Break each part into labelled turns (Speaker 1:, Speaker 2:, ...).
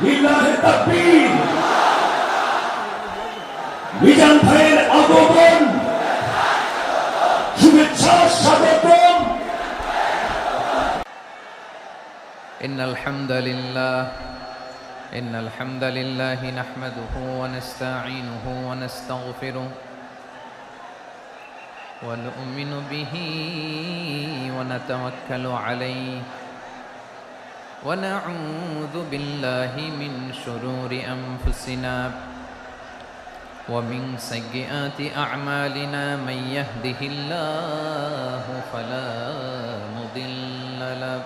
Speaker 1: লিল্লাহে তাকবীর। মিজান ভাইয়ের আগমন, শুভেচ্ছা স্বাগতম।
Speaker 2: إن الحمد لله نحمده ونستعينه ونستغفره ونؤمن به ونتوكل عليه ونعوذ بالله من شرور أنفسنا ومن سيئات أعمالنا من يهده الله فلا مضل له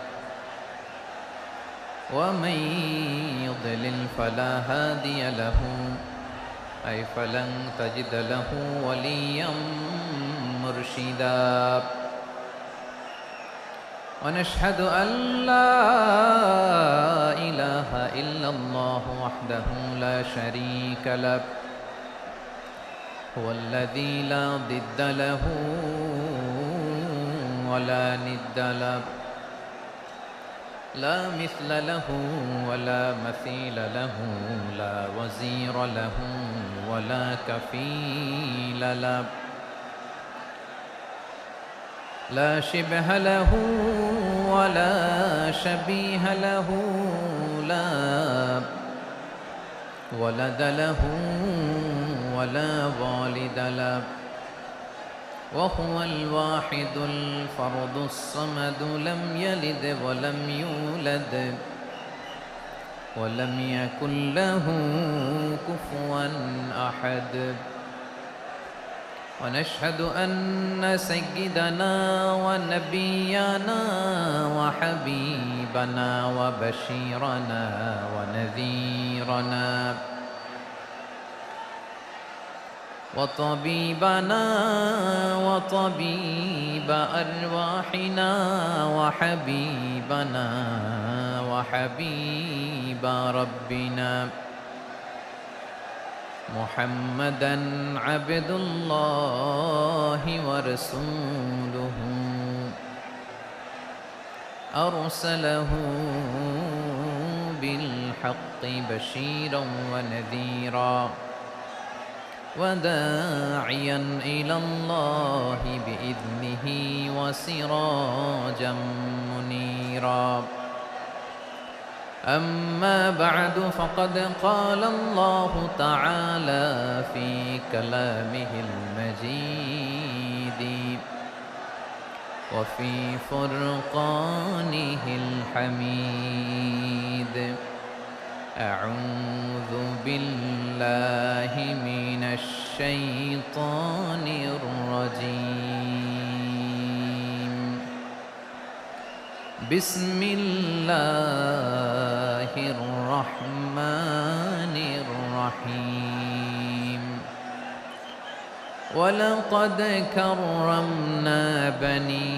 Speaker 2: ومن يضلل فلا هادي له أي فلن تجد له وليا مرشدا ونشهد أن لا إله إلا الله وحده لا شريك له هو الذي لا ضد له ولا ند له لا مثل له ولا مثيل له لا وزير له ولا كفيل له لا شبه له ولا شبيه له لا ولد له ولا والد له وهو الواحد الفرد الصمد لم يلد ولم يولد ولم يكن له كفوا أحد ونشهد أن سيدنا ونبينا وحبيبنا وبشيرنا ونذيرنا وطبيبنا وطبيب أرواحنا وحبيبنا وحبيب ربنا محمدا عبد الله ورسوله أرسله بالحق بشيرا ونذيرا وداعيا إلى الله بإذنه وسراجا منيرا أما بعد فقد قال الله تعالى في كلامه المجيد وفي فرقانه الحميد أعوذ بالله من الشيطان الرجيم بسم الله الرحمن الرحيم ولقد كرمنا بني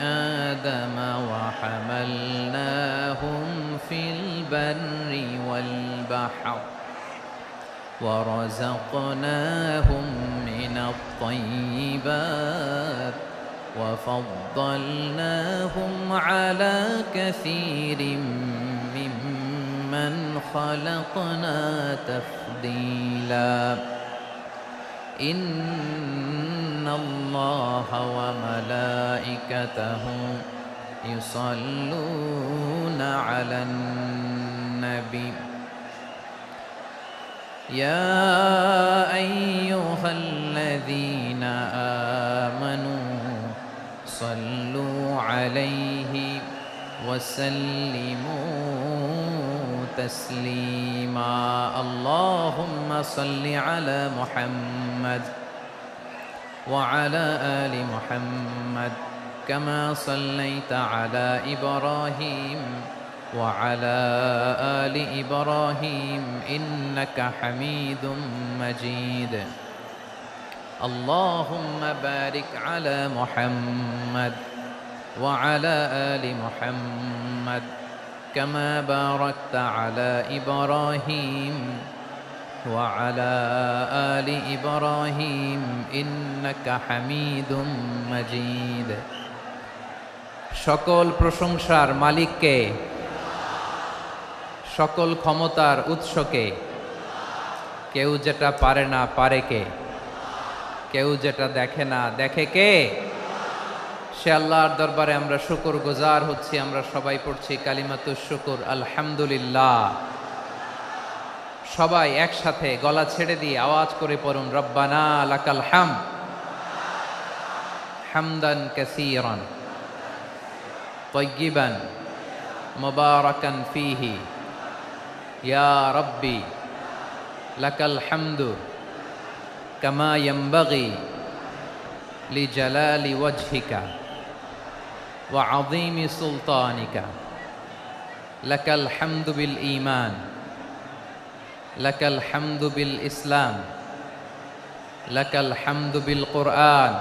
Speaker 2: آدم وحملناهم في البر والبحر ورزقناهم من الطيبات وفضلناهم على كثير ممن خلقنا تفضيلا إن الله وملائكته يصلون على النبي يا أيها الذين آمنوا صلوا عليه وسلموا تسليما اللهم صل على محمد وعلى آل محمد كما صليت على إبراهيم وعلى آل إبراهيم إنك حميد مجيد اللهم بارك على محمد وعلى آل محمد كما باركت على إبراهيم وعلى آل إبراهيم إنك حميد مجيد সকল প্রশংসার মালিককে, সকল ক্ষমতার উৎসকে। কেউ যেটা পারে না পারে কে, কেউ যেটা দেখে না দেখে কে? সে আল্লাহর দরবারে আমরা শুকরগুজার হচ্ছি। আমরা সবাই পড়ছি কালিমাতুশ শুকর, আলহামদুলিল্লাহ। সবাই একসাথে গলা ছেড়ে দিয়ে আওয়াজ করে পড়ুন, রব্বানা লাকাল হামদ হামদান কাসীরান তাইয়্যিবান মুবারাকান ফীহি ইয়া রাব্বি লাকাল হামদু কামা ইয়ানবাগি লিজালালি ওয়াজহিকা ওয়া আযীমি সুলতানিকা লাকাল হামদু বিল ঈমান লাকাল হামদু বিল ইসলাম লাকাল হামদু বিল কুরআন।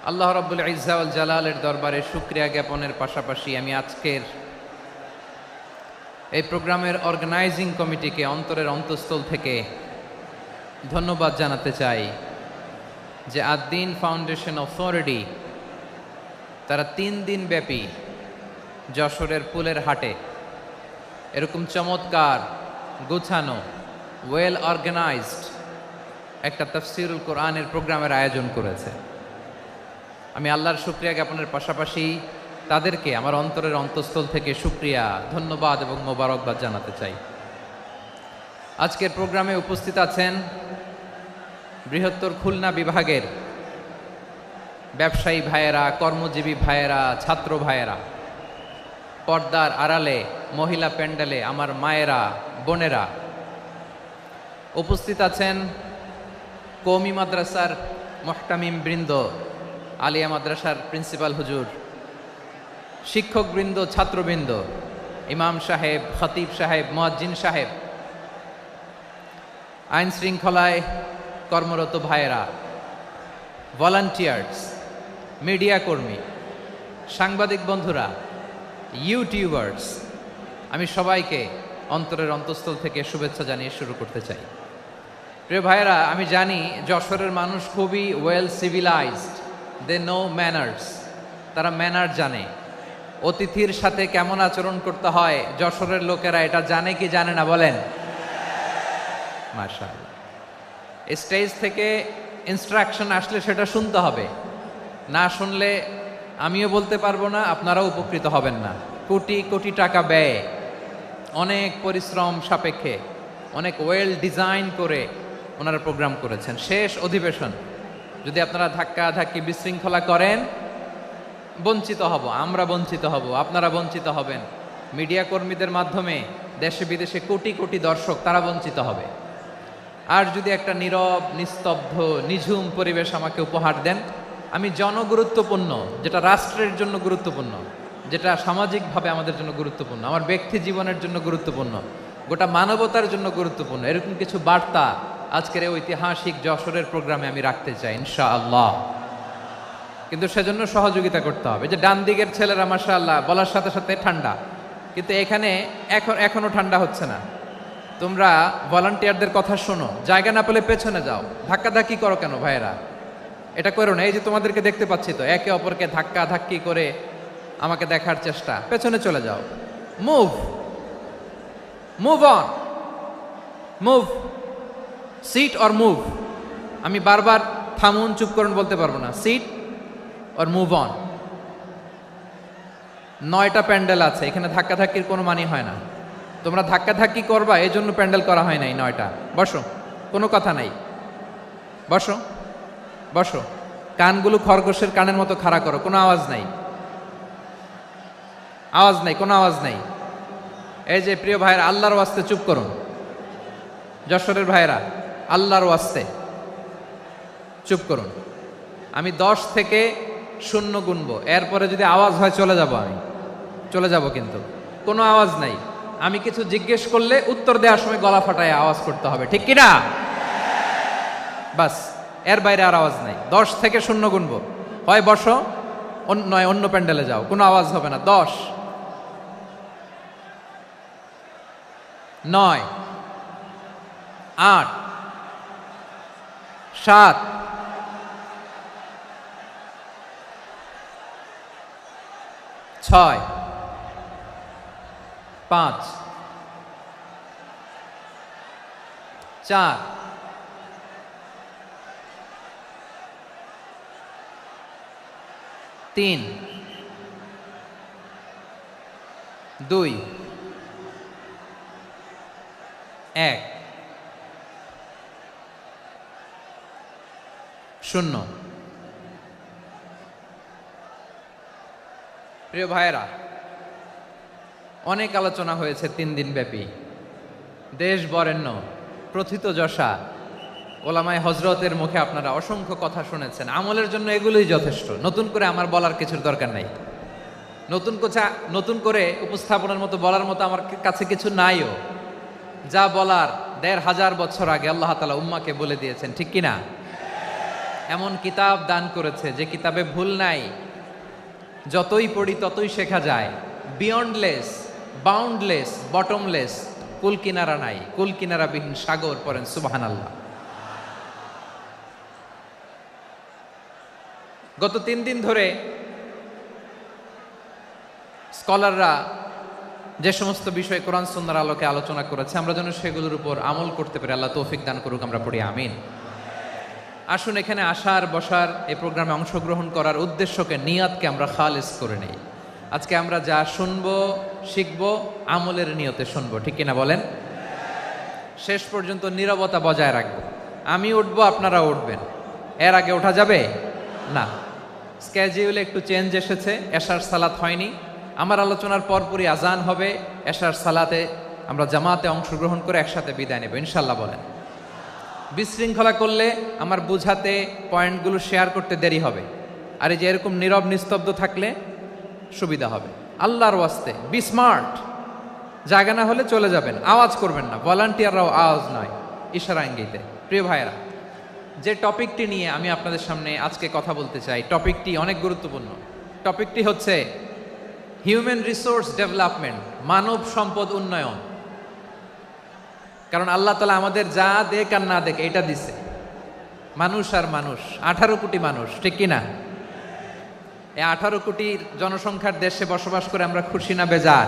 Speaker 2: আল্লাহ রাব্বুল ইজ্জা ওয়াল জালালের দরবারে শুকরিয়া জ্ঞাপনের পাশাপাশি আমি আজকের এই প্রোগ্রামের অর্গানাইজিং কমিটিকে অন্তরের অন্তঃস্থল থেকে ধন্যবাদ জানাতে চাই যে আদ-দ্বীন ফাউন্ডেশন অথরিটি তারা 3 দিন ব্যাপী যশোরের পুলের হাটে এরকম চমৎকার গোছানো ওয়েল অর্গানাইজড একটা তাফসীরুল কোরআনের প্রোগ্রামের আয়োজন করেছে। আমি আল্লাহর শুকরিয়া জ্ঞাপনের পাশাপাশি তাদেরকে আমার অন্তরের অন্তঃস্থল থেকে শুকরিয়া, ধন্যবাদ এবং মোবারকবাদ জানাতে চাই। আজকের প্রোগ্রামে উপস্থিত আছেন বৃহত্তর খুলনা বিভাগের ব্যবসায়ী ভাইয়েরা, কর্মজীবী ভাইয়েরা, ছাত্র ভাইয়েরা, পর্দার আড়ালে মহিলা প্যান্ডেলে আমার মায়েরা, বোনেরা। উপস্থিত আছেন কওমি মাদ্রাসার মুহতামিম বৃন্দ, আলিয়া মাদ্রাসার প্রিন্সিপাল হুজুর, শিক্ষকবৃন্দ, ছাত্রবৃন্দ, ইমাম সাহেব, খতিব সাহেব, মুয়াজ্জিন সাহেব, আইন শৃঙ্খলায় কর্মরত ভাইয়েরা, ভলান্টিয়ার্স, মিডিয়া কর্মী, সাংবাদিক বন্ধুরা, ইউটিউবার্স, আমি সবাইকে অন্তরের অন্তঃস্থল থেকে শুভেচ্ছা জানিয়ে শুরু করতে চাই। প্রিয় ভাইয়েরা, আমি জানি যশোরের মানুষ খুবই well civilised, they know manners, তারা ম্যানার জানে। অতিথির সাথে কেমন আচরণ করতে হয় যশোরের লোকেরা এটা জানে কি জানে না বলেন? মাশাআল্লাহ। স্টেজ থেকে ইনস্ট্রাকশন আসলে সেটা শুনতে হবে, না শুনলে আমিও বলতে পারবো না, আপনারাও উপকৃত হবেন না। কোটি কোটি টাকা ব্যয়, অনেক পরিশ্রম সাপেক্ষে, অনেক ওয়েল ডিজাইন করে ওনারা প্রোগ্রাম করেছেন। শেষ অধিবেশন যদি আপনারা ধাক্কা ধাক্কি বিশৃঙ্খলা করেন, বঞ্চিত হব, আমরা বঞ্চিত হব, আপনারা বঞ্চিত হবেন। মিডিয়া কর্মীদের মাধ্যমে দেশে বিদেশে কোটি কোটি দর্শক তারা বঞ্চিত হবে। আর যদি একটা নীরব, নিস্তব্ধ, নিঝুম পরিবেশ আমাকে উপহার দেন, আমি জনগুরুত্বপূর্ণ, যেটা রাষ্ট্রের জন্য গুরুত্বপূর্ণ, যেটা সামাজিকভাবে আমাদের জন্য গুরুত্বপূর্ণ, আমার ব্যক্তি জীবনের জন্য গুরুত্বপূর্ণ, গোটা মানবতার জন্য গুরুত্বপূর্ণ, এরকম কিছু বার্তা আজকের এই ঐতিহাসিক যশোরের প্রোগ্রামে আমি রাখতে চাই ইনশাআল্লাহ। কিন্তু সেজন্য সহযোগিতা করতে হবে। যে ডান দিকের ছেলেরা মাশাআল্লাহ বলার সাথে সাথে ঠান্ডা, কিন্তু এখানে এখনো ঠান্ডা হচ্ছে না। তোমরা ভলান্টিয়ারদের কথা শোনো, জায়গা না পেলে পেছনে যাও। ধাক্কাধাক্কি করো কেন ভাইয়েরা? এটা করো না। এই যে তোমাদেরকে দেখতে পাচ্ছি তো, একে অপরকে ধাক্কা ধাক্কি করে আমাকে দেখার চেষ্টা, পেছনে চলে যাও। Move move on, move, sit or move. আমি বারবার থামুন, চুপ করুন বলতে পারবো না। Sit or move on. 9টা প্যান্ডেল আছে, এখানে ধাক্কাধাক্কির কোনো মানি হয় না। তোমরা ধাক্কাধাক্কি করবা, এই জন্য প্যান্ডেল করা হয় নাই 9টা। বসো, কোনো কথা নাই, বসো বসো। কানগুলো খরগোশের কানের মতো খাড়া করো, কোনো আওয়াজ নাই, আওয়াজ নাই, কোনো আওয়াজ নাই। এই যে প্রিয় ভাইয়েরা, আল্লাহর ওয়াস্তে চুপ করুন। যশোরের ভাইয়েরা, আল্লাহর ওয়াস্তে চুপ করুন। আমি 10 থেকে 0 গুনবো, এরপরে যদি আওয়াজ হয় চলে যাব, আমি চলে যাব, কিন্তু কোনো আওয়াজ নাই। আমি কিছু জিজ্ঞেস করলে উত্তর দেওয়ার সময় গলা ফাটায় আওয়াজ করতে হবে, ঠিক কিনা? বাস, এর বাইরে আর আওয়াজ নাই। 10 থেকে 0 গুনবো, হয় বসো, নয় অন্য প্যান্ডেলে যাও, কোনো আওয়াজ হবে না। 10, 9, 8 7 6 5 4 3 2 1 শূন্য। প্রিয় ভাইয়েরা, অনেক আলোচনা হয়েছে 3 দিন ব্যাপী। দেশ বরেণ্য প্রথিতযশা ওলামায়ে হজরতের মুখে আপনারা অসংখ্য কথা শুনেছেন। আমলের জন্য এগুলোই যথেষ্ট, নতুন করে আমার বলার কিছুর দরকার নাই। নতুন করে উপস্থাপনের মতো বলার মতো আমার কাছে কিছু নাইও। যা বলার 1500 বছর আগে আল্লাহ তাআলা উম্মাকে বলে দিয়েছেন, ঠিক কিনা? এমন কিতাব দান করেছে যে কিতাবে ভুল নাই, যতই পড়ি ততই শেখা যায়। বিয়ন্ডলেস, বাউন্ডলেস, বটমলেস, কুল কিনারা নাই, কুল কিনারাবিহীন সাগর। পড়েন সুবহানাল্লাহ। গত 3 দিন ধরে স্কলাররা যে সমস্ত বিষয় কোরআন সুন্নাহর আলোকে আলোচনা করেছে, আমরা যেন সেগুলোর উপর আমল করতে পারি। আল্লাহ তৌফিক দান করুক, আমরা পড়ি আমিন। আসুন এখানে আসার বসার এই প্রোগ্রামে অংশগ্রহণ করার উদ্দেশ্যকে, নিয়াতকে আমরা খালেস করে নেই। আজকে আমরা যা শুনবো শিখবো আমলের নিয়তে শুনবো, ঠিক কিনা বলেন? শেষ পর্যন্ত নীরবতা বজায় রাখবো। আমি উঠবো, আপনারা উঠবেন। এর আগে ওঠা যাবে না। স্কেজিউলে একটু চেঞ্জ এসেছে, এশার সালাত হয়নি। আমার আলোচনার পরপরই আজান হবে। এশার সালাতে আমরা জামাতে অংশগ্রহণ করে একসাথে বিদায় নেব ইনশাল্লাহ। বলেন। বিশৃঙ্খলা করলে আমার বুঝাতে, পয়েন্টগুলো শেয়ার করতে দেরি হবে। আর এই যে এরকম নীরব নিস্তব্ধ থাকলে সুবিধা হবে। আল্লাহর ওয়াস্তে বি স্মার্ট। জায়গা না হলে চলে যাবেন, আওয়াজ করবেন না। ভলান্টিয়াররাও আওয়াজ নয়, ইশারা ইঙ্গিতে। প্রিয় ভাইয়েরা, যে টপিকটি নিয়ে আমি আপনাদের সামনে আজকে কথা বলতে চাই, টপিকটি অনেক গুরুত্বপূর্ণ। টপিকটি হচ্ছে হিউম্যান রিসোর্স ডেভেলপমেন্ট, মানব সম্পদ উন্নয়ন। কারণ আল্লাহ তাআলা আমাদের যা দেখ আর না দেখ এটা দিছে। মানুষ আর মানুষ, 18 কোটি মানুষ, ঠিক কিনা? এই 18 কোটির জনসংখ্যার দেশে বসবাস করে আমরা খুশি না বেজার?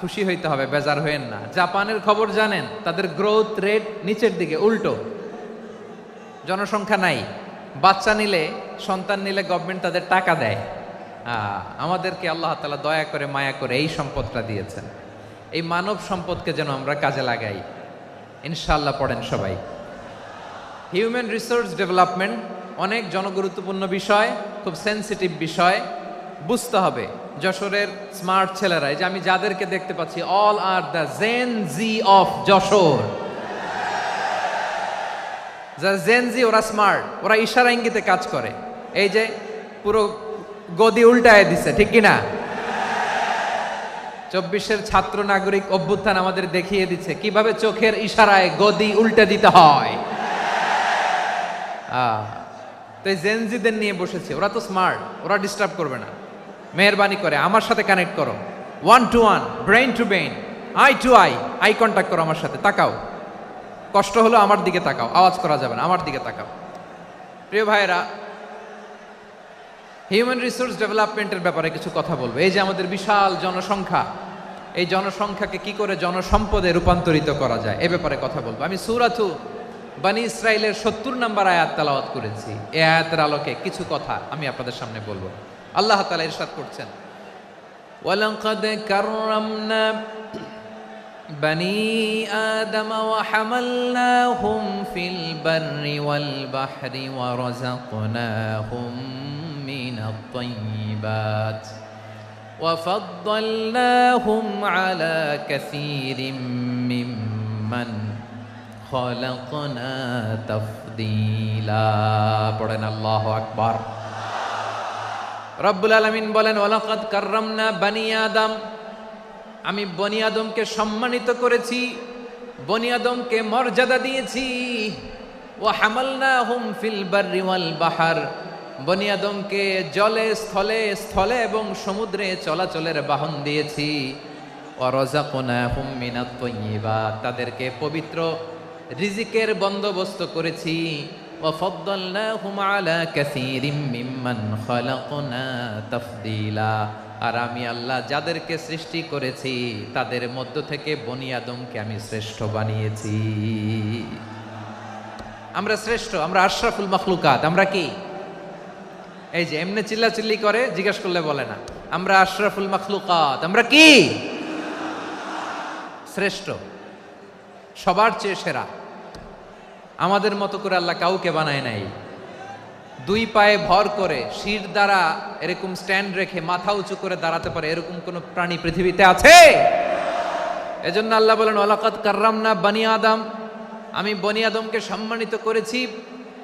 Speaker 2: খুশি হইতে হবে, বেজার হইেন না। জাপানের খবর জানেন? তাদের গ্রোথ রেট নিচের দিকে, উল্টো। জনসংখ্যা নাই, বাচ্চা নিলে, সন্তান নিলে গভর্নমেন্ট তাদের টাকা দেয়। আমাদেরকে আল্লাহ তাআলা দয়া করে, মায়া করে এই সম্পদটা দিয়েছেন। এই মানব সম্পদকে যেন আমরা কাজে লাগাই ইনশাআল্লাহ। পড়েন সবাই। হিউম্যান রিসোর্স ডেভেলপমেন্ট অনেক জনগুরুত্বপূর্ণ বিষয়, খুব সেন্সিটিভ বিষয়। বুঝতে হবে যশোরের স্মার্ট ছেলেরা, এই যে আমি যাদেরকে দেখতে পাচ্ছি, all are the Gen Z of Jessore. যারা জেন জি, ওরা স্মার্ট, ওরা ইশারা ইঙ্গিতে কাজ করে। এই যে পুরো গদি উল্টায় দিছে, ঠিক কিনা? 24-এর ছাত্র নাগরিক অভ্যুত্থান আমাদের দেখিয়ে দিচ্ছে কিভাবে চোখের ইশারায় গদি উল্টে দিতে হয়। তো এই জেনজিদের নিয়ে বসেছে, ওরা তো স্মার্ট, ওরা ডিস্টার্ব করবে না। মেহরবানি করে আমার সাথে কানেক্ট করো, 1 to 1, brain to brain, eye to eye contact করো আমার সাথে। তাকাও, কষ্ট হলো আমার দিকে তাকাও, আওয়াজ করা যাবে না, আমার দিকে তাকাও। প্রিয় ভাইয়েরা, হিউম্যান রিসোর্স ডেভেলপমেন্টের ব্যাপারে কিছু কথা বলবো। এই যে আমাদের বিশাল জনসংখ্যা, এই জনসংখ্যাকে কি করে জনসম্পদে রূপান্তরিত করা যায় এ ব্যাপারে কথা বলবো। আমি সূরাতু বনী ইসরাইলের 70 নম্বর আয়াত তেলাওয়াত করেছি। এই আয়াতের আলোকে কিছু কথা আমি আপনাদের সামনে বলবো। আল্লাহ তাআলা ইরশাদ করছেন, ওয়ালাকাদ কাররামনা বনী আদম ওয়া হামালনাহুম ফিল বাররি ওয়াল বাহরি ওয়া রাযাকনাহুম মিনাত তাইয়্যিবাত ওয়া ফাদ্দালনাহুম আলা কাসীরিম মিম্মান খালাকনা তাফদীলা। পড়েন আল্লাহু আকবার। রব্বুল আলামিন বলেন, ওয়ালাকাদ কাররামনা বনী আদম, আমি বনী আদমকে সম্মানিত করেছি, বনী আদমকে মর্যাদা দিয়েছি। ওয়া হামালনাহুম ফিল বাররি ওয়াল বাহর, বনী আদমকে জলে স্থলে এবং সমুদ্রে চলাচলের বাহন দিয়েছি। ওয়া রাযাকনাহুম মিনাত তাইয়্যিবাত, তাদেরকে পবিত্র রিজিকের বন্দোবস্ত করেছি। ওয়া ফাদ্দালনাহুম আলা কাসীরিম মিম্মান খালাকনা তাফদীলা, আর আমি আল্লাহ যাদেরকে সৃষ্টি করেছি তাদের মধ্য থেকে বনি আদমকে আমি শ্রেষ্ঠ বানিয়েছি। আমরা শ্রেষ্ঠ, আমরা আশরাফুল মাখলুকাত। আমরা কি এই যে এমনি চিল্লাচিল্লি করে জিজ্ঞেস করলে বলে না, আমরা আশরাফুল মাখলুকাত। আমরা কি শ্রেষ্ঠ, সবার চেয়ে সেরা। আমাদের মতো করে আল্লাহ কাউকে বানায় নাই। দুই পায়ে ভর করে শির দ্বারা এরকম স্ট্যান্ড রেখে মাথা উঁচু করে দাঁড়াতে পারে এরকম কোন প্রাণী পৃথিবীতে আছে? এজন্য আল্লাহ বলেন ওয়ালাকাদ কাররামনা বানি আদম, আমি বনি আদমকে সম্মানিত করেছি,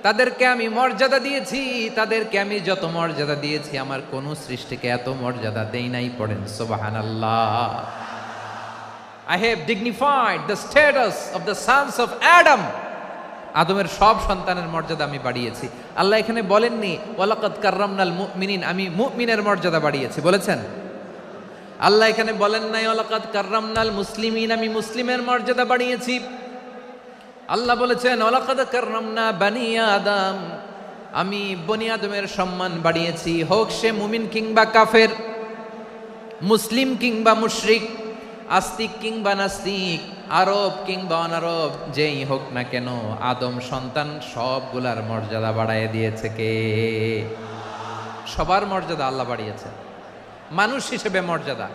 Speaker 2: তাদেরকে আমি মর্যাদা দিয়েছি। তাদেরকে আমি যত মর্যাদা দিয়েছি আমার কোন সৃষ্টিকে এত মর্যাদা দেই নাই। পড়েন সুবহানাল্লাহ। I have dignified the status of the sons of Adam. আদমের সব সন্তানের মর্যাদা আমি বাড়িয়েছি। আল্লাহ এখানে বলেননি ওয়ালাকাদ কাররামনাল মুমিনিন, আমি মুমিনের মর্যাদা বাড়িয়েছি, বলেছেন? আল্লাহ এখানে বলেন নাই ওয়ালাকাদ কাররামনাল মুসলিমিন, আমি মুসলিমের মর্যাদা বাড়িয়েছি। আল্লাহ বলেছেন ওয়ালাকাদ কাররামনা বানি আদম, আমি বনি আদমের সম্মান বাড়িয়েছি। হোক সে মুমিন কিংবা কাফের, মুসলিম কিংবা মুশরিক, আস্তিক কিংবা নাস্তিক, আরব কিংবা অনারব, যেই হোক না কেন আদম সন্তান সবগুলার মর্যাদা বাড়ায় দিয়েছে কে? সবার মর্যাদা আল্লাহ বাড়িয়েছে। মানুষ হিসেবে মর্যাদা।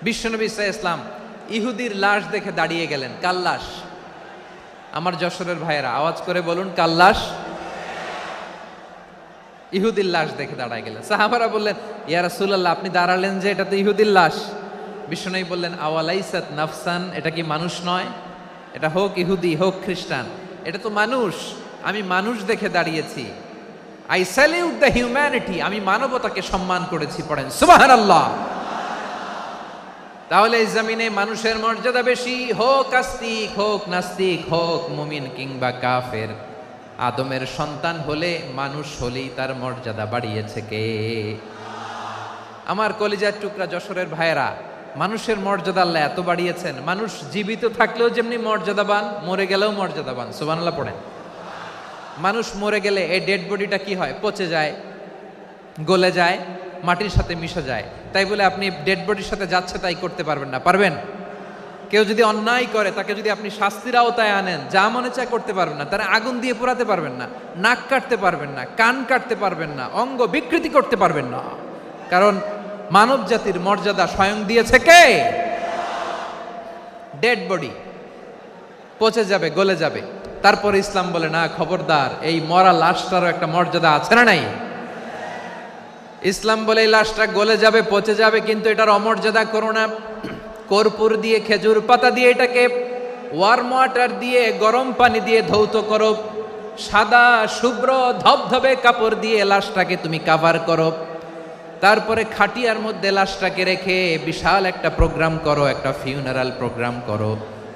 Speaker 2: বিশ্বনবী সাল্লাল্লাহু আলাইহি ওয়াসাল্লাম ইহুদির লাশ দেখে দাঁড়িয়ে গেলেন। কার লাশ? আমার যশোরের ভাইয়েরা আওয়াজ করে বলুন, কার লাশ? ইহুদির লাশ দেখে দাঁড়ায় গেলেন। সাহাবারা বললেন ইয়া রাসূলুল্লাহ, আপনি দাঁড়ালেন যে, এটা তো ইহুদির লাশ। বিশ্বনবী বললেন আওয়ালাইসাত নাফসান, এটা কি মানুষ নয়? এটা হোক ইহুদি হোক খ্রিস্টান, এটা তো মানুষ। আমি মানুষ দেখে দাঁড়িয়েছি। আই স্যালিউট দ্য হিউম্যানিটি, আমি মানবতাকে সম্মান করেছি। পড়েন সুবহানাল্লাহ। তাহলে এই জমিনে মানুষের মর্যাদা বেশি, হোক আস্তিক হোক নাস্তিক, হোক মুমিন কিংবা কাফের। আদমের সন্তান হলে, মানুষ হলেই তার মর্যাদা বাড়িয়েছে কে? আমার কলিজার টুকরা যশোরের ভাইয়েরা, মানুষের মর্যাদা আল্লাহ এত বাড়িয়েছেন, মানুষ জীবিত থাকলেও যেমনি মর্যাদাবান, মরে গেলেও মর্যাদাবান। সুবহানাল্লাহ পড়েন। মানুষ মরে গেলে এই ডেড বডিটা কি হয়? পচে যায়, গলে যায়, মাটির সাথে মিশে যায়। তাই বলে আপনি ডেড বডির সাথে যাচ্ছে তাই করতে পারবেন না। পারবেন? কেউ যদি অন্যায় করে তাকে যদি আপনি শাস্তির আওতায় আনেন, যা মনে চায় করতে পারবেন না। তারা আগুন দিয়ে পোড়াতে পারবেন না, নাক কাটতে পারবেন না, কান কাটতে পারবেন না, অঙ্গ বিকৃতি করতে পারবেন না। কারণ মানব জাতির মর্যাদা স্বয়ং দিয়েছে কে? ডেড বডি পচে যাবে, গলে যাবে। তারপরে ইসলাম বলে না, খবরদার, এই মরা লাশটারও একটা মর্যাদা আছে না নাই? ইসলাম বলে এই লাশটা গলে যাবে, পচে যাবে, কিন্তু এটার অমর্যাদা করো না। কর্পূর দিয়ে, খেজুর পাতা দিয়ে এটাকে ওয়ার্ম ওয়াটার দিয়ে, গরম পানি দিয়ে ধৌত করো। সাদা শুভ্র ধবধবে কাপড় দিয়ে লাশটাকে তুমি কাভার করো। তারপরে খাটিয়ার মধ্যে লাশটাকে রেখে বিশাল একটা প্রোগ্রাম করো, একটা ফিউনারাল প্রোগ্রাম করো।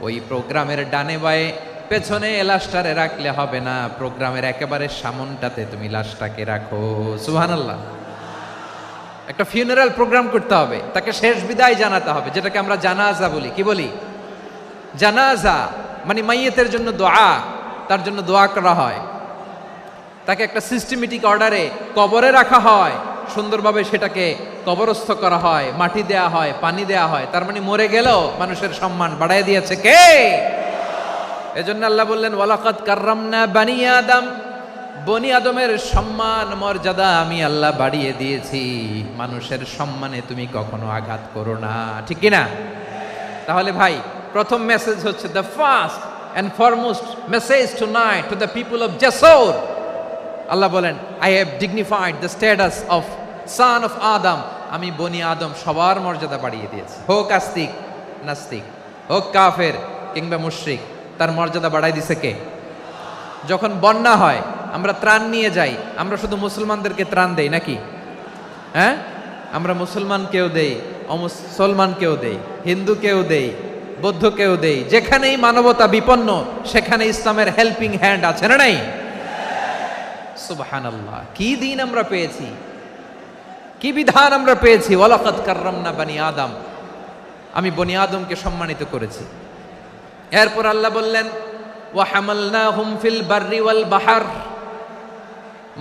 Speaker 2: ওই প্রোগ্রামের ডানে বায়ে পেছনে লাশটারে রাখলে হবে না, প্রোগ্রামের একেবারে সামনটাতে তুমি লাশটাকে রাখো। সুবহানাল্লাহ। একটা ফিউনারাল প্রোগ্রাম করতে হবে, তাকে শেষ বিদায় জানাতে হবে, যেটাকে আমরা জানাজা বলি। কি বলি? জানাজা মানে মাইয়েতের জন্য দোয়া, তার জন্য দোয়া করা হয়। তাকে একটা সিস্টেমেটিক অর্ডারে কবরে রাখা হয়, সুন্দরভাবে সেটাকে কবরস্থ করা হয়, মাটি দেয়া হয়, পানি দেয়া হয়। তার মানে মরে গেলেও মানুষের সম্মান বাড়ায় দিয়েছে কে? এজন্য আল্লাহ বললেন ওয়ালাকাদ কাররামনা বানি আদম, বনি আদমের সম্মান মর্যাদা আমি আল্লাহ বাড়িয়ে দিয়েছি। মানুষের সম্মানে তুমি কখনো আঘাত করো না, ঠিক কিনা? তাহলে ভাই, প্রথম মেসেজ হচ্ছে, the first and foremost message tonight to the people of Jessore. Allah বলেন I have dignified the status of son of Adam, আমি বনি আদম সবার মর্যাদা বাড়িয়ে দিয়েছি। হোক আস্তিক নাস্তিক, হোক কাফের কিংবা মুশরিক, তার মর্যাদা বাড়াই দিছে কে? যখন বন্যা হয় আমরা ত্রাণ নিয়ে যাই, আমরা শুধু মুসলমানদেরকে ত্রাণ দেই নাকি? হ্যাঁ, আমরা মুসলমানকেও দেই, অমুসলমানকেও দেই, হিন্দুকেও দেই, বৌদ্ধকেও দেই। যেখানেই মানবতা বিপন্ন সেখানে ইসলামের হেল্পিং হ্যান্ড আছে না নাই? সুবহানাল্লাহ। কি দিন আমরা পেয়েছি, কি বিধান আমরা পেয়েছি। ওয়ালাকাদ কাররামনা বানি আদম। আমি বনি আদমকে সম্মানিত করেছি। এরপর আল্লাহ বললেন ওয়া হামালনাহুম ফিল বাররি ওয়াল বাহার,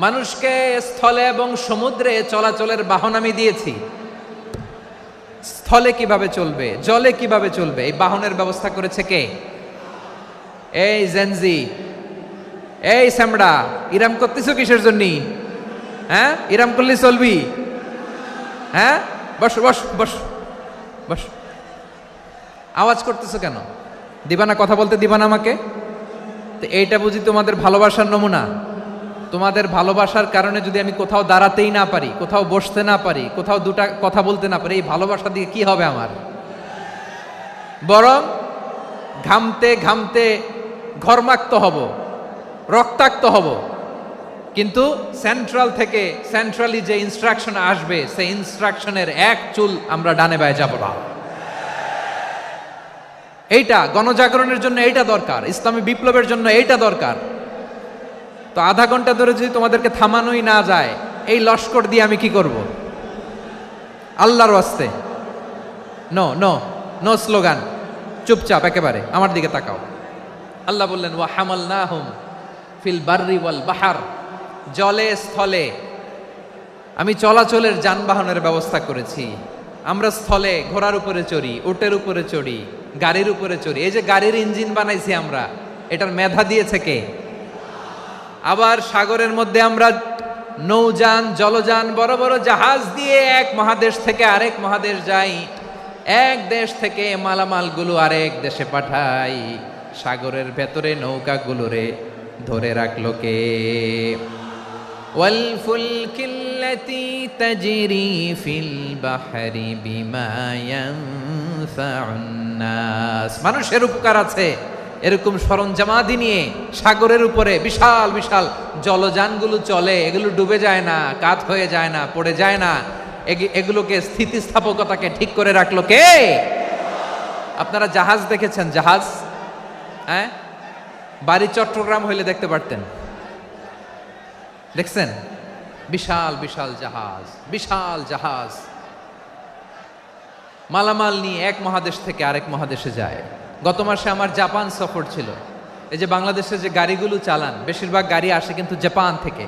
Speaker 2: মানুষকে স্থলে এবং সমুদ্রে চলাচলের বাহন আমি দিয়েছি। স্থলে কিভাবে চলবে, জলে কিভাবে চলবে, এই বাহনের ব্যবস্থা করেছে কে? এই জেনজি, এই স্যামড়া, ইরাম করতেছো কিসের জন্য? হ্যাঁ, ইরাম করলে চলবি? হ্যাঁ, বস বস বস বস, আওয়াজ করতেছো কেন? দিবা না, কথা বলতে দিবা না আমাকে? তো এইটা বুঝি তোমাদের ভালোবাসার নমুনা? তোমাদের ভালোবাসার কারণে যদি আমি কোথাও দাঁড়াতেই না পারি, কোথাও বসতে না পারি, কোথাও দুটা কথা বলতে না পারি, এই ভালোবাসা দিয়ে কি হবে আমার? বরং ঘামতে ঘামতে ঘর্মাক্ত হব, রক্তাক্ত হব। কিন্তু সেন্ট্রাল থেকে, সেন্ট্রালি যে ইনস্ট্রাকশন আসবে, সেই ইনস্ট্রাকশনের এক চুল আমরা ডানে বায়ে যাব না। এইটা গণজাগরণের জন্য এইটা দরকার, ইসলামী বিপ্লবের জন্য এইটা দরকার। তো আধা ঘন্টা ধরে যদি তোমাদেরকে থামানোই না যায়, এই লস্কর দিয়ে আমি কি করব? আল্লাহর ওয়াস্তে নো নো নো স্লোগান, চুপচাপ একেবারে আমার দিকে তাকাও। আল্লাহ বললেন ওয়া হামালনাহুম ফিল বাররি ওয়াল বাহার, জলে স্থলে আমি চলাচলের যানবাহনের ব্যবস্থা করেছি। আমরা স্থলে ঘোড়ার উপরে চড়ি, উটের উপরে চড়ি, গাড়ির উপরে চড়ি। এই যে গাড়ির ইঞ্জিন বানাইছি আমরা, এটার মেধা দিয়েছে কে? আবার সাগরের মধ্যে আমরা নৌযান, জলযান, বড় বড় জাহাজ দিয়ে এক মহাদেশ থেকে আরেক মহাদেশ যাই, এক দেশ থেকে মালামালগুলো আরেক দেশে পাঠাই। সাগরের ভেতরে নৌকাগুলোরে ধরে রাখলো কে? ওয়াল ফুলকিল্লাতি তাজরি ফিল বাহরি বিমা ইয়ানফাউন নাস, মানুষের উপকার আছে এরকম সরঞ্জামাদি নিয়ে সাগরের উপরে বিশাল বিশাল জলযানগুলো চলে। এগুলো ডুবে যায় না, কাত হয়ে যায় না, পড়ে যায় না। এগুলোকে স্থিতিস্থাপকতাকে ঠিক করে রাখলো কে? আপনারা জাহাজ দেখেছেন? জাহাজ, হ্যাঁ, বাড়ি চট্টগ্রাম হইলে দেখতে পারতেন। দেখছেন? বিশাল বিশাল জাহাজ, বিশাল জাহাজ মালামাল নিয়ে এক মহাদেশ থেকে আরেক মহাদেশে যায়। গত মাসে আমার জাপান সফর ছিল। এই যে বাংলাদেশে যে গাড়িগুলো চালান, বেশিরভাগ গাড়ি আসে কিন্তু জাপান থেকে।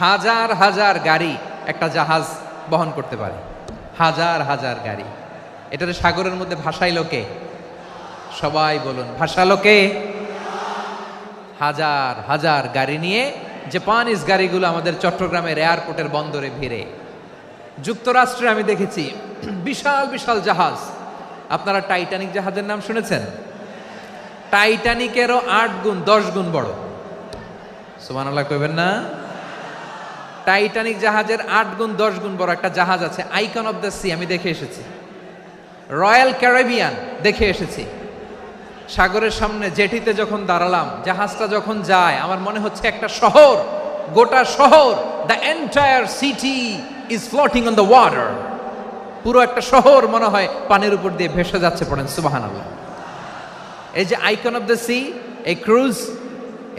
Speaker 2: হাজার হাজার গাড়ি একটা জাহাজ বহন করতে পারে, হাজার হাজার গাড়ি। এটারে সাগরের মধ্যে ভাসাইলো কে? সবাই বলুন, ভাসালো কে? হাজার হাজার গাড়ি নিয়ে জাপানিজ গাড়িগুলো আমাদের চট্টগ্রামের এয়ারপোর্টের বন্দরে ভিড়ে। যুক্তরাষ্ট্রে আমি দেখেছি বিশাল বিশাল জাহাজ। আপনারা টাইটানিক জাহাজের নাম শুনেছেন? টাইটানিকেরও 8 গুণ 10 গুণ বড়। সুবহানাল্লাহ কইবেন না? টাইটানিক জাহাজের 8 গুণ 10 গুণ বড় একটা জাহাজ আছে, আইকন অফ দ্য সি, আমি দেখে এসেছি। রয়্যাল ক্যারিবিয়ান দেখে এসেছি। সাগরের সামনে জেটিতে যখন দাঁড়ালাম, জাহাজটা যখন যায়, আমার মনে হচ্ছে একটা শহর, গোটা শহর, the entire city is floating on the water. পুরো একটা শহর মনে হয় পানির উপর দিয়ে ভেসে যাচ্ছে। পড়েন সুবহানাল্লাহ। এই যে আইকন অফ দ্য সি, এই ক্রুজ,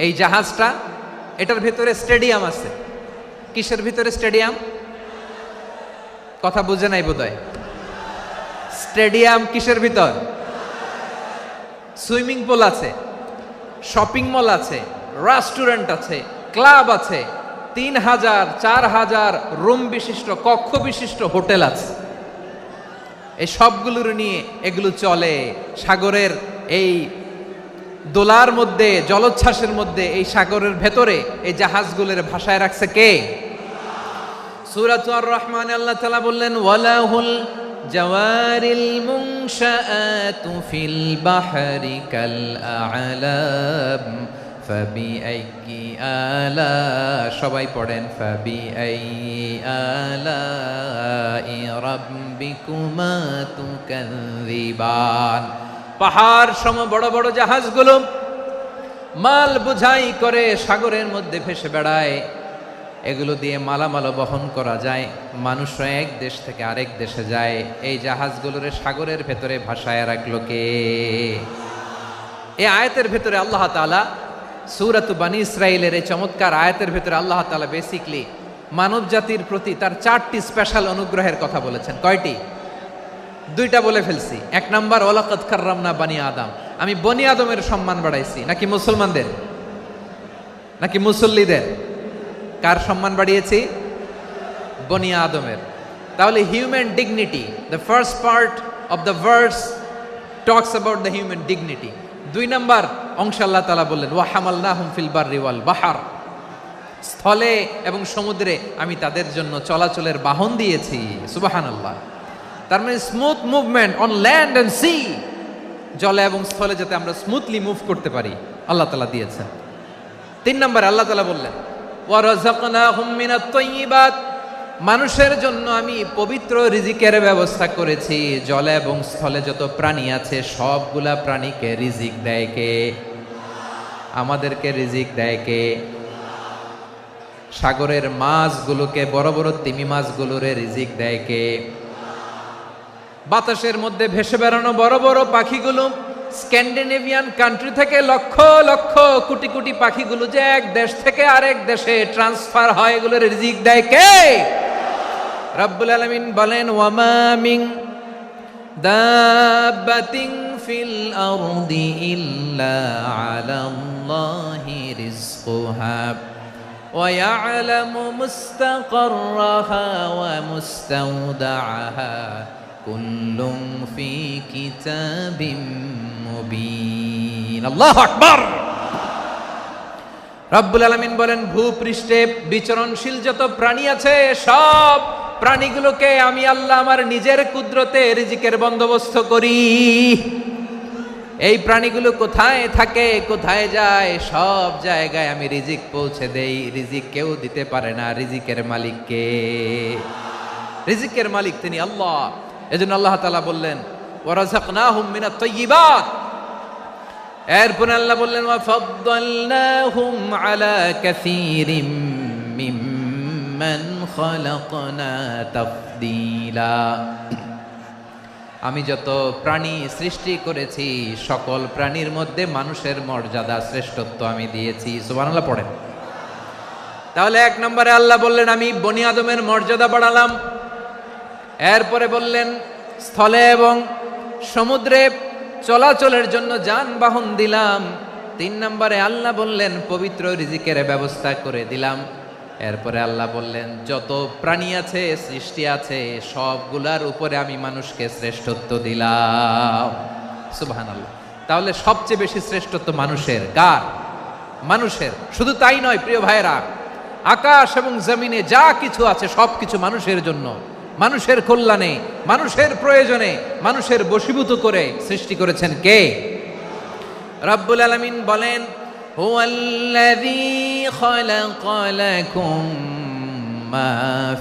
Speaker 2: এই জাহাজটা, এটার ভিতরে স্টেডিয়াম আছে। কিসের ভিতরে স্টেডিয়াম? কথা বুঝে নাই বোধহয়। স্টেডিয়াম কিসের ভিতর? সুইমিং পুল আছে, শপিং মল আছে, রেস্টুরেন্ট আছে, ক্লাব আছে, 3000 4000 রুম বিশিষ্ট, কক্ষ বিশিষ্ট হোটেল আছে। এই সবগুলোর নিয়ে এগুলো চলে সাগরের এই দোলার মধ্যে, জলোচ্ছ্বাসের মধ্যে। এই সাগরের ভেতরে এই জাহাজগুলোর ভাষায় রাখছে কে? সূরাতুর আর রহমানে আল্লাহ তাআলা বললেন ওয়ালাহুল জাওয়ারিল মুনশাআতু ফিল বাহরি কাল আ'লাম ফাবিআইয়ি আলা, সবাই পড়েন, ফাবিআইয়ি আলাই রাব্বিকুমা তুকাযযিবান। পাহাড় সম বড় বড় জাহাজগুলো মাল বোঝাই করে সাগরের মধ্যে ভেসে বেড়ায়। এগুলো দিয়ে মালামাল বহন করা যায়, মানুষরা এক দেশ থেকে আরেক দেশে যায়। এই জাহাজগুলোর সাগরের ভেতরে ভাসায় রাখলো কে? এই আয়াতের ভেতরে আল্লাহ তাআলা সূরাত বানী ইসরাঈলের এই চমৎকার আয়াতের ভেতরে আল্লাহ তাআলা বেসিকলি মানব জাতির প্রতি তার 4টি স্পেশাল অনুগ্রহের কথা বলেছেন। কয়টি? দুইটা বলে ফেলছি। এক নাম্বার ওয়ালাকাদ কাররামনা বানি আদম, আমি বনি আদমের সম্মান বাড়াইছি। নাকি মুসলমানদের, নাকি মুসল্লিদের? কার সম্মান বাড়িয়েছি? বনি আদমের। তাহলে human dignity, the first part of the verse talks about the human dignity. দুই নাম্বার অংশে আল্লাহ তাআলা বললেন ওয়া হামালনাহুম ফিল বাররি ওয়াল বাহর, স্থলে এবং সমুদ্রে আমি তাদের জন্য চলাচলের বাহন দিয়েছি। সুবহানাল্লাহ। তার মানে smooth movement on land and sea, জলে এবং স্থলে যাতে আমরা স্মুথলি মুভ করতে পারি আল্লাহ তাআলা দিয়েছেন। তিন নম্বরে আল্লাহ তাআলা বললেন ওয়া রাযাকনাহুম মিনাত তাইয়্যিবাত, মানুষের জন্য আমি পবিত্র রিজিকের ব্যবস্থা করেছি। জলে এবং স্থলে যত প্রাণী আছে সবগুলা প্রাণীকে রিজিক দেয় কে? আমাদেরকে রিজিক দেয় কে? সাগরের মাছগুলোকে, বড় বড় তিমি মাছগুলোরে রিজিক দেয় কে? বাতাসের মধ্যে ভেসে বেড়ানো বড় বড় পাখিগুলো, স্ক্যান্ডিনেভিয়ান কান্ট্রি থেকে লক্ষ লক্ষ কোটি কোটি পাখিগুলো যে এক দেশ থেকে আরেক দেশে ট্রান্সফার হয়, এগুলোর রিজিক দেয় কে? রব্বুল আলামিন বলেন ওয়ামা মিন দাব্বাতিন ফিল আরদি ইল্লা আলাল্লাহি রিজকুহা ওয়া ইয়ালামু মুস্তাকাররাহা ওয়া মুস্তাওদাআহা কুল্লুম ফি কিতাবিম মুবিন। আল্লাহু আকবার। রব্বুল আলামিন বলেন ভূপৃষ্ঠে বিচরণশীল যত প্রাণী আছে সব প্রাণীগুলোকে আমি আল্লাহ আমার নিজের কুদরতে রিজিকের বন্দোবস্ত করি। এই প্রাণীগুলো কোথায় থাকে, কোথায় যায়, সব জায়গায় আমি রিজিক পৌঁছে দেই। রিজিক কেউ দিতে পারে না, রিজিকের মালিক কে? রিজিকের মালিক তিনি আল্লাহ। এজন্য আল্লাহ তাআলা বললেন ওয়া রাযাকনাহুম মিনাত তাইয়্যিবাত। এরপরে আল্লাহ বললেন ওয়া ফাদ্দালনাহুম আলা কাসীরিম মিম্মান খালাকনা তাফদীলা। আমি যত প্রাণী সৃষ্টি করেছি সকল প্রাণীর মধ্যে মানুষের মর্যাদা শ্রেষ্ঠত্ব আমি দিয়েছি। সুবহানাল্লাহ পড়েন। তাহলে এক নম্বরে আল্লাহ বললেন আমি বনি আদমের মর্যাদা বাড়ালাম। এরপরে বললেন স্থলে এবং সমুদ্রে চলাচলের জন্য যানবাহন দিলাম। তিন নম্বরে আল্লাহ বললেন পবিত্র রিজিকের ব্যবস্থা করে দিলাম। এরপরে আল্লাহ বললেন যত প্রাণী আছে, সৃষ্টি আছে, সবগুলার উপরে আমি মানুষকে শ্রেষ্ঠত্ব দিলাম। সুবহানাল্লাহ। তাহলে সবচেয়ে বেশি শ্রেষ্ঠত্ব মানুষের। কার? মানুষের। শুধু তাই নয় প্রিয় ভাইরা, আকাশ এবং জমিনে যা কিছু আছে সবকিছু মানুষের জন্য, মানুষের কল্যাণে, মানুষের প্রয়োজনে, মানুষের বশীভূত করে সৃষ্টি করেছেন কে? রব্বুল আলামিন বলেন হুয়াল্লাযী খালাকা লাকুম মা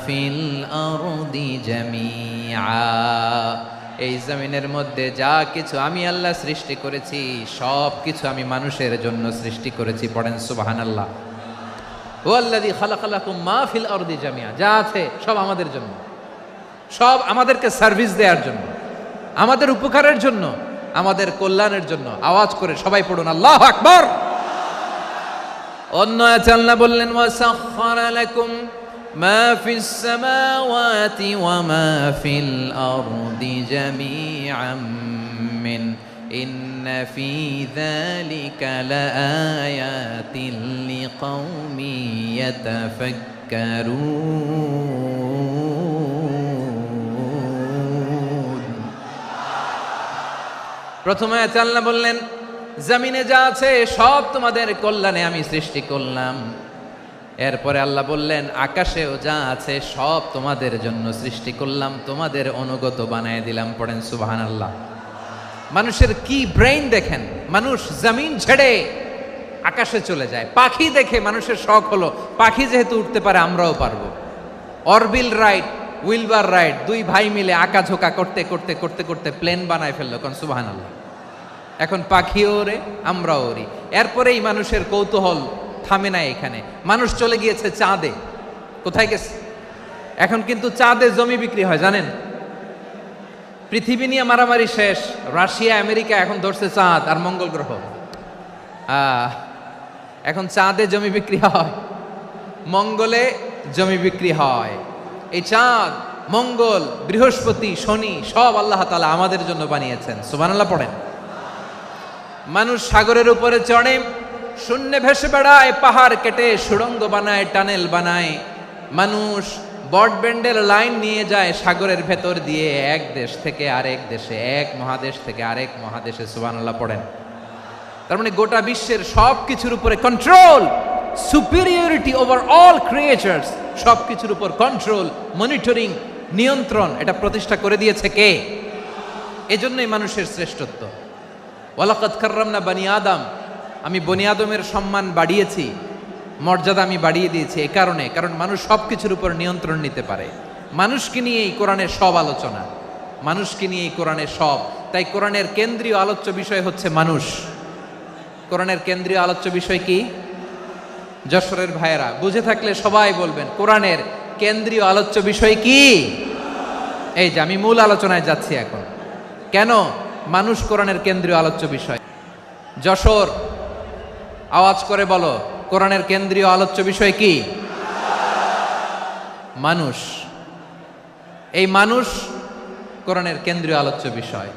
Speaker 2: ফিল আরদি জামিআ। এই জমিনের মধ্যে যা কিছু আমি আল্লাহ সৃষ্টি করেছি সব কিছু আমি মানুষের জন্য সৃষ্টি করেছি। পড়েন সুবহানাল্লাহ। হুয়াল্লাযী খালাকা লাকুম মা ফিল আরদি জামিআ, যা আছে সব আমাদের জন্য, সব আমাদেরকে সার্ভিস দেওয়ার জন্য, আমাদের উপকারের জন্য, আমাদের কল্যাণের জন্য। আওয়াজ করে সবাই পড়ুন আল্লাহু আকবার। অন্য আয়াতে আল্লাহ বললেন ওয়াসাখখারা লাকুম মা ফিস সামাওয়াতি ওয়া মা ফিল আরদি জামিআম মিন ইন্না ফি যালিকা লাআয়াতিন লিকাউমি ইয়াতাফাক্কারুন। প্রথমে আয়াতে আল্লাহ বললেন জমিনে যা আছে সব তোমাদের কল্যাণে আমি সৃষ্টি করলাম। এরপরে আল্লাহ বললেন আকাশেও যা আছে সব তোমাদের জন্য সৃষ্টি করলাম, তোমাদের অনুগত বানায় দিলাম। পড়েন সুবহানাল্লাহ। মানুষের কি ব্রেইন দেখেন, মানুষ জমিন ছেড়ে আকাশে চলে যায়। পাখি দেখে মানুষের শখ হলো পাখি যেহেতু উঠতে পারে আমরাও পারবো। অরবিল রাইট, উইলবার রাইট, দুই ভাই মিলে আঁকাঝোঁকা করতে করতে করতে করতে প্লেন বানায় ফেললো। কোন সুবহানাল্লাহ। এখন পাখিও ওরে, আমরাও ওরি। এরপরেই মানুষের কৌতূহল থামে না এখানে। মানুষ চলে গিয়েছে চাঁদে। কোথায় গেছে? এখন কিন্তু চাঁদে জমি বিক্রি হয় জানেন। পৃথিবী নিয়ে মারামারি শেষ। রাশিয়া আমেরিকা এখন ধরছে চাঁদ আর মঙ্গল গ্রহ। এখন চাঁদে জমি বিক্রি হয়, মঙ্গলে জমি বিক্রি হয়। এই চাঁদ মঙ্গল, বৃহস্পতি, শনি সব আল্লাহ তাআলা আমাদের জন্য বানিয়েছেন। সুবহানাল্লাহ পড়েন। মানুষ সাগরের উপরে চড়ে, শূন্যে ভেসে বেড়ায়, পাহাড় কেটে সুড়ঙ্গ বানায়, টানেল বানায়। মানুষ ব্রডব্যান্ডের লাইন নিয়ে যায় সাগরের ভেতর দিয়ে, এক দেশ থেকে আরেক দেশে, এক মহাদেশ থেকে আরেক মহাদেশে। সুবহানাল্লাহ পড়েন। তার মানে গোটা বিশ্বের সব কিছুর উপরে control, superiority over all creatures, সব কিছুর উপর কন্ট্রোল, মনিটরিং, নিয়ন্ত্রণ, এটা প্রতিষ্ঠা করে দিয়েছে কে? এজন্যই মানুষের শ্রেষ্ঠত্ব। ওয়ালাকাদ কাররামনা বানি আদম, আমি বনি আদমের সম্মান বাড়িয়েছি, মর্যাদা আমি বাড়িয়ে দিয়েছি এই কারণে, কারণ মানুষ সব কিছুর উপর নিয়ন্ত্রণ নিতে পারে। মানুষকে নিয়ে এই কোরআনের সব আলোচনা, মানুষকে নিয়ে এই কোরআনের সব। তাই কোরআনের কেন্দ্রীয় আলোচ্য বিষয় হচ্ছে মানুষ। কোরআনের কেন্দ্রীয় আলোচ্য বিষয় কি? যশোরের ভাইয়েরা বুঝে থাকলে সবাই বলবেন, কোরআনের কেন্দ্রীয় আলোচ্য বিষয় কি? এই যে আমি মূল আলোচনায় যাচ্ছি এখন। কেন মানুষ কোরআনের কেন্দ্রীয় আলোচ্য বিষয়? যশোর, আওয়াজ করে বলো, কোরআনের কেন্দ্রীয় আলোচ্য বিষয় কি? মানুষ। এই মানুষ কোরআনের কেন্দ্রীয় আলোচ্য বিষয়।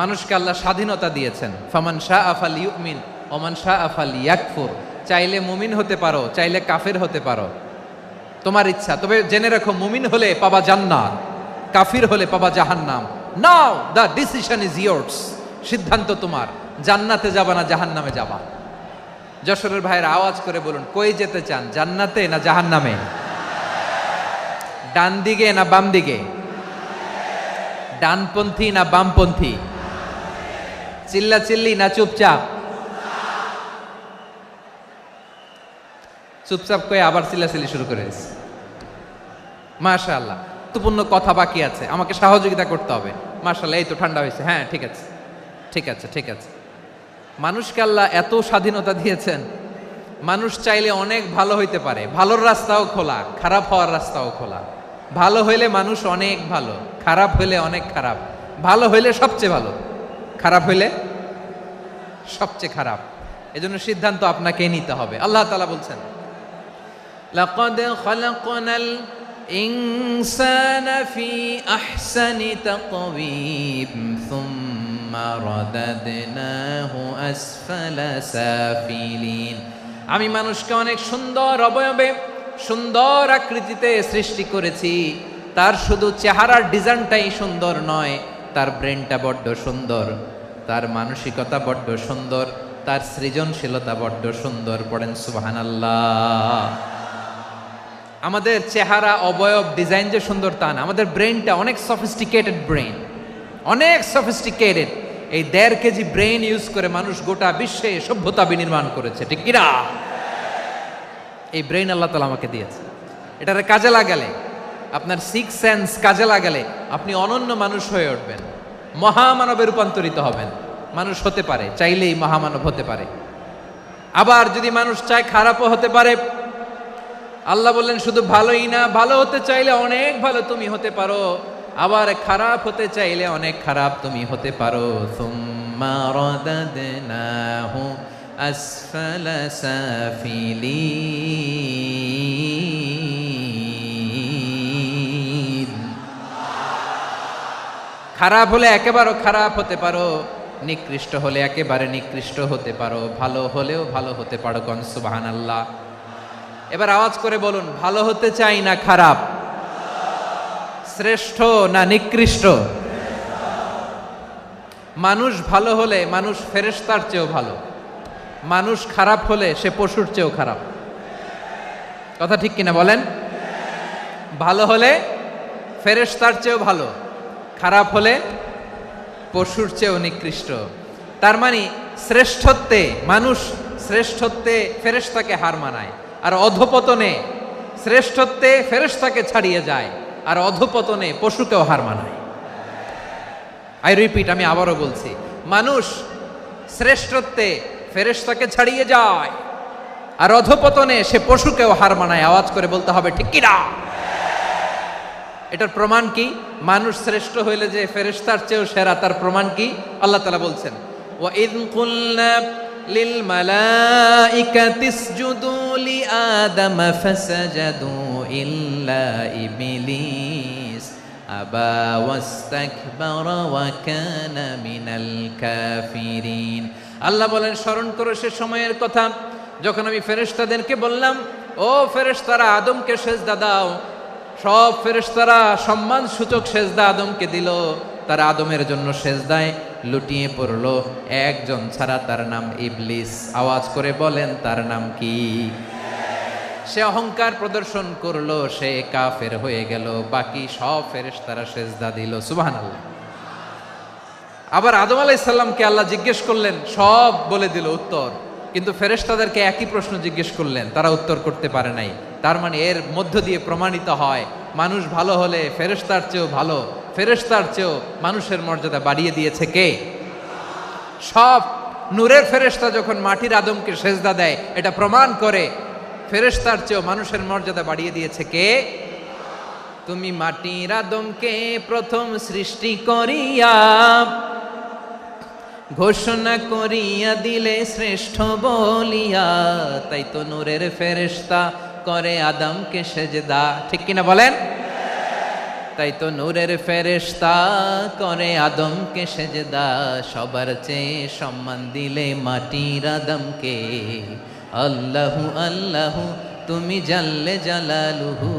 Speaker 2: মানুষকে আল্লাহ স্বাধীনতা দিয়েছেন। ফামান শাআ ফালইউমিন ওয়া মান শাআ ফালইয়াকফুর। চাইলে মুমিন হতে পারো, চাইলে কাফের হতে পারো, তোমার ইচ্ছা। তবে জেনে রাখো, মুমিন হলে পাবা জান্নাত, কাফির হলে পাবা জাহান্নাম। নাও দ্য ডিসিশন ইজ ইয়ার্স। সিদ্ধান্ত তোমার, জান্নাতে যাবা না জাহান্নামে যাবা। যশোরের ভাইয়েরা আওয়াজ করে বলুন, কই যেতে চান, জান্নাতে না জাহান্নামে? ডান দিকে না বাম দিকে? ডানপন্থী না বামপন্থী? চিল্লা চিল্লি না চুপচাপ? চুপচাপ কয়ে আবার চিল্লাচিল্লি শুরু করেছে। মাশাআল্লাহ, গুরুত্বপূর্ণ কথা বাকি আছে, আমাকে সহযোগিতা করতে হবে। মাশাআল্লাহ, এই তো ঠান্ডা হয়েছে। হ্যাঁ, ঠিক আছে ঠিক আছে ঠিক আছে। মানুষকে আল্লাহ এত স্বাধীনতা দিয়েছেন, মানুষ চাইলে অনেক ভালো হইতে পারে। ভালোর রাস্তাও খোলা, খারাপ হওয়ার রাস্তাও খোলা। ভালো হইলে মানুষ অনেক ভালো, খারাপ হইলে অনেক খারাপ। ভালো হইলে সবচেয়ে ভালো, খারাপ হইলে সবচেয়ে খারাপ। এজন্য সিদ্ধান্ত আপনাকে নিতে হবে। আল্লাহ তাআলা বলছেন, লাকাদ খালাকনাল ইনসানা ফি আহসানি তাকওয়িম সুম্মা রাদাদনাহু আসফালা সাফিলিন। আমি মানুষকে অনেক সুন্দর অবয়বে, সুন্দর আকৃতিতে সৃষ্টি করেছি। তার শুধু চেহারার ডিজাইনটাই সুন্দর নয়, তার ব্রেনটা বড্ড সুন্দর, তার মানসিকতা বড্ড সুন্দর, তার সৃজনশীলতা বড্ড সুন্দর। পড়েন সুবহানাল্লাহ। আমাদের চেহারা, অবয়ব, ডিজাইন যে সুন্দর তা না, আমাদের ব্রেনটা অনেক সফিস্টিকেটেড ব্রেন, অনেক সফিস্টিকেটেড। এই 1.5 কেজি ব্রেন ইউজ করে মানুষ গোটা বিশ্বে সভ্যতা বিনির্মাণ করেছে, ঠিক কিনা? এই ব্রেন আল্লাহ তাআলা আমাকে দিয়েছে। এটারে কাজে লাগালে, আপনার 6 সেন্স কাজে লাগালে আপনি অনন্য মানুষ হয়ে উঠবেন, মহামানবে রূপান্তরিত হবেন। মানুষ হতে পারে, চাইলেই মহামানব হতে পারে। আবার যদি মানুষ চায় খারাপও হতে পারে। আল্লাহ বললেন শুধু ভালোই না, ভালো হতে চাইলে অনেক ভালো তুমি হতে পারো, আবার খারাপ হতে চাইলে অনেক খারাপ তুমি হতে পারো। সুম্মা রাদাদনাহু আসফালা সাফিলিন। খারাপ হলে একেবারে খারাপ হতে পারো, নিকৃষ্ট হলে একেবারে নিকৃষ্ট হতে পারো, ভালো হলেও ভালো হতে পারো। কোন সুবহানাল্লাহ। এবার আওয়াজ করে বলুন, ভালো হতে চাই না খারাপ? শ্রেষ্ঠ না নিকৃষ্ট? মানুষ ভালো হলে মানুষ ফেরেশতার চেয়েও ভালো, মানুষ খারাপ হলে সে পশুর চেয়েও খারাপ। কথা ঠিক কিনা বলেন? ভালো হলে ফেরেশতার চেয়েও ভালো, খারাপ হলে পশুর চেয়েও নিকৃষ্ট। তার মানে শ্রেষ্ঠত্বে, মানুষ শ্রেষ্ঠত্বে ফেরেশতাকে হার মানায়, আর অধপতনে শ্রেষ্ঠত্বে ফেরেশতাকে ছাড়িয়ে যায়, আর অধপতনে পশুকেও হার মানায়। আই রিপিট, আমি আবারও বলছি, মানুষ শ্রেষ্ঠত্বে ফেরেশতাকে ছাড়িয়ে যায়, আর অধপতনে সে পশুকেও হার মানায়। আওয়াজ করে বলতে হবে ঠিক কিনা? এটার প্রমাণ কি? মানুষ শ্রেষ্ঠ হইলে যে ফেরেশতার চেয়েও সেরা, তার প্রমাণ কি? আল্লাহ তাআলা বলছেন, ওয়া ইয কুলনা লিল মালাইকাতি ইসজুদু লিআদাম ফাসাজাদু ইল্লা ইবলিস আবা ওয়াস্তাকবারা ওয়া কানা মিনাল কাফিরিন। আল্লাহ বলেন, স্মরণ করো সে সময়ের কথা যখন আমি ফেরেশতাদেরকে বললাম, ও ফেরেশতারা আদমকে সেজদা দাও। সব ফেরেশতারা সম্মান সূচক সেজদা আদমকে দিল। তারা আদমের জন্য সেজদায় লুটিয়ে পড়লো, একজন ছাড়া, তার নাম ইবলিস। আওয়াজ করে বলেন, তার নাম কি? সে অহংকার প্রদর্শন করলো, সে কাফের হয়ে গেল। বাকি সব ফেরেশতারা সেজদা দিল। সুবহানাল্লাহ। আবার আদম আলাইহিস সালামকে আল্লাহ জিজ্ঞেস করলেন, সব বলে দিল উত্তর, কিন্তু ফেরেশতাদেরকে একই প্রশ্ন জিজ্ঞেস করলেন, তারা উত্তর করতে পারে নাই। তার মানে এর মধ্য দিয়ে প্রমাণিত হয়, মানুষ ভালো হলে ফেরেশতার চেয়েও ভালো, ফেরেশতার চেয়েও মানুষের মর্যাদা বাড়িয়ে দিয়েছে কে? সব নূরের ফেরেশতা যখন মাটির আদমকে সেজদা দেয়, এটা প্রমাণ করে ফেরেশতার চেয়েও মানুষের মর্যাদা বাড়িয়ে দিয়েছে কে? তুমি মাটির আদমকে প্রথম সৃষ্টি করিয়া ঘোষণা করিয়া দিলে শ্রেষ্ঠ বলিয়া, তাই তো নূরের ফেরেশতা করে আদমকে সেজদা। ঠিক কিনা বলেন? তাই তো নূরের ফেরেশতা করে আদমকে সেজদা। সবার চেয়ে সম্মান দিলে মাটির আদমকে। আল্লাহু আল্লাহু তুমি জাল্লে জালালুহু,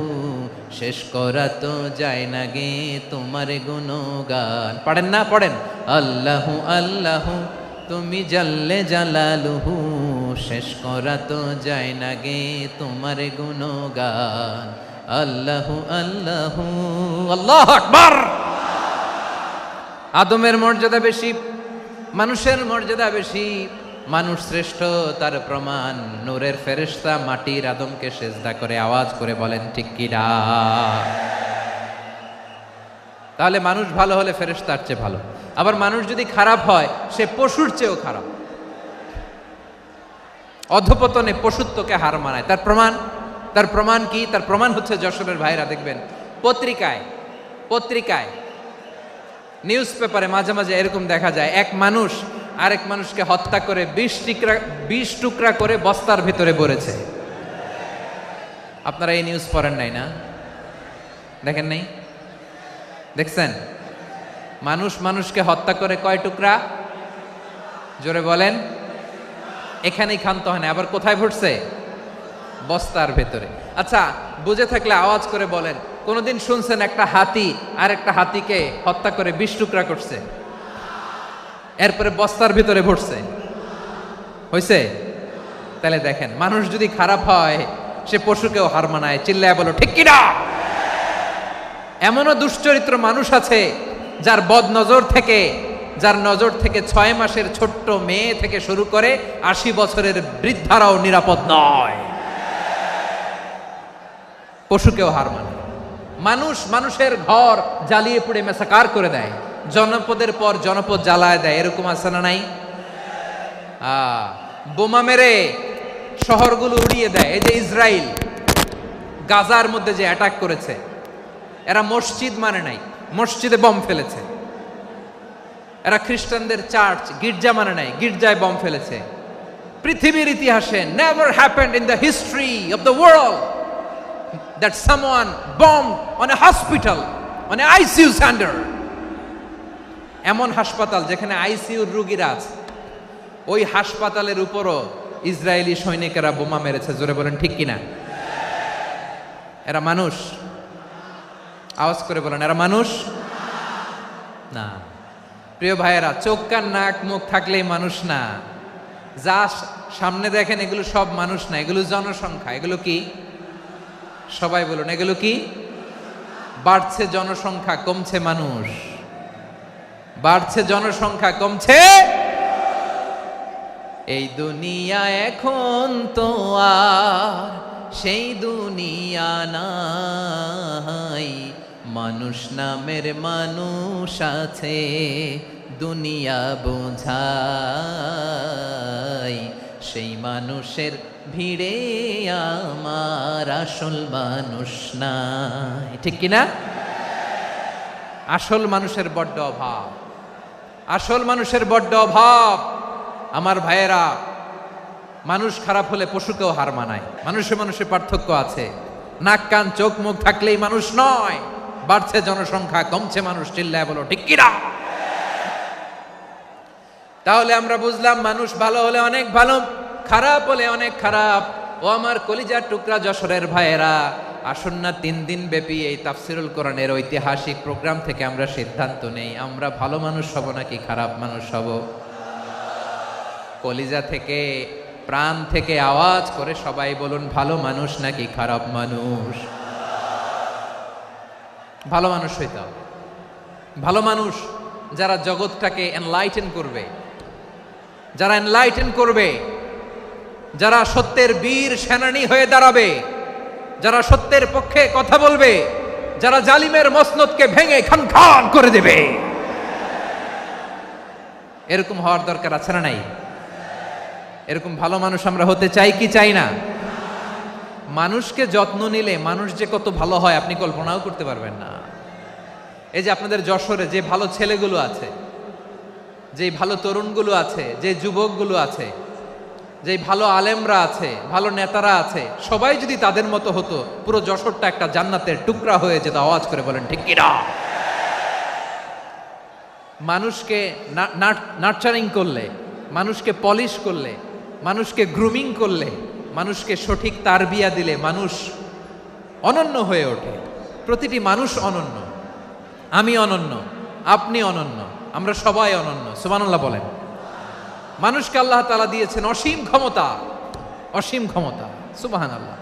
Speaker 2: শেষ করা তো যায় না গে তোমার গুণগান। পড়েন না? পড়েন। আল্লাহু আল্লাহু তুমি জাল্লে জালালুহু, শেষ করা তো যায় না গে তোমার গুণগান। আল্লাহু আল্লাহু, আল্লাহু আকবার। আদমের মর্যাদা বেশি, মানুষের মর্যাদা বেশি, মানুষ শ্রেষ্ঠ তার প্রমাণ নূরের ফেরেশতা মাটির আদমকে সেজদা করে। আওয়াজ করে বলেন ঠিক কিনা? তাহলে মানুষ ভালো হলে ফেরেশতার চেয়ে ভালো। আবার মানুষ যদি খারাপ হয়, সে পশুর চেয়েও খারাপ। অধপতনে পশুত্বকে হার মানায়। তার প্রমাণ কি? তার প্রমাণ হচ্ছে, যশোরের ভাইরা দেখবেন পত্রিকায় নিউজ পেপারে মাঝে মাঝে এরকম দেখা যায়, এক মানুষ আরেক মানুষকে হত্যা করে 20 টুকরা করে বস্তার ভিতরে ভরেছে। আপনারা এই নিউজ পড়েন নাই না? দেখেন নাই? দেখছেন? মানুষ মানুষকে হত্যা করে কয় টুকরা? জোরে বলেন। এখানেই ক্ষান্ত হয় না, আবার কোথায় ভরছে? বস্তার ভেতরে। আচ্ছা, বুঝে থাকলে আওয়াজ করে বলেন, কোনদিন শুনছেন একটা হাতি আর একটা হাতিকে হত্যা করে 20 টুকরা করছে, এরপরে বস্তার ভিতরে ভরছে? হইছে? তাহলে দেখেন, মানুষ যদি খারাপ হয়, সে পশুকেও হার মানায়। চিল্লায় বলো ঠিক কিনা? এমনও দুশ্চরিত্র মানুষ আছে যার নজর থেকে 6 মাসের ছোট্ট মেয়ে থেকে শুরু করে 80 বছরের বৃদ্ধারাও নিরাপদ নয়। পশুকেও হার মানে। মানুষের ঘর জ্বালিয়ে পুড়ে মেসাকার করে দেয়, জনপদের পর জনপদ জ্বালায় দেয়। এরকম আছে না নাই? বোমা মেরে শহরগুলো উড়িয়ে দেয়। এই যে ইসরায়েল গাজার মধ্যে যে অ্যাটাক করেছে, এরা মসজিদ মানে নাই, মসজিদে বম ফেলেছে। এরা খ্রিস্টানদের চার্চ, গির্জা মানে নাই, গির্জায় বম ফেলেছে। পৃথিবীর ইতিহাসে never happened in the history of the world that someone bombed on a hospital, on an ICU center. এমন হাসপাতাল যেখানে আইসিইউর রোগীরা আছে, ওই হাসপাতালের উপরও ইসরায়েলি সৈনিকেরা বোমা মেরেছে। জোরে বলেন ঠিক কিনা? এরা মানুষ? আওয়াজ করে বলেন, এরা মানুষ না। প্রিয় ভাইয়েরা, চোখ কান নাক মুখ থাকলেই মানুষ না। যা সামনে দেখেন এগুলো সব মানুষ না, এগুলো জনসংখ্যা। এগুলো কি? সবাই বলুন, এগুলো কি? বাড়ছে জনসংখ্যা, কমছে মানুষ। বাড়ছে জনসংখ্যা, কমছে। এই দুনিয়া এখন তো আর সেই দুনিয়া নাই, মানুষ নামের মানুষ আছে, দুনিয়া বোঝাই। সেই মানুষের ভিড়ে আমার আসল মানুষ নাই। ঠিক কিনা? আসল মানুষের বড্ড অভাব, আসল মানুষের বড্ড অভাব। আমার ভাইয়েরা, মানুষ খারাপ হলে পশুকেও হার মানায়। মানুষে মানুষে পার্থক্য আছে। নাক কান চোখ মুখ থাকলেই মানুষ নয়। বাড়ছে জনসংখ্যা, কমছে মানুষ, চিল্লায় বলো ঠিক কিনা? তাহলে আমরা বুঝলাম মানুষ ভালো হলে অনেক ভালো, খারাপ হলে অনেক খারাপ। ও আমার কলিজার টুকরা যশোরের ভাইয়েরা, আসুন না 3 দিন ব্যাপী এই তাফসিরুল কোরআনের ঐতিহাসিক প্রোগ্রাম থেকে আমরা সিদ্ধান্ত নেই, আমরা ভালো মানুষ হব নাকি খারাপ মানুষ হব। কলিজা থেকে, প্রাণ থেকে আওয়াজ করে সবাই বলুন, ভালো মানুষ নাকি খারাপ মানুষ? ভালো মানুষ হইতে হবে। ভালো মানুষ যারা জগৎটাকে এনলাইটেন করবে, যারা এনলাইটেন করবে, যারা সত্যের বীর সেনানী হয়ে দাঁড়াবে, যারা সত্যের পক্ষে কথা বলবে, যারা জালিমের মসনদকে ভেঙে খান খান করে দেবে, এরকম হওয়ার দরকার আছে না নাই? এরকম ভালো মানুষ আমরা হতে চাই কি চাই না? মানুষকে যত্ন নিলে মানুষ যে কত ভালো হয় আপনি কল্পনাও করতে পারবেন না। এই যে আপনাদের যশোরে যে ভালো ছেলেগুলো আছে, যে ভালো তরুণগুলো আছে, যে যুবকগুলো আছে, যে ভালো আলেমরা আছে, ভালো নেতারা আছে, সবাই যদি তাদের মতো হতো, পুরো যশোরটা একটা জান্নাতের টুকরা হয়ে যেত। আওয়াজ করে বলেন ঠিক কিনা? মানুষকে নার্চারিং করলে, মানুষকে পলিশ করলে, মানুষকে গ্রুমিং করলে, মানুষকে সঠিক তারবিয়া দিলে মানুষ অনন্য হয়ে ওঠে। প্রতিটি মানুষ অনন্য। আমি অনন্য, আপনি অনন্য, আমরা সবাই অনন্য। সুবহানাল্লাহ বলেন। মানুষকে আল্লাহ তাআলা দিয়েছেন অসীম ক্ষমতা, অসীম ক্ষমতা। সুবহানাল্লাহ।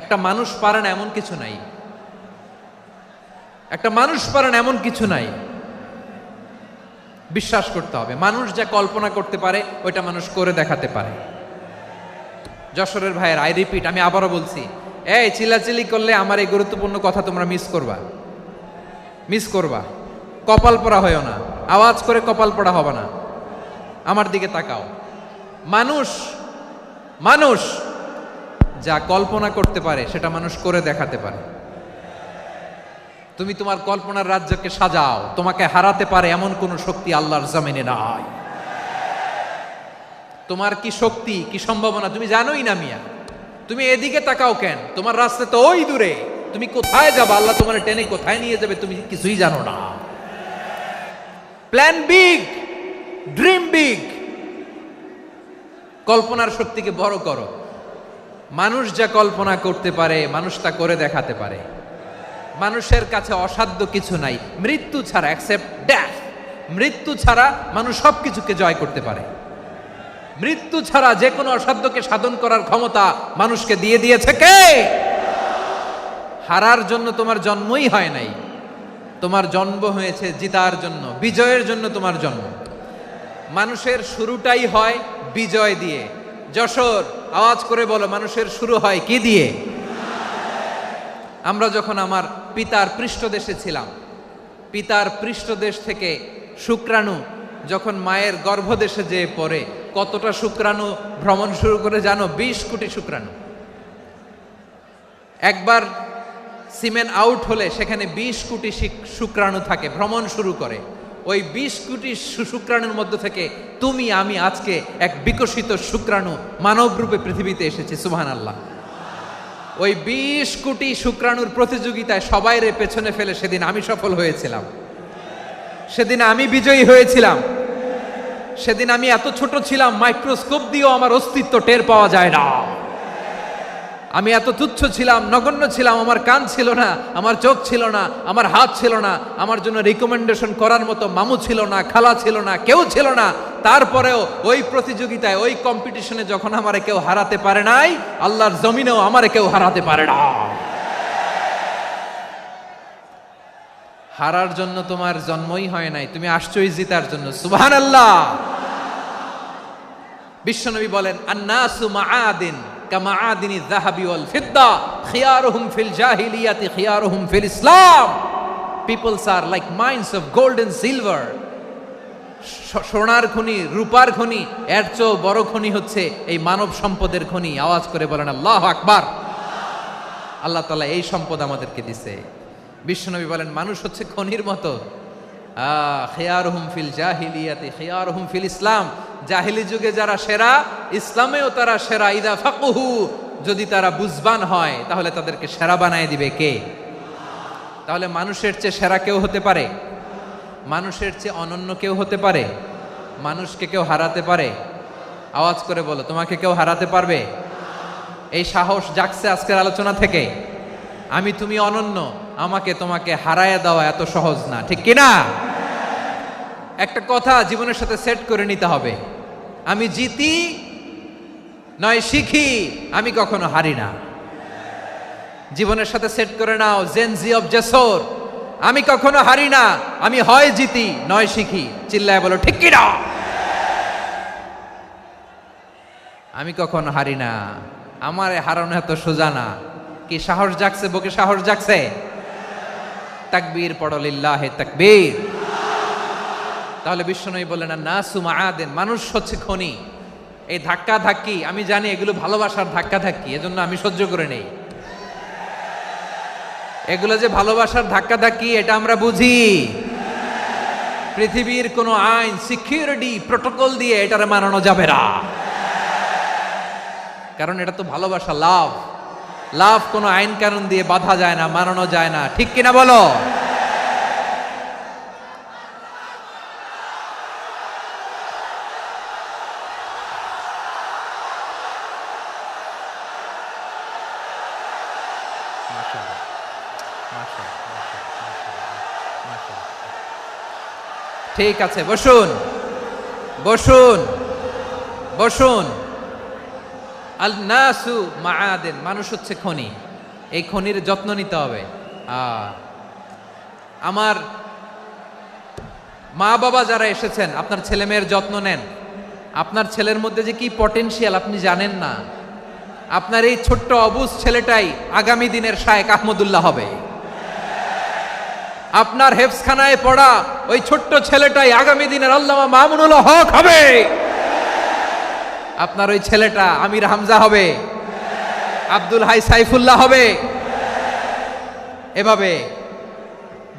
Speaker 2: একটা মানুষ পারে না এমন কিছু নাই, একটা মানুষ পারে না এমন কিছু নাই। বিশ্বাস করতে হবে, মানুষ যা কল্পনা করতে পারে ওইটা মানুষ করে দেখাতে পারে। যশোরের ভাইয়ের, আই রিপিট, আমি আবারও বলছি, এই চিল্লাচিল্লি করলে আমার এই গুরুত্বপূর্ণ কথা তোমরা মিস করবা, মিস করবা। কপাল পড়া হয়েও না, আওয়াজ করে কপাল পড়া হবে না। আমার দিকে তাকাও। মানুষ, মানুষ যা কল্পনা করতে পারে সেটা মানুষ করে দেখাতে পারে। তুমি তোমার কল্পনার রাজ্যকে সাজাও, তোমাকে হারাতে পারে এমন কোন শক্তি আল্লাহর জমিনে নাই। তোমার কি শক্তি, কি সম্ভাবনা তুমি জানোই না মিয়া। তুমি এদিকে তাকাও কেন? তোমার রাস্তা তো ওই দূরে। তুমি কোথায় যাবে, আল্লাহ তোমার টেনে কোথায় নিয়ে যাবে তুমি কিছুই জানো না। প্ল্যান বিগ, ড্রিম বিগ, কল্পনার শক্তিকে বড় করো। মানুষ যা কল্পনা করতে পারে মানুষ তা করে দেখাতে পারে। মানুষের কাছে অসাধ্য কিছু নাই, মৃত্যু ছাড়া, এক্সেপ্ট ডেথ। মৃত্যু ছাড়া মানুষ সবকিছুকে জয় করতে পারে। মৃত্যু ছাড়া যে কোনো অসাধ্যকে সাধন করার ক্ষমতা মানুষকে দিয়ে দিয়েছে কে? হারার জন্য তোমার জন্মই হয় নাই, তোমার জন্ম হয়েছে জিতার জন্য, বিজয়ের জন্য তোমার জন্ম। মানুষের শুরুটাই হয় বিজয় দিয়ে। যশোর, আওয়াজ করে বলো, মানুষের শুরু হয় কি দিয়ে? আমরা যখন আমার পিতার পৃষ্ঠদেশে ছিলাম, পিতার পৃষ্ঠদেশ থেকে শুক্রাণু যখন মায়ের গর্ভদেশে যেয়ে পড়ে, কতটা শুক্রাণু ভ্রমণ শুরু করে জানো? 20 কোটি শুক্রাণু। একবার সিমেন আউট হলে সেখানে 20 কোটি শুক্রাণু থাকে, ভ্রমণ শুরু করে। ওই 20 কোটি শুক্রাণুর মধ্য থেকে তুমি আমি আজকে এক বিকশিত শুক্রাণু মানব রূপে পৃথিবীতে এসেছি। সুবহানাল্লাহ। ওই 20 কোটি শুক্রাণুর প্রতিযোগিতায় সবাইরে পেছনে ফেলে সেদিন আমি সফল হয়েছিলাম, সেদিন আমি বিজয়ী হয়েছিলাম। সেদিন আমি এত ছোট ছিলাম, মাইক্রোস্কোপ দিয়েও আমার অস্তিত্ব টের পাওয়া যায় না। আমি এত তুচ্ছ ছিলাম, নগণ্য ছিলাম। আমার কান ছিল না, আমার চোখ ছিল না, আমার হাত ছিল না, আমার জন্য রিকমেন্ডেশন করার মতো মামু ছিল না, খালা ছিল না, কেউ ছিল না। তারপরেও ওই প্রতিযোগিতায়, ওই কম্পিটিশনে যখন আমারে কেউ হারাতে পারে নাই, আল্লাহর জমিনেও আমারে কেউ হারাতে পারে না। হারার জন্য তোমার জন্মই হয় নাই, তুমি আসছোই জিতার জন্য। সুবহানাল্লাহ। বিশ্বনবী বলেন, আন্নাসু মাআদিন কামাআদিনি যাহাবি ওয়াল ফিদ্দা খিয়ারুহুম ফিল জাহিলিয়াতি খিয়ারুহুম ফিল ইসলাম। Peoples are like mines of gold and silver. সোনার খনি, রূপার খনি, এর চেয়েও বড় খনি হচ্ছে এই মানব সম্পদের খনি। আওয়াজ করে বলেন আল্লাহু আকবার। আল্লাহ তাআলা এই সম্পদ আমাদেরকে দিয়েছে। বিশ্বনবী বলেন, মানুষ হচ্ছে খনির মতো। খিয়ারুহুম ফিল জাহিলিয়াতি খিয়ারুহুম ফিল ইসলাম। জাহিলি যুগে যারা সেরা, ইসলামেও তারা সেরা। ইদা ফাকুহু, যদি তারা বুঝবান হয় তাহলে তাদেরকে সেরা বানায় দিবে কে? তাহলে মানুষের চেয়ে সেরা কেউ হতে পারে? মানুষের চেয়ে অনন্য কেউ হতে পারে? মানুষকে কেউ হারাতে পারে? আওয়াজ করে বলো, তোমাকে কেউ হারাতে পারবে? এই সাহস জাগছে আজকের আলোচনা থেকে। আমি তুমি অনন্য, আমাকে তোমাকে হারায় দেওয়া এত সহজ না, ঠিক কিনা? একটা কথা জীবনের সাথে সেট করে নিতে হবে, আমি জিতি নয় শিখি, আমি কখনো হারি না। জীবনের সাথে সেট করে নাও, জেনজি অফ জেসর, আমি কখনো হারি না, আমি হয় জিতি নয় শিখি। চিল্লায় বলো ঠিক কিনা? আমি কখনো হারি না, আমার হারানো এত সোজা না। কি সাহস জাগছে? বুকে সাহস জাগছে? তাকবীর পড়ো, লিল্লাহে তাকবীর। তাহলে বিশ্বনবী বললেন নাসু মাআদিন, মানুষ হচ্ছে খনি। এই ধাক্কা ধাক্কি আমি জানি এগুলো ভালোবাসার ধাক্কা ধাক্কি, এজন্য আমি সহ্য করে নেই। এগুলো যে ভালোবাসার ধাক্কা ধাক্কি এটা আমরা বুঝি। পৃথিবীর কোনো আইন, সিকিউরিটি, প্রটোকল দিয়ে এটারে মানানো যাবে না, কারণ এটা তো ভালোবাসা, লাভ। লাভ কোনো আইন কানুন দিয়ে বাধা যায় না, মানানো যায় না, ঠিক কিনা বলো? ঠিক আছে, বসুন বসুন বসুন। আল নাসু মাআদিন, মানুষ হচ্ছে খনি, এই খনির যত্ন নিতে হবে। আমার মা বাবা যারা এসেছেন, আপনার ছেলে মেয়ের যত্ন নেন। আপনার ছেলের মধ্যে যে কি পটেনশিয়াল আপনি জানেন না। আপনার এই ছোট্ট অবুজ ছেলেটাই আগামী দিনের শায়েখ আহমদুল্লাহ হবে। আপনার হেফজখানায় পড়া ওই ছোট্ট ছেলেটাই আগামী দিনের আল্লামা মামুনুল হক হবে। আপনার ওই ছেলেটা আমির হামজা হবে, আব্দুল হাই সাইফুল্লাহ হবে। এভাবে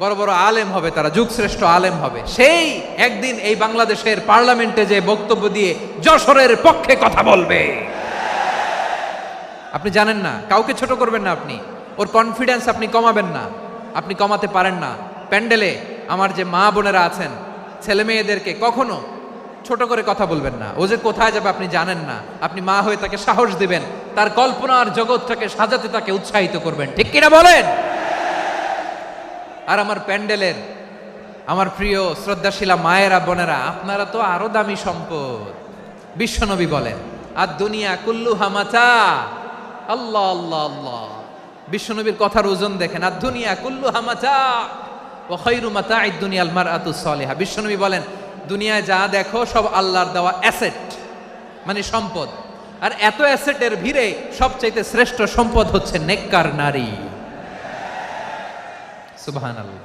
Speaker 2: বড় বড় আলেম হবে, তারা যুগশ্রেষ্ঠ আলেম হবে। সেই একদিন এই বাংলাদেশের পার্লামেন্টে যে বক্তব্য দিয়ে যশোরের পক্ষে কথা বলবে। আপনি জানেন না, কাউকে ছোট করবেন না আপনি, ওর কনফিডেন্স আপনি কমাবেন না, আপনি কমাতে পারেন না। প্যান্ডেলে আমার যে মা বোনেরা আছেন, ছেলে মেয়েদেরকে কখনো ছোট করে কথা বলবেন না। ও যে কোথায় যাবে আপনি জানেন না, আপনি মা হয়ে তাকে সাহস দিবেন, তার কল্পনার জগৎটাকে সাজাতে তাকে উৎসাহিত করবেন, ঠিক কিনা বলেন? আর আমার প্যান্ডেলের আমার প্রিয় শ্রদ্ধাশীলা মায়েরা বোনেরা, আপনারা তো আরো দামি সম্পদ। বিশ্বনবী বলেন আর দুনিয়া কুল্লুহা মাতা। আল্লাহ আল্লাহ আল্লাহ, বিশ্বনবীর কথার ওজন দেখেন। আর দুনিয়া কুল্লুহা মাতা ওয়া খায়রু মাতা'আদ দুনিয়াল মারআতুস সালিহা। বিশ্বনবী বলেন দুনিয়ায় যা দেখো সব আল্লাহর দেওয়া অ্যাসেট, মানে সম্পদ। আর এত অ্যাসেটের ভিড়ে সবচাইতে শ্রেষ্ঠ সম্পদ হচ্ছে নেককার নারী। সুবহানাল্লাহ।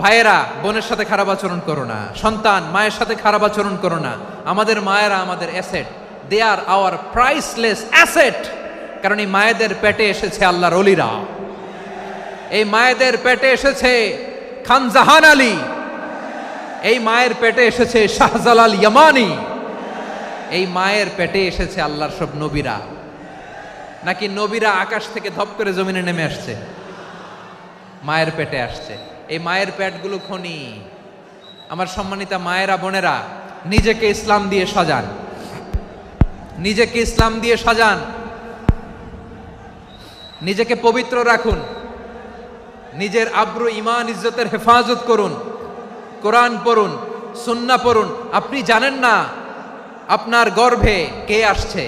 Speaker 2: ভাইয়েরা বোনের সাথে খারাপ আচরণ করো না, সন্তান মায়ের সাথে খারাপ আচরণ করো না। আমাদের মায়েরা আমাদের asset, they are our priceless asset. কারণ এই মায়েদের পেটে এসেছে আল্লাহর ওলিরা, এই মায়েদের পেটে এসেছে খান জাহান আলী, এই মায়ের পেটে এসেছে শাহজালাল ইয়ামানি, এই মায়ের পেটে এসেছে আল্লাহর সব নবীরা। নাকি নবীরা আকাশ থেকে ধপ করে জমিনে নেমে আসছে? মায়ের পেটে আসছে। এই মায়ের পেটগুলো খনি। আমার সম্মানিতা মায়েরা বোনেরা, নিজেকে ইসলাম দিয়ে সাজান, নিজেকে ইসলাম দিয়ে সাজান, নিজেকে পবিত্র রাখুন, নিজের আব্রু ইমান ইজ্জতের হেফাজত করুন, কোরআন পড়ুন, সুন্নাহ পড়ুন। আপনি জানেন না আপনার গর্ভে কে আসছে,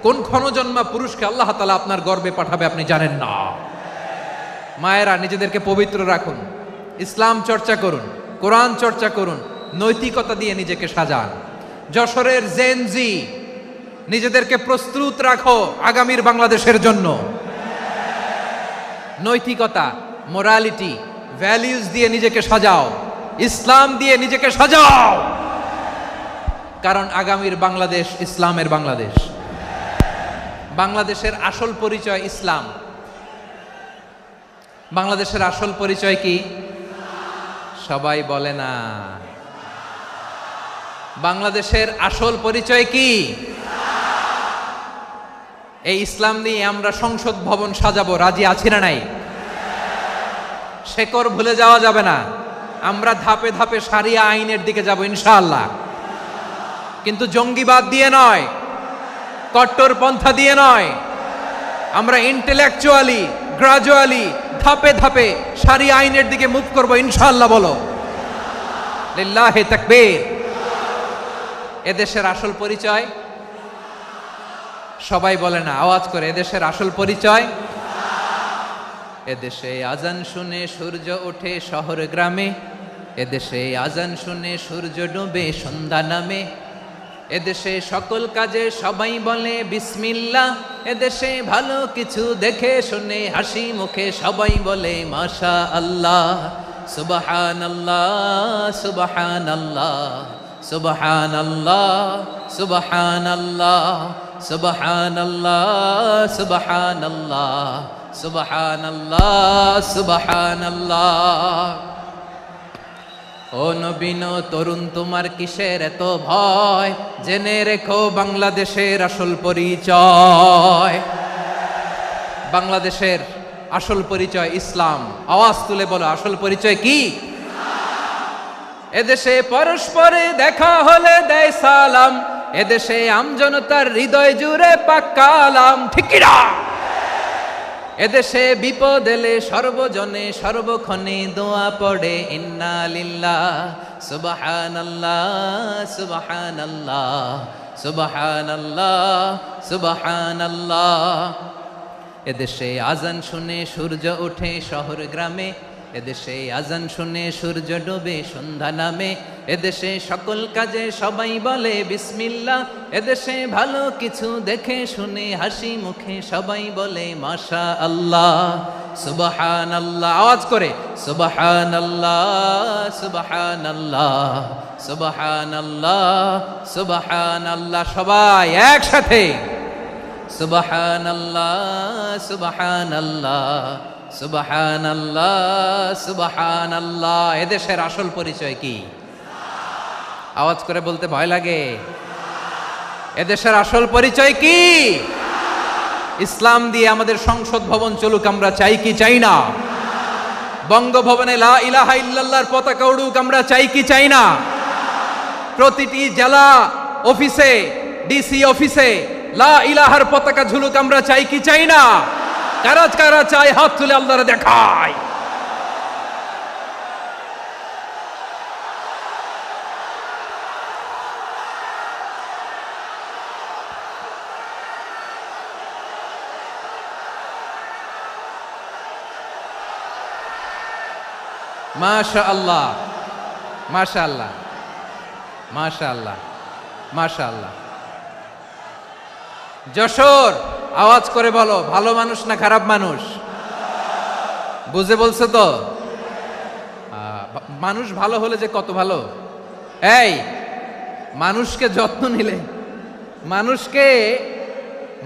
Speaker 2: কোন ক্ষণজন্মা পুরুষকে আল্লাহ তাআলা আপনার গর্ভে পাঠাবে, আপনি জানেন না। মায়েরা নিজেদেরকে পবিত্র রাখুন, ইসলাম চর্চা করুন, কোরআন চর্চা করুন, নৈতিকতা দিয়ে নিজেকে সাজান। যশোরের জেনজি, নিজেদেরকে প্রস্তুত রাখো আগামীর বাংলাদেশের জন্য। নৈতিকতা, মোরালিটি, ভ্যালিউজ দিয়ে নিজেকে সাজাও, ইসলাম দিয়ে নিজেকে সাজাও। কারণ আগামীর বাংলাদেশ ইসলামের বাংলাদেশ। বাংলাদেশের আসল পরিচয় ইসলাম। বাংলাদেশের আসল পরিচয় কি? সবাই বলে না। বাংলাদেশের আসল পরিচয় কি? এই ইসলাম নিয়ে আমরা সংসদ ভবন সাজাবো, রাজি আছি না নাই? শেকড় ভুলে যাওয়া যাবে না। আমরা ধাপে ধাপে শারিয়া আইনের দিকে যাব ইনশাআল্লাহ, কিন্তু জঙ্গিবাদ দিয়ে নয়, কট্টরপন্থা দিয়ে নয়। আমরা ইন্টেলেকচুয়ালি গ্রাজুয়ালি ধাপে ধাপে শারিয়া আইনের দিকে মুভ করব ইনশাআল্লাহ। বলো লিল্লাহি তাকবীর। এদেশের আসল পরিচয় সবাই বলে না, আওয়াজ করে, এদেশের আসল পরিচয়। এদেশে আজান শুনে সূর্য ওঠে শহর গ্রামে, এদেশে আজান শুনে সূর্য ডুবে সন্ধ্যা নামে, এদেশে সকল কাজে সবাই বলে বিসমিল্লাহ, এদেশে ভালো কিছু দেখে শুনে হাসি মুখে সবাই বলে মাশা আল্লাহ। সুবহানাল্লাহ সুবহানাল্লাহ সুবহানাল্লাহ সুবহানাল্লাহ সুবহানাল্লাহ সুবহানাল্লাহ সুবহানাল্লাহ সুবহানাল্লাহ। ও নবীন তরুণ তোমার কিসের এত ভয়, জেনে রেখো বাংলাদেশের আসল পরিচয়। বাংলাদেশের আসল পরিচয় ইসলাম। আওয়াজ তুলে বলো, আসল পরিচয় কি? এদেশে পরস্পরে দেখা হলে দেয় সালাম, এদেশে আমজনতার হৃদয় জুড়ে পাক্কালাম, ঠিক কি না? এদেশে বিপদ এলে সর্বজনে সর্বক্ষণে দোয়া পড়ে ইন্না লিল্লাহ সুবহানাল্লাহ সুবহানাল্লাহ সুবহানাল্লাহ সুবহানাল্লাহ। এদেশে আজান শুনে সূর্য ওঠে শহর গ্রামে, এদেশে আজান শুনে সূর্য ডুবে সন্ধ্যা নামে, এদেশে সকল কাজে সবাই বলে বিসমিল্লাহ, এদেশে ভালো কিছু দেখে শুনে হাসি মুখে সবাই বলে মাশা আল্লাহ। সুবহানাল্লাহ, আওয়াজ করে সুবহানাল্লাহ সুবহানাল্লাহ সুবহানাল্লাহ সুবহানাল্লাহ। সবাই একসাথে সুবহানাল্লাহ সুবহানাল্লাহ সুবহানাল্লাহ সুবহানাল্লাহ। এদেশের আসল পরিচয় কি? আওয়াজ করে বলতে ভয় লাগে। এদেশের আসল পরিচয় কি? ইসলাম দিয়ে আমাদের সংসদ ভবন চলুক, আমরা চাই কি চাই না? বঙ্গভবনে লা ইলাহা ইল্লাল্লাহর পতাকা উড়ুক, আমরা চাই কি চাই না? প্রতিটি জেলা অফিসে, ডিসি অফিসে লা ইলাহার পতাকা ঝুলুক, আমরা চাই কি চাই না? কারা কারা চাই হাত তুলে আল্লাহরে দেখায়। মাশাআল্লাহ মাশাআল্লাহ মাশাআল্লাহ মাশাআল্লাহ। যশোর, আওয়াজ করে বলো, ভালো মানুষ না খারাপ মানুষ? বুঝে বলছো তো? মানুষ ভালো হলে যে কত ভালো। এই মানুষকে যত্ন নিলে, মানুষকে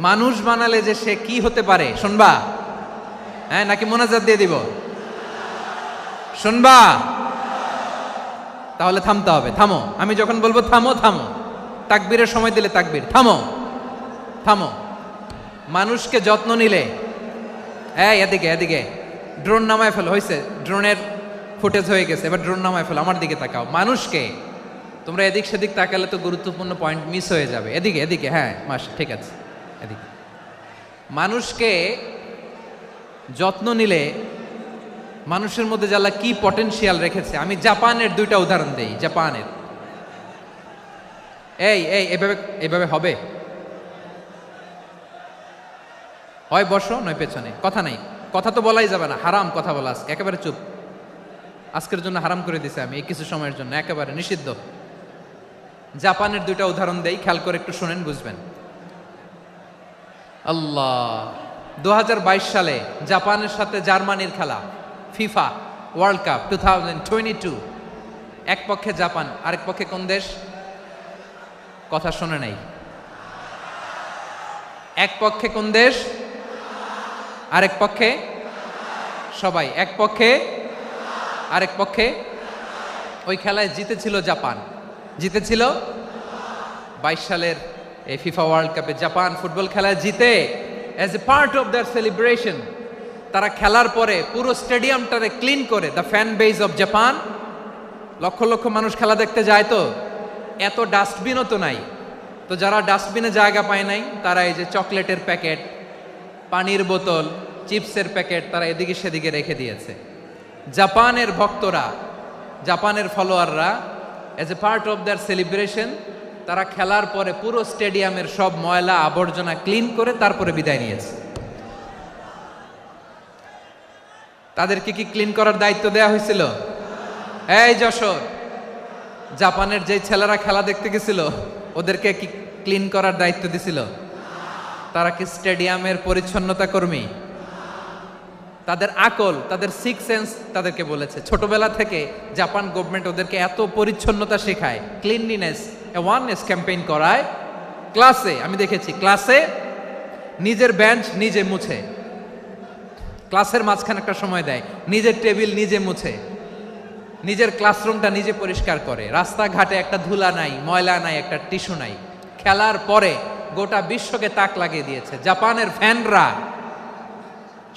Speaker 2: মানুষ বানালে যে সে কি হতে পারে শুনবা? হ্যাঁ, নাকি মোনাজাত দিয়ে দিব? শুনবা? তাহলে থামতে হবে। থামো, আমি যখন বলবো থামো থামো, তাকবীরের সময় দিলে তাকবীর, থামো থামো। মানুষকে যত্ন নিলে, এই এদিকে এদিকে, ড্রোন নামায় ফেল, হয়েছে, ড্রোনের ফুটেজ হয়ে গেছে, এবার ড্রোন নামায় ফেল, আমার দিকে তাকাও। মানুষকে, তোমরা এদিক সেদিক তাকালে তো গুরুত্বপূর্ণ পয়েন্ট মিস হয়ে যাবে। এদিকে এদিকে, হ্যাঁ ঠিক আছে, এদিকে। মানুষকে যত্ন নিলে মানুষের মধ্যে যারা কি পটেনশিয়াল রেখেছে। আমি জাপানের দুইটা উদাহরণ দেই। জাপানের, এই এই এভাবে এভাবে হবে, হয় বসো নয় পেছনে, কথা নাই, কথা তো বলাই যাবে না, হারাম কথা বলা, একেবারে চুপ। আজকের জন্য হারাম করে দিছে আমি, এই কিছু সময়ের জন্য একেবারে নিষিদ্ধ। জাপানের দুইটা উদাহরণ দেই, খেয়াল করে একটু শুনেন, বুঝবেন। আল্লাহ, 2022 সালে জাপানের সাথে জার্মানির খেলা, ফিফা ওয়ার্ল্ড কাপ 2022। এক পক্ষে জাপান, আরেক পক্ষে কোন দেশ? কথা শোনে নাই। এক পক্ষে কোন দেশ? আরেক পক্ষে সবাই। এক পক্ষে আরেক পক্ষে। ওই খেলায় জিতেছিল জাপান, জিতেছিল 22 সালের এই ফিফা ওয়ার্ল্ড কাপে। জাপান ফুটবল খেলায় জিতে, as a part of their celebration তারা খেলার পরে পুরো স্টেডিয়ামটারে ক্লিন করে, the fan base of Japan, লক্ষ লক্ষ মানুষ খেলা দেখতে যায়, তো এত ডাস্টবিনও তো নাই, তো যারা ডাস্টবিনে জায়গা পায় নাই তারা এই যে চকলেটের প্যাকেট, পানির বোতল, চিপসের প্যাকেট তারা এদিকে সেদিকে রেখে দিয়েছে। জাপানের ভক্তরা, জাপানের ফলোয়াররা as a part of their celebration তারা খেলার পরে পুরো স্টেডিয়ামের সব ময়লা আবর্জনা ক্লিন করে তারপরে বিদায় নিয়েছে। তাদেরকে কি ক্লিন করার দায়িত্ব দেয়া হয়েছিল? এই যশোর, জাপানের যে ছেলেরা খেলা দেখতে গেছিল ওদেরকে কি ক্লিন করার দায়িত্ব দিছিল? তারা কি স্টেডিয়ামের পরিচ্ছন্নতা কর্মী? তাদের আকল, তাদের সিক্স সেন্স তাদেরকে বলেছে। ছোটবেলা থেকে জাপান গভর্নমেন্ট ওদেরকে এত পরিচ্ছন্নতা শেখায়, ক্লিনলিনেস অ্যাওয়ারনেস ক্যাম্পেইন করায়। ক্লাসে আমি দেখেছি, ক্লাসে নিজের বেঞ্চ নিজে মুছে, ক্লাসের মাঝখানে একটা সময় দেয়, নিজের টেবিল নিজে মুছে, নিজের ক্লাসরুমটা নিজে পরিষ্কার করে, রাস্তাঘাটে একটা ধুলা নাই, ময়লা নাই, একটা টিস্যু নাই। খেলার পরে গোটা বিশ্বকে তাক লাগিয়ে দিয়েছে। জাপানের ফ্যানরা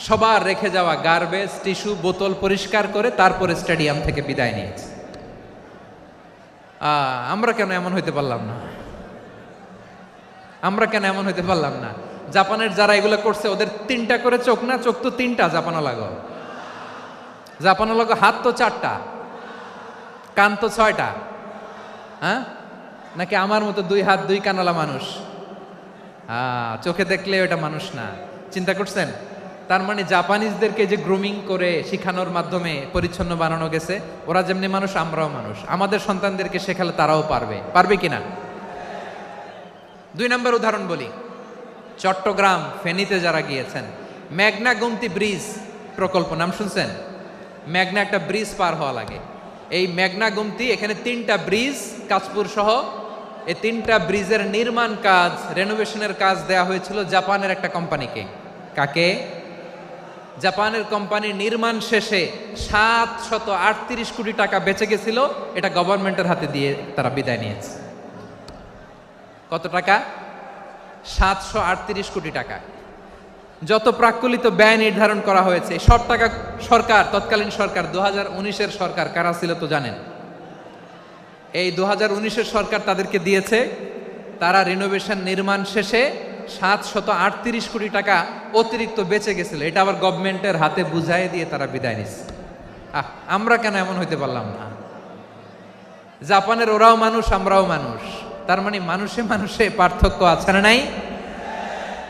Speaker 2: সবার রেখে যাওয়া গার্বেজ, টিস্যু, বোতল পরিষ্কার করে তারপরে স্টেডিয়াম থেকে বিদায় নিয়েছে। আমরা কেন এমন হইতে পারলাম না? আমরা কেন এমন হইতে পারলাম না? জাপানের যারা এগুলো করছে ওদের 3টা করে চোখ না? চোখ তো 3টা, জাপানো লাগো, জাপানো লাগো, হাত তো 4টা, কান তো 6টা। হ্যাঁ, নাকি আমার মতো 2 হাত 2 কানওয়ালা মানুষ? চোখে দেখলে ওটা মানুষ না। চিন্তা করছেন? তার মানে জাপানিজদেরকে যে গ্রুমিং করে শিখানোর মাধ্যমে পরিচ্ছন্ন বানানো গেছে, ওরা যেমনি মানুষ আমরাও মানুষ। আমাদের সন্তানদেরকে শেখালে তারাও পারবে, পারবে কিনা? 2 নম্বর উদাহরণ বলি। চট্টগ্রাম ফেনীতে যারা গিয়েছেন, মেঘনা গুমতি ব্রিজ প্রকল্প নাম শুনছেন? মেঘনা একটা ব্রিজ পার হওয়া লাগে, এই মেঘনা গুমতি, এখানে 3টা ব্রিজ কাঁচপুর সহ, এই 3টা ব্রিজের নির্মাণ কাজ, রেনোভেশনের কাজ দেয়া হয়েছিল জাপানের একটা কোম্পানিকে। কাকে? জাপানের কোম্পানি। নির্মাণ শেষে 738 কোটি টাকা বেঁচে গেছিল, এটা গভর্নমেন্টের হাতে দিয়ে তারা বিদায় নিয়েছে। কত টাকা? 738 কোটি টাকা। যত প্রাক্কলিত ব্যয় নির্ধারণ করা হয়েছে সব টাকা সরকার, তৎকালীন সরকার 2019-এর সরকার, কারা ছিল তো জানেন? এই 2019-এর সরকার তাদেরকে দিয়েছে। তারা রিনোভেশন নির্মাণ শেষে 738 কোটি টাকা অতিরিক্ত বেঁচে গেছিল, এটা আবার গভর্নমেন্টের হাতে বুঝাই দিয়ে তারা বিদায় নিচ্ছে। আমরা কেন এমন হইতে পারলাম না? জাপানের ওরাও মানুষ, আমরাও মানুষ, তার মানে মানুষে মানুষে পার্থক্য আছে না নাই?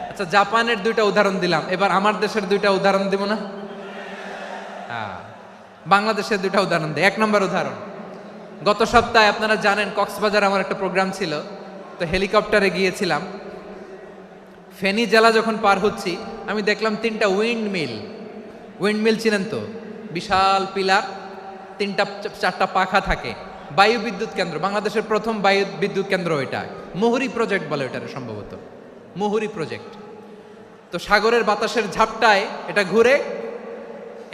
Speaker 2: আচ্ছা, জাপানের 2টা উদাহরণ দিলাম, এবার আমার দেশের 2টা উদাহরণ দিব না? বাংলাদেশের 2টা উদাহরণ দিই। 1 নম্বর উদাহরণ, গত সপ্তাহে আপনারা জানেন কক্সবাজার আমার একটা প্রোগ্রাম ছিল, তো হেলিকপ্টারে গিয়েছিলাম। ফেনী জেলা যখন পার হচ্ছি আমি দেখলাম 3টা উইন্ডমিল। উইন্ডমিল চিনেন তো? বিশাল পিলার, 3টা 4টা পাখা থাকে। বায়ু বিদ্যুৎ কেন্দ্র, বাংলাদেশের প্রথম বায়ু বিদ্যুৎ কেন্দ্র এটা। মুহুরী প্রজেক্ট বলে এটার, সম্ভবত মুহুরী প্রজেক্ট। তো সাগরের বাতাসের ঝাপটায় এটা ঘুরে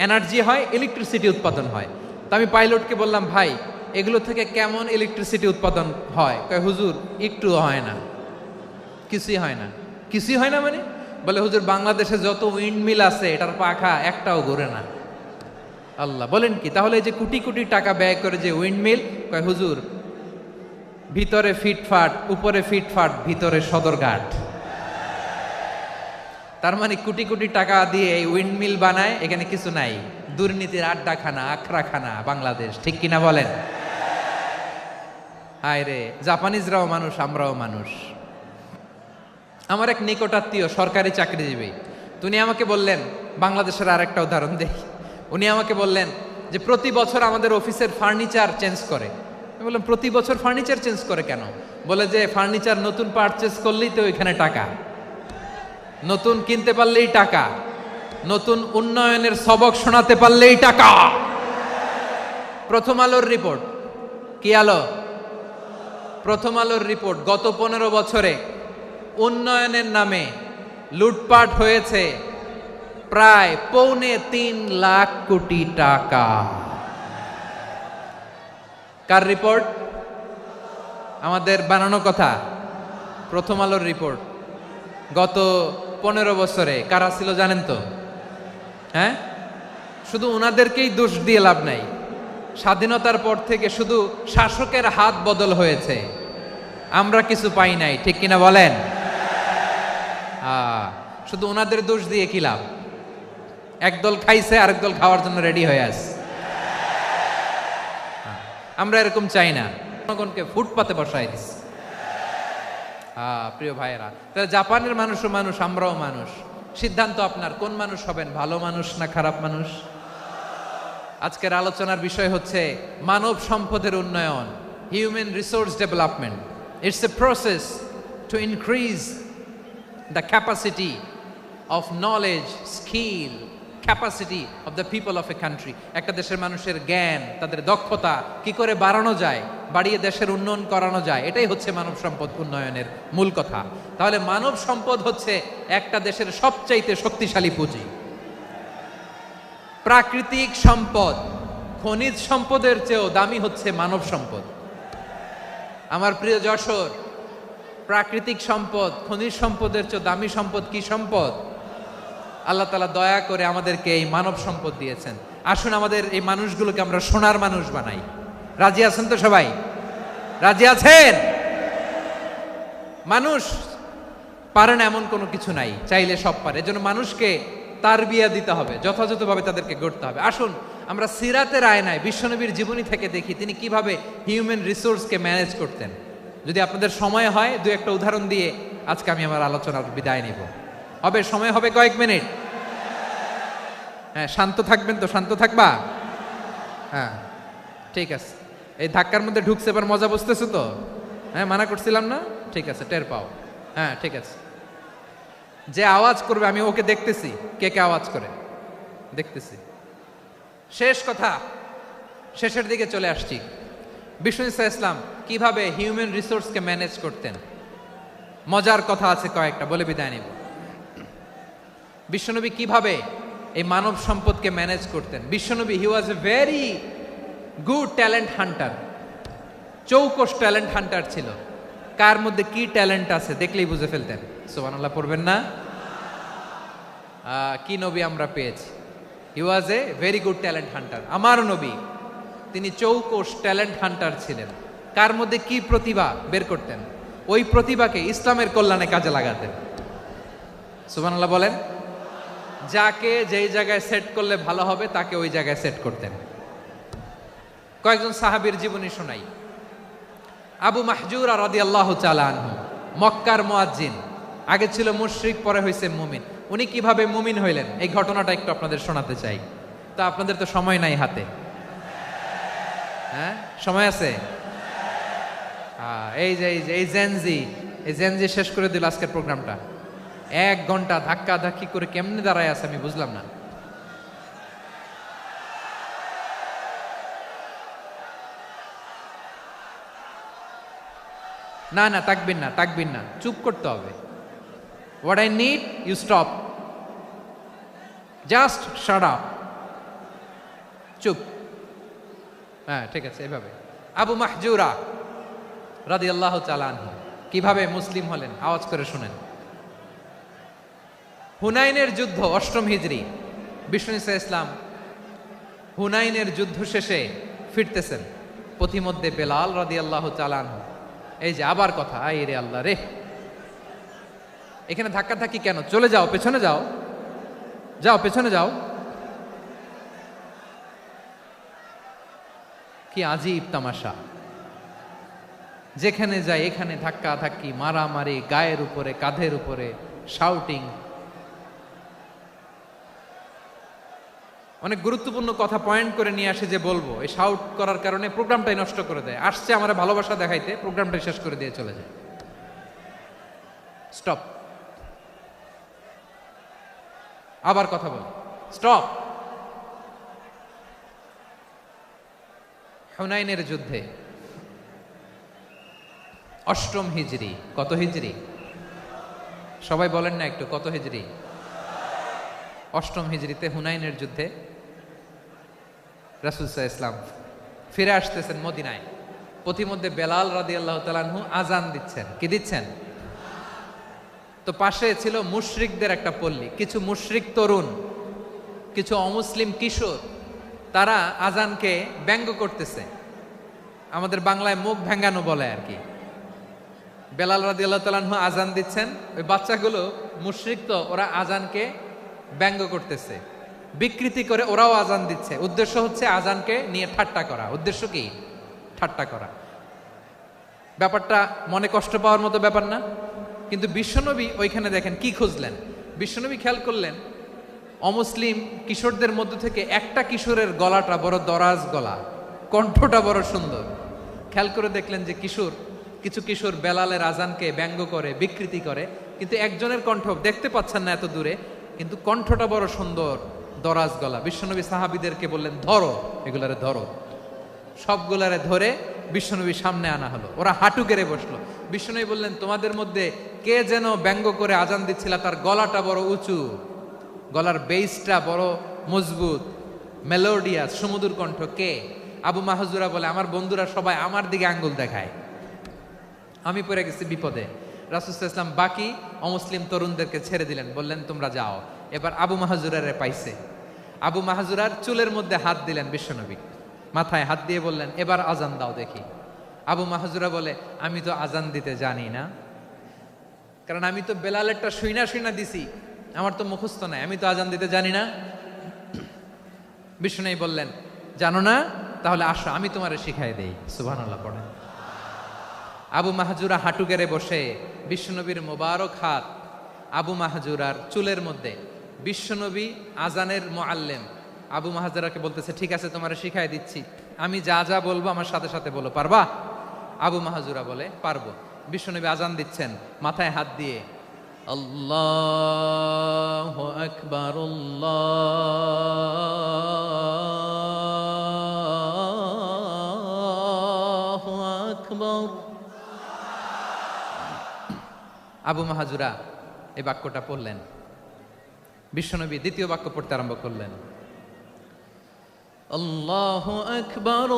Speaker 2: এনার্জি হয়, ইলেকট্রিসিটি উৎপাদন হয়। তো আমি পাইলটকে বললাম, ভাই এগুলো থেকে কেমন ইলেকট্রিসিটি উৎপাদন হয়? কয়, হুজুর একটু হয় না, কিছুই হয় না। কিছুই হয় না মানে? বলে, হুজুর বাংলাদেশে যত উইন্ডমিল আছে এটার পাখা একটাও ঘুরে না। আল্লাহ, বলেন কি? তাহলে এই যে কোটি কোটি টাকা ব্যয় করে যে উইন্ডমিল, কয় হুজুর ভিতরে ফিটফাট, উপরে ফিটফাট, ভিতরে সদরঘাট। তার মানে কোটি কোটি টাকা দিয়ে এই উইন্ডমিল বানায়, এখানে কিছু নাই। দুর্নীতির আড্ডাখানা, আখড়াখানা বাংলাদেশ, ঠিক কিনা বলেন? হায় রে, জাপানিজরাও মানুষ, আমরাও মানুষ। আমার এক নিকটাত্মীয় সরকারি চাকরিজীবী, তিনি আমাকে বললেন, বাংলাদেশের আরেকটা উদাহরণ দেখি। উনি আমাকে বললেন যে প্রতি বছর আমাদের অফিসের ফার্নিচার চেঞ্জ করে। আমি বললাম, প্রতি বছর ফার্নিচার চেঞ্জ করে কেন? বলে যে ফার্নিচার নতুন পারচেজ করলেই তো ওইখানে টাকা, নতুন কিনতে পারলেই টাকা, নতুন উন্নয়নের সবক শোনাতে পারলেই টাকা। প্রথম আলোর রিপোর্ট। কি আলো? প্রথম আলোর রিপোর্ট। গত 15 বছরে উন্নয়নের নামে লুটপাট হয়েছে প্রায় 3.25 লাখ কোটি টাকা। কার রিপোর্ট? আমাদের বানানো কথা। প্রথম আলোর রিপোর্ট। গত 15 বছরে কারা ছিল জানেন তো? হ্যাঁ, শুধু ওনাদেরকেই দোষ দিয়ে লাভ নাই। স্বাধীনতার পর থেকে শুধু শাসকের হাত বদল হয়েছে, আমরা কিছু পাই নাই, ঠিক কিনা বলেন? শুধু ওনাদের দোষ দিয়ে কি লাভ? একদল খাইছে, আরেক দল খাওয়ার জন্য রেডি হয়ে আছে। আমরা এরকম চাই না, জনগণকে ফুটপাতে বসাই দিস। প্রিয় ভাইয়েরা, তাহলে জাপানের মানুষও মানুষ, আমরাও মানুষ। সিদ্ধান্ত আপনার, কোন মানুষ হবেন, ভালো মানুষ না খারাপ মানুষ? আজকের আলোচনার বিষয় হচ্ছে মানব সম্পদের উন্নয়ন, human resource development. It's a process to increase the capacity of knowledge, skill, capacity of the people of a country. একটা দেশের মানুষের জ্ঞান, তাদের দক্ষতা কি করে বাড়ানো যায়, বাড়িয়ে দেশের উন্নয়ন করানো যায়, এটাই হচ্ছে মানব সম্পদ উন্নয়নের মূল কথা। তাহলে মানব সম্পদ হচ্ছে একটা দেশের সবচাইতে শক্তিশালী পুঁজি। প্রাকৃতিক সম্পদ, খনিজ সম্পদের চেয়েও দামি হচ্ছে মানব সম্পদ। আমার প্রিয় যশোর, প্রাকৃতিক সম্পদ, খনিজ সম্পদের চেয়ে দামি সম্পদ কি সম্পদ? আল্লাহ তাআলা দয়া করে আমাদেরকে এই মানব সম্পদ দিয়েছেন। আসুন আমাদের এই মানুষগুলোকে আমরা সোনার মানুষ বানাই। রাজি আছেন তো সবাই? রাজি আছেন? মানুষ পারে না এমন কোনো কিছু নাই, চাইলে সব পারে। এজন্য মানুষকে তারবিয়া দিতে হবে, যথাযথভাবে তাদেরকে গড়তে হবে। আসুন আমরা সিরাতের আয়নায় বিশ্বনবীর জীবনী থেকে দেখি তিনি কিভাবে হিউম্যান রিসোর্সকে ম্যানেজ করতেন। যদি আপনাদের সময় হয়, দু একটা উদাহরণ দিয়ে আজকে আমি আমার আলোচনার বিদায় নিব। হবে সময় হবে কয়েক মিনিট? হ্যাঁ, শান্ত থাকবেন তো? শান্ত থাকবা? হ্যাঁ, ঠিক আছে। এই ধাক্কার মধ্যে ঢুকছে, এবার মজা বুঝতেছো তো? হ্যাঁ, মানা করছিলাম না? ঠিক আছে, টের পাও। হ্যাঁ, ঠিক আছে। যে আওয়াজ করবে আমি ওকে দেখতেছি, কে কে আওয়াজ করে দেখতেছি। শেষ কথা, শেষের দিকে চলে আসছি। বিষ্ণু ইসলাম কিভাবে হিউম্যান রিসোর্সকে ম্যানেজ করতেন, মজার কথা আছে কয়েকটা, বলে বিদায় নিব। বিশ্বনবী কিভাবে এই মানব সম্পদকে ম্যানেজ করতেন। বিশ্বনবী he was a very good talent hunter, চৌকস ট্যালেন্ট হান্টার ছিল। কার মধ্যে কি ট্যালেন্ট আছে দেখলেই বুঝে ফেলতেন। সুবহানাল্লাহ পড়বেন না? কি নবী আমরা পেয়েছি! He was a very good talent hunter. আমার নবী তিনি চৌকস ট্যালেন্ট হান্টার ছিলেন। কার মধ্যে কি প্রতিভা বের করতেন, ওই প্রতিভাকে ইসলামের কল্যাণে কাজে লাগাতেন। সুবহানাল্লাহ বলেন। যাকে যেই জায়গায় সেট করলে ভালো হবে তাকে ওই জায়গায় সেট করতেন। কয়েকজন সাহাবীর জীবনী শোনাই। আবু মাহজুরা রাদিয়াল্লাহু তাআলা আনহু, মক্কার মুয়াজ্জিন, আগে ছিল মুশরিক, পরে হয়েছে মুমিন। উনি কিভাবে মুমিন হইলেন এই ঘটনাটা একটু আপনাদের শোনাতে চাই। তো আপনাদের তো সময় নাই হাতে। হ্যাঁ, সময় আছে? এই জেনজি শেষ করে দিল আজকের প্রোগ্রামটা। 1 ঘন্টা ধাক্কা ধাক্কি করে কেমনে দাঁড়ায় আছে আমি বুঝলাম না। না না, তাকবির না, চুপ করতে হবে। What I need you stop, just shut up, চুপ। হ্যাঁ, ঠিক আছে, এভাবে। আবু মাহজুরা রাদিয়াল্লাহু তাআলা আনহু কিভাবে মুসলিম হলেন আওয়াজ করে শুনেন। হুনাইনের যুদ্ধ, 8ম হিজরি। বিষ্ণু ইসলাম হুনাইনের যুদ্ধ শেষে ফিরতেছেন, পথিমধ্যে বেলাল রাদিয়াল্লাহু তাআলা আনহু। এই যে আবার কথা, আই রে আল্লাহ রে, এখানে ধাক্কা ধাক্কি কেন? চলে যাও, পেছনে যাও, যাও পেছনে যাও। কি আজীব তামাশা! যেখানে যায় এখানে ধাক্কা ধাক্কি, মারামারি, গায়ের উপরে, কাঁধের উপরে, শাউটিং। অনেক গুরুত্বপূর্ণ কথা পয়েন্ট করে নিয়ে আসে যে বলবো, এই শাউট করার কারণে প্রোগ্রামটাই নষ্ট করে দেয়। আসছে আমার ভালোবাসা দেখাইতে, প্রোগ্রামটাই শেষ করে দিয়ে চলে যায়। স্টপ। আবার কথা বল, স্টপ। হুনাইনের যুদ্ধে 8ম হিজরি। কত হিজরি? সবাই বলেন না একটু, কত হিজরি? 8ম হিজরিতে হুনাইনের যুদ্ধে রাসূল সাল্লাল্লাহু আলাইহি ওয়াসাল্লাম ফিরে আসতেছেন মদিনায়। পথিমধ্যে বেলাল রাদিয়াল্লাহু তাআলা আনহু আজান দিচ্ছেন। কি দিচ্ছেন? তো পাশে ছিল মুশরিকদের একটা পল্লী। কিছু মুশরিক তরুণ কিছু অমুসলিম কিশোর তারা আজানকে ব্যঙ্গ করতেছে, আমাদের বাংলায় মুখ ভেঙ্গানো বলে আর কি। বেলাল রাদিয়াল্লাহু তাআলা আনহু আজান দিচ্ছেন, ওই বাচ্চাগুলো মুশরিক, তো ওরা আজানকে ব্যঙ্গ করতেছে, বিকৃতি করে ওরাও আজান দিচ্ছে। উদ্দেশ্য হচ্ছে আজানকে নিয়ে ঠাট্টা করা। উদ্দেশ্য কি? ঠাট্টা করা। ব্যাপারটা মনে কষ্ট পাওয়ার মতো ব্যাপার না? কিন্তু বিশ্বনবী ওইখানে দেখেন কি খুঁজলেন। বিশ্বনবী খেয়াল করলেন অমুসলিম কিশোরদের মধ্য থেকে একটা কিশোরের গলাটা বড় দরাজ গলা, কণ্ঠটা বড় সুন্দর। খেয়াল করে দেখলেন যে কিছু কিশোর বেলালের আজানকে ব্যঙ্গ করে, বিকৃতি করে, কিন্তু একজনের কণ্ঠ দেখতে পাচ্ছেন না এত দূরে, কিন্তু কণ্ঠটা বড় সুন্দর, দরাজ গলা। বিশ্বনবী সাহাবীদেরকে বললেন, ধরো এগুলারে, ধরো। সবগুলারে ধরে বিশ্বনবীর সামনে আনা হলো। ওরা হাঁটু গেড়ে বসলো। বিশ্বনবী বললেন, তোমাদের মধ্যে কে যেন ব্যঙ্গ করে আজান দিচ্ছিল, তার গলাটা বড় উঁচু, গলার বেসটা বড় মজবুত, মেলোডিয়াস, সুমধুর কণ্ঠ। কে? আবু মাহজুরা বলে, আমার বন্ধুরা সবাই আমার দিকে আঙ্গুল দেখায়, আমি পড়ে গেছি বিপদে। রাসূল সাল্লাল্লাহু আলাইহি ওয়াসাল্লাম বাকি অমুসলিম তরুণদেরকে ছেড়ে দিলেন, বললেন তোমরা যাও। এবার আবু মাহজুরারে পাইছে। আবু মাহজুরার চুলের মধ্যে হাত দিলেন বিশ্বনবী, মাথায় হাত দিয়ে বললেন, এবার আজান দাও দেখি। আবু মাহজুরা বলে, আমি তো আজান দিতে জানি না, কারণ আমি তো বেলালেরটা শুইনা দিছি, আমার তো মুখস্থ নাই, আমি তো আজান দিতে জানি না। বিশ্বনবী বললেন, জানো না? তাহলে আসো, আমি তোমারে শিখাই দেই। সুবহানাল্লাহ পড়েন। আবু মাহজুরা হাঁটু গেড়ে বসে, বিশ্বনবীর মোবারক হাত আবু মাহজুরার চুলের মধ্যে। বিশ্বনবী আজানের মুআল্লিম আবু মাহজুরাকে বলতেছে, ঠিক আছে তোমারে শিখাই দিচ্ছি, আমি যা যা বলবো আমার সাথে সাথে বলো, পারবা? আবু মাহজুরা বলে, পারবো। বিশ্বনবী আজান দিচ্ছেন, মাথায় হাত দিয়ে আল্লাহু আকবার, আল্লাহু আকবার। আবু মাহজুরা এই বাক্যটা পড়লেন। বিশ্বনবী দ্বিতীয় বাক্য পড়তে আরম্ভ করলেন, আল্লাহু আকবার,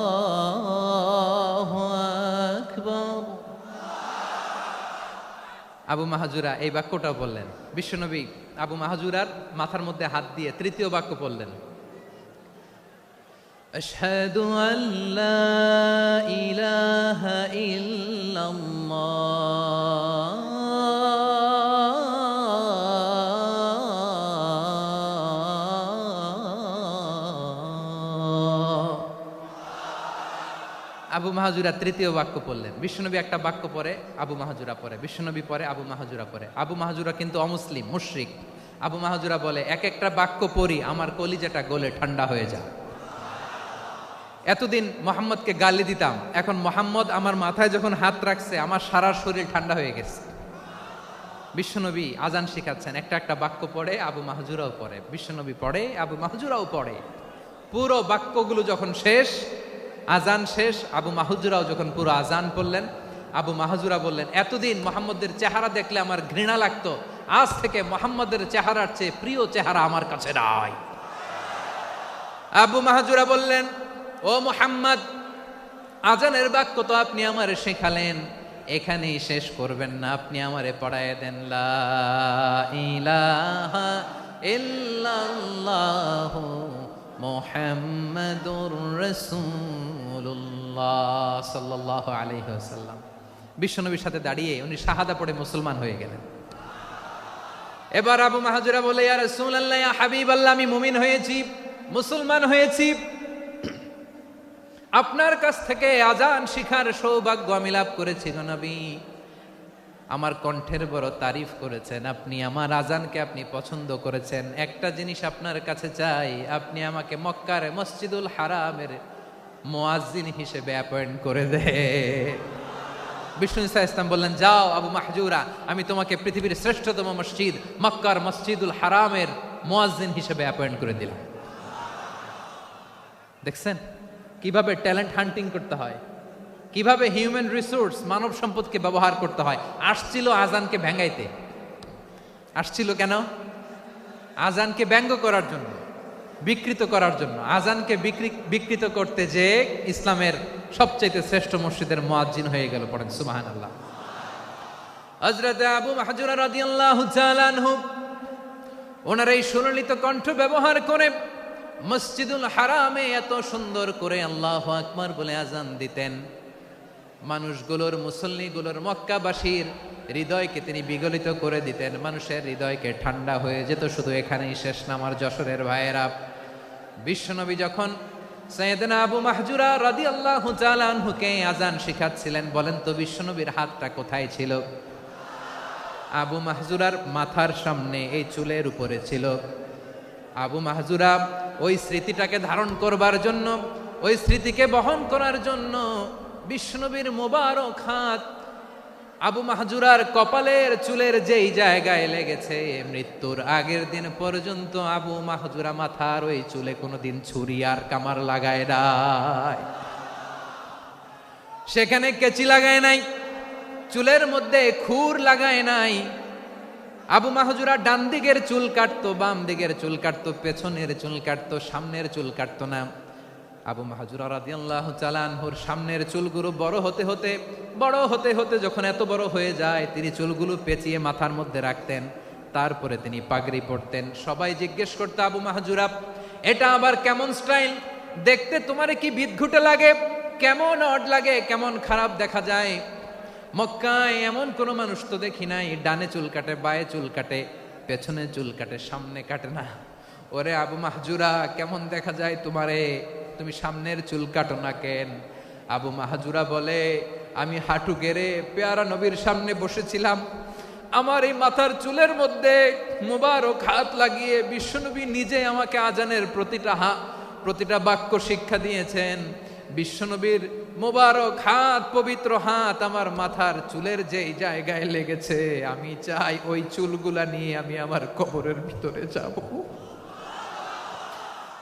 Speaker 2: আল্লাহু আকবার। আবু মাহজুরা এই বাক্যটাও বললেন। বিশ্বনবী আবু মাহজুরার মাথার মধ্যে হাত দিয়ে তৃতীয় বাক্য পড়লেন, আশহাদু আল্লা ইলাহা ইল্লাল্লাহ। আবু মাহজুরা তৃতীয় বাক্য পড়লেন। বিশ্বনবী একটা বাক্য পরে আবু মাহজুরা পরে, বিশ্বনবী পরে আবু মাহজুরা পরে। আবু মাহজুরা কিন্তু অমুসলিম, মুশরিক। আবু মাহজুরা বলে, এক একটা বাক্য পড়ি আমার কলিজাটা গলে ঠান্ডা হয়ে যায়। এতদিন মোহাম্মদকে গালি দিতাম, এখন মোহাম্মদ আমার মাথায় যখন হাত রাখছে আমার সারা শরীর ঠান্ডা হয়ে গেছে। বিশ্বনবী আজান শিখাচ্ছেন, একটা একটা বাক্য পড়ে আবু মাহজুরাও পড়ে, বিশ্বনবী পড়ে আবু মাহজুরাও পড়ে। পুরো বাক্যগুলো যখন শেষ, আজান শেষ, আবু মাহজুরাও যখন পুরো আজান পড়লেন, আবু মাহজুরা বললেন, এতদিন মোহাম্মদের চেহারা দেখলে আমার ঘৃণা লাগতো, আজ থেকে মোহাম্মদের চেহারার চেয়ে প্রিয় চেহারা আমার কাছে নাই। আবু মাহজুরা বললেন, ও মুহাম্মদ, আজানের বাক্য তো আপনি আমারে শেখালেন, এখানেই শেষ করবেন না, আপনি আমারে পড়ায় দেন, লা ইলাহা ইল্লাল্লাহু মুহাম্মাদুর রাসূলুল্লাহ সাল্লাল্লাহু আলাইহি ওয়াসাল্লাম। বিশ্বনবীর সাথে দাঁড়িয়ে উনি শাহাদা পড়ে মুসলমান হয়ে গেলেন। এবার আবু মাহজুরা বলে, ইয়া রাসূলুল্লাহ, ইয়া হাবিবাল্লাহ, আমি মুমিন হয়েছি, মুসলমান হয়েছি, আপনার কাছ থেকে আজান শিখার সৌভাগ্য আমি লাভ করেছি গো নবী। আমার কণ্ঠের বড় তারিফ করেছেন, আপনি আমার আজানকে আপনি পছন্দ করেছেন। একটা জিনিস আপনার কাছে চাই, আপনি আমাকে মক্কার মসজিদুল হারামের মুয়াজ্জিন হিসেবে অ্যাপয়েন্ট করে দে। বিষ্ণু ইসা ইসলাম বললেন, যাও আবু মাহজুরা, আমি তোমাকে পৃথিবীর শ্রেষ্ঠতম মসজিদ মক্কার মসজিদুল হারামের মুয়াজ্জিন হিসেবে অ্যাপয়েন্ট করে দিলাম। দেখছেন কিভাবে ট্যালেন্ট হান্টিং করতে হয়, কিভাবে হিউম্যান রিসোর্স মানব সম্পদকে ব্যবহার করতে হয়। আসছিল আজানকে ভেঙ্গাইতে, আসছিল কেন? আজানকে ব্যঙ্গ করার জন্য। বিকৃত করার জন্য, আজানকে বিকৃত করতে যে ইসলামের সবচাইতে শ্রেষ্ঠ মসজিদের মুয়াজ্জিন হয়ে গেল। পড়েন সুবহানাল্লাহ। হযরত আবু মাহজুরা রাদিয়াল্লাহু তাআলা আনহু ওনার এই সুললিত কণ্ঠ ব্যবহার করে মসজিদুল হারামে এত সুন্দর করে আল্লাহু আকবার বলে আজান দিতেন, মানুষগুলোর, মুসল্লিগুলোর, মক্কাবাসীর হৃদয়কে তিনি বিগলিত করে দিতেন। মানুষের হৃদয়কে ঠান্ডা হয়ে যেত। শুধু এখানেই শেষ না আমার যশোরের ভাইয়েরা, বিশ্বনবী যখন সাইয়েদনা আবু মাহজুরা রাদিয়াল্লাহু তাআলা আনহুকে আজান শিখাচ্ছিলেন, বলেন তো বিশ্বনবীর হাতটা কোথায় ছিল? আবু মাহজুরার মাথার সামনে, এই চুলের উপরে ছিল। আবু মাহজুরা ওই স্মৃতিটাকে ধারণ করবার জন্য, ওই স্মৃতিকে বহন করার জন্য বিশ্বনবীর মোবারক হাত আবু মাহজুরার কপালের চুলের যেই জায়গায় লেগেছে, মৃত্যুর আগের দিন পর্যন্ত আবু মাহজুরা মাথার ওই চুলে কোনোদিন ছুরি আর কামার লাগায় নাই, সেখানে কেচি লাগায় নাই, চুলের মধ্যে খুর লাগায় নাই। আবু মাহজুরা ডান দিকের চুল কাটতো, বাম দিকের চুল কাটতো, পেছনের চুল কাটতো, সামনের চুল কাটতো না। আবু মাহজুরা রাদিয়াল্লাহু তাআলা আনহুর সামনের চুলগুলো বড় হতে হতে যখন এত বড় হয়ে যায়, তিনি চুলগুলো পেঁচিয়ে মাথার মধ্যে রাখতেন, তারপরে তিনি পাগড়ি পরতেন। সবাই জিজ্ঞেস করতো, আবু মাহজুরা এটা আবার কেমন স্টাইল? দেখতে তোমারে কি বিদঘুটে লাগে? কেমন অড লাগে? কেমন খারাপ দেখা যায়? মক্কায় এমন কোন মানুষ তো দেখি নাই, ডানে চুল কাটে, বায়ে চুল কাটে, পেছনে চুল কাটে, সামনে কাটে না। ওরে আবু মাহজুরা, কেমন দেখা যায় তোমারে? তুমি সামনের চুল কাটো না কেন? আবু মাহজুরা বলে, আমি হাঁটু গেড়ে পেয়ারা নবীর সামনে বসেছিলাম, আমার এই মাথার চুলের মধ্যে মুবারক হাত লাগিয়ে বিশ্বনবী নিজে আমাকে আজানের প্রতিটা বাক্য শিক্ষা দিয়েছেন। বিশ্বনবীর মোবারক হাত, পবিত্র হাত আমার মাথার চুলের যেই জায়গায় লেগেছে, আমি চাই ওই চুলগুলা নিয়ে আমি আমার কবরের ভিতরে যাব।